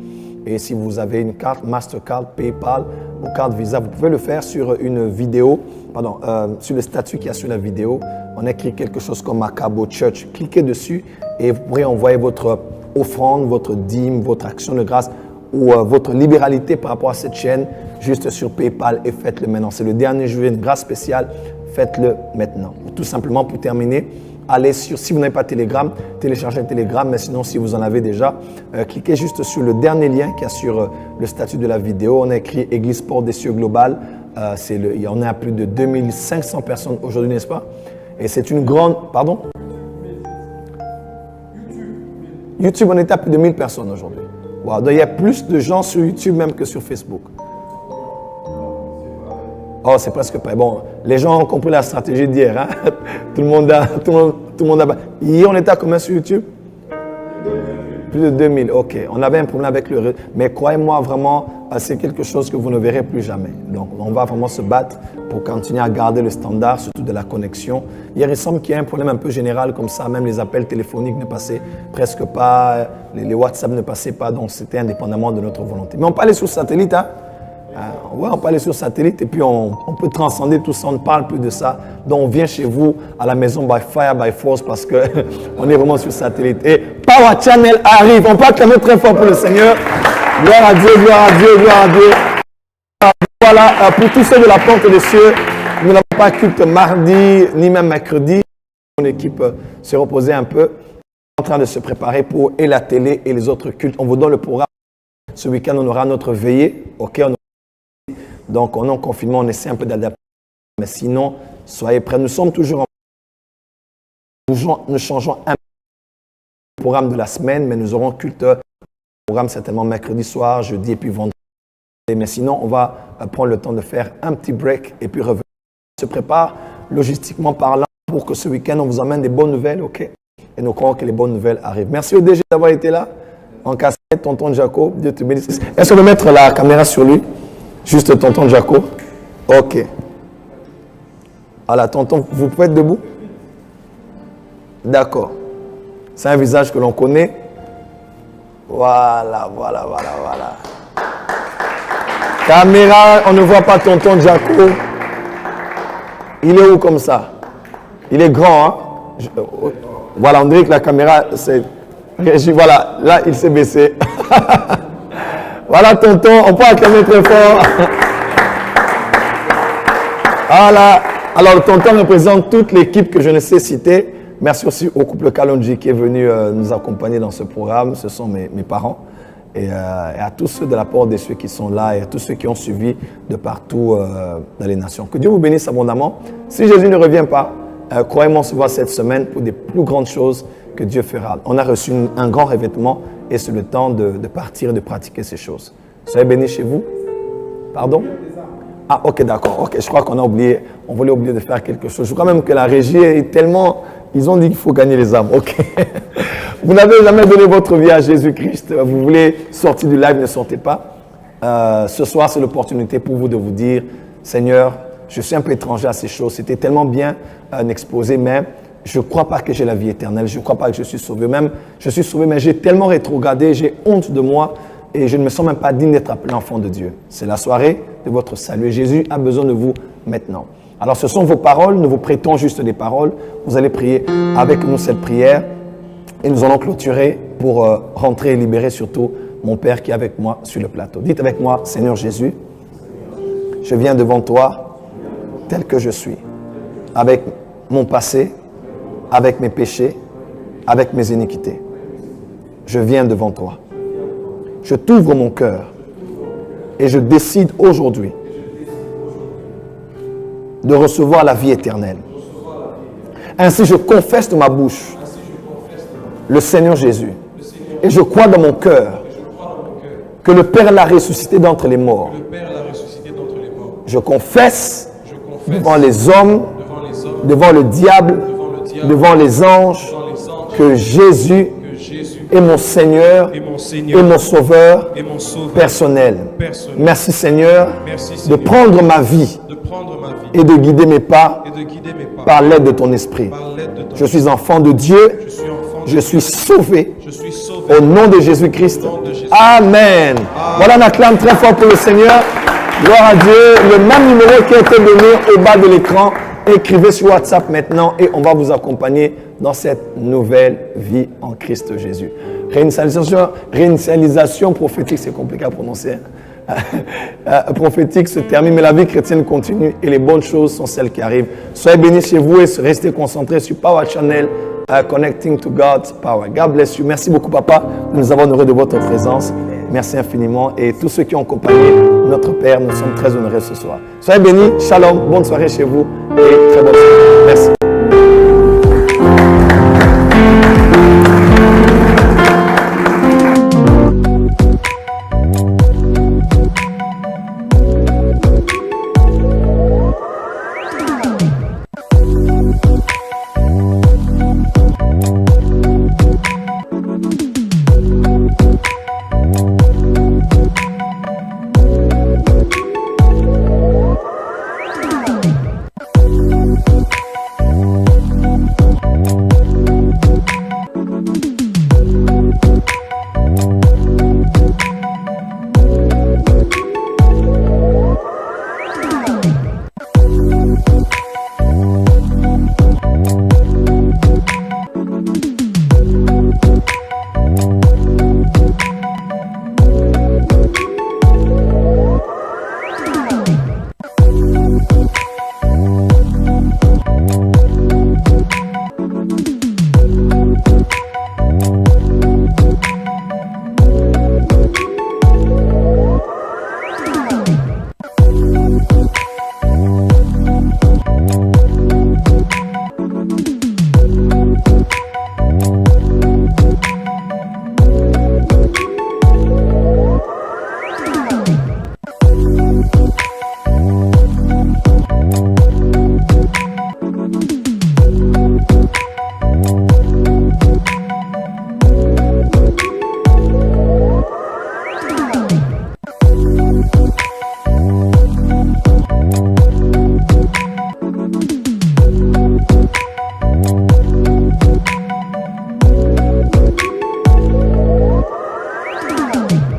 Et si vous avez une carte Mastercard, PayPal ou carte Visa, vous pouvez le faire sur une vidéo, sur le statut qu'il y a sur la vidéo. On écrit quelque chose comme Makabo Church. Cliquez dessus et vous pourrez envoyer votre offrande, votre dîme, votre action de grâce ou votre libéralité par rapport à cette chaîne juste sur PayPal et faites-le maintenant. C'est le dernier jour, une grâce spéciale. Faites-le maintenant. Tout simplement, pour terminer, allez sur, si vous n'avez pas Telegram, téléchargez Telegram, mais sinon, si vous en avez déjà, cliquez juste sur le dernier lien qu'il y a sur le statut de la vidéo. On a écrit Église Porte des Cieux Global. Il y en a plus de 2500 personnes aujourd'hui, n'est-ce pas? Et c'est une grande... Pardon? YouTube, on est à plus de 1000 personnes aujourd'hui. Wow. Donc, il y a plus de gens sur YouTube même que sur Facebook. Oh, c'est presque pas bon. Les gens ont compris la stratégie d'hier. Hein? Tout le monde a. Hier, on était à combien sur YouTube? Plus de 2000. OK. On avait un problème avec le. Mais croyez-moi, vraiment, c'est quelque chose que vous ne verrez plus jamais. Donc, on va vraiment se battre pour continuer à garder le standard, surtout de la connexion. Hier, il semble qu'il y ait un problème un peu général comme ça. Même les appels téléphoniques ne passaient presque pas. Les WhatsApp ne passaient pas. Donc, c'était indépendamment de notre volonté. Mais on peut aller sur satellite, hein? Ouais, on peut aller sur satellite et puis on peut transcender tout ça, on ne parle plus de ça. Donc on vient chez vous à la maison by fire, by force parce qu'on est vraiment sur satellite. Et Power Channel arrive, on peut acclamer très fort pour le Seigneur. Gloire à Dieu, gloire à Dieu, gloire à Dieu. Voilà, pour tous ceux de la porte des cieux, nous n'avons pas culte mardi ni même mercredi. Mon équipe s'est reposée un peu, en train de se préparer pour et la télé et les autres cultes. On vous donne le programme. Ce week-end, on aura notre veillée. OK, donc, en confinement, on essaie un peu d'adapter. Mais sinon, soyez prêts. Nous sommes toujours en... Nous changeons un peu le programme de la semaine, mais nous aurons culte programme certainement mercredi soir, jeudi et puis vendredi. Mais sinon, on va prendre le temps de faire un petit break et puis revenir. On se prépare logistiquement parlant pour que ce week-end, on vous emmène des bonnes nouvelles, OK? Et nous croyons que les bonnes nouvelles arrivent. Merci au DG d'avoir été là. En cassette, tonton Jaco, Dieu te bénisse. Est-ce qu'on peut mettre la caméra sur lui? Juste tonton Jaco. OK. Voilà, tonton, vous pouvez être debout? D'accord. C'est un visage que l'on connaît. Voilà. Caméra, on ne voit pas tonton Jaco. Il est où comme ça? Il est grand, hein? Voilà, on dirait que la caméra, c'est... Voilà, là, il s'est baissé. Voilà, tonton, on peut acclamer très fort. Voilà. Alors, le tonton représente toute l'équipe que je ne sais citer. Merci aussi au couple Kalonji qui est venu nous accompagner dans ce programme. Ce sont mes parents. Et à tous ceux de la porte des cieux qui sont là et à tous ceux qui ont suivi de partout dans les nations. Que Dieu vous bénisse abondamment. Si Jésus ne revient pas, croyez-moi, on se voit cette semaine pour des plus grandes choses que Dieu fera. On a reçu un grand revêtement et c'est le temps de partir et de pratiquer ces choses. Soyez bénis chez vous. Pardon? Ah, ok, d'accord. Ok, je crois qu'on a oublié. On voulait oublier de faire quelque chose. Je crois même que la régie est tellement... Ils ont dit qu'il faut gagner les âmes. Ok. Vous n'avez jamais donné votre vie à Jésus-Christ. Vous voulez sortir du live, ne sortez pas. Ce soir, c'est l'opportunité pour vous de vous dire, Seigneur, je suis un peu étranger à ces choses. C'était tellement bien exposé, mais je ne crois pas que j'ai la vie éternelle. Je ne crois pas que je suis sauvé. Même, je suis sauvé, mais j'ai tellement rétrogradé, j'ai honte de moi et je ne me sens même pas digne d'être appelé enfant de Dieu. C'est la soirée de votre salut. Et Jésus a besoin de vous maintenant. Alors, ce sont vos paroles. Nous vous prêtons juste des paroles. Vous allez prier avec nous cette prière. Et nous allons clôturer pour rentrer et libérer surtout mon Père qui est avec moi sur le plateau. Dites avec moi, Seigneur Jésus, je viens devant toi tel que je suis, avec mon passé, avec mes péchés, avec mes iniquités. Je viens devant toi. Je t'ouvre mon cœur et je décide aujourd'hui de recevoir la vie éternelle. Ainsi, je confesse de ma bouche le Seigneur Jésus. Et je crois dans mon cœur que le Père l'a ressuscité d'entre les morts. Je confesse devant les hommes, devant le diable, devant les anges, que Jésus est mon Seigneur et mon Sauveur personnel. Merci Seigneur de prendre ma vie et de guider mes pas par l'aide de ton esprit. Je suis enfant de Dieu. Je suis sauvé au nom de Jésus-Christ. Amen. Voilà, on acclame très fort pour le Seigneur. Gloire à Dieu. Le même numéro qui a été donné au bas de l'écran. Écrivez sur WhatsApp maintenant et on va vous accompagner dans cette nouvelle vie en Christ Jésus. Réinitialisation prophétique, c'est compliqué à prononcer. Prophétique se termine, mais la vie chrétienne continue et les bonnes choses sont celles qui arrivent. Soyez bénis chez vous et restez concentrés sur Power Channel, Connecting to God's Power. God bless you. Merci beaucoup, Papa. Nous nous avons honoré de votre présence. Merci infiniment. Et tous ceux qui ont accompagné notre Père, nous sommes très honorés ce soir. Soyez bénis. Shalom. Bonne soirée chez vous et très bonne soirée. Merci.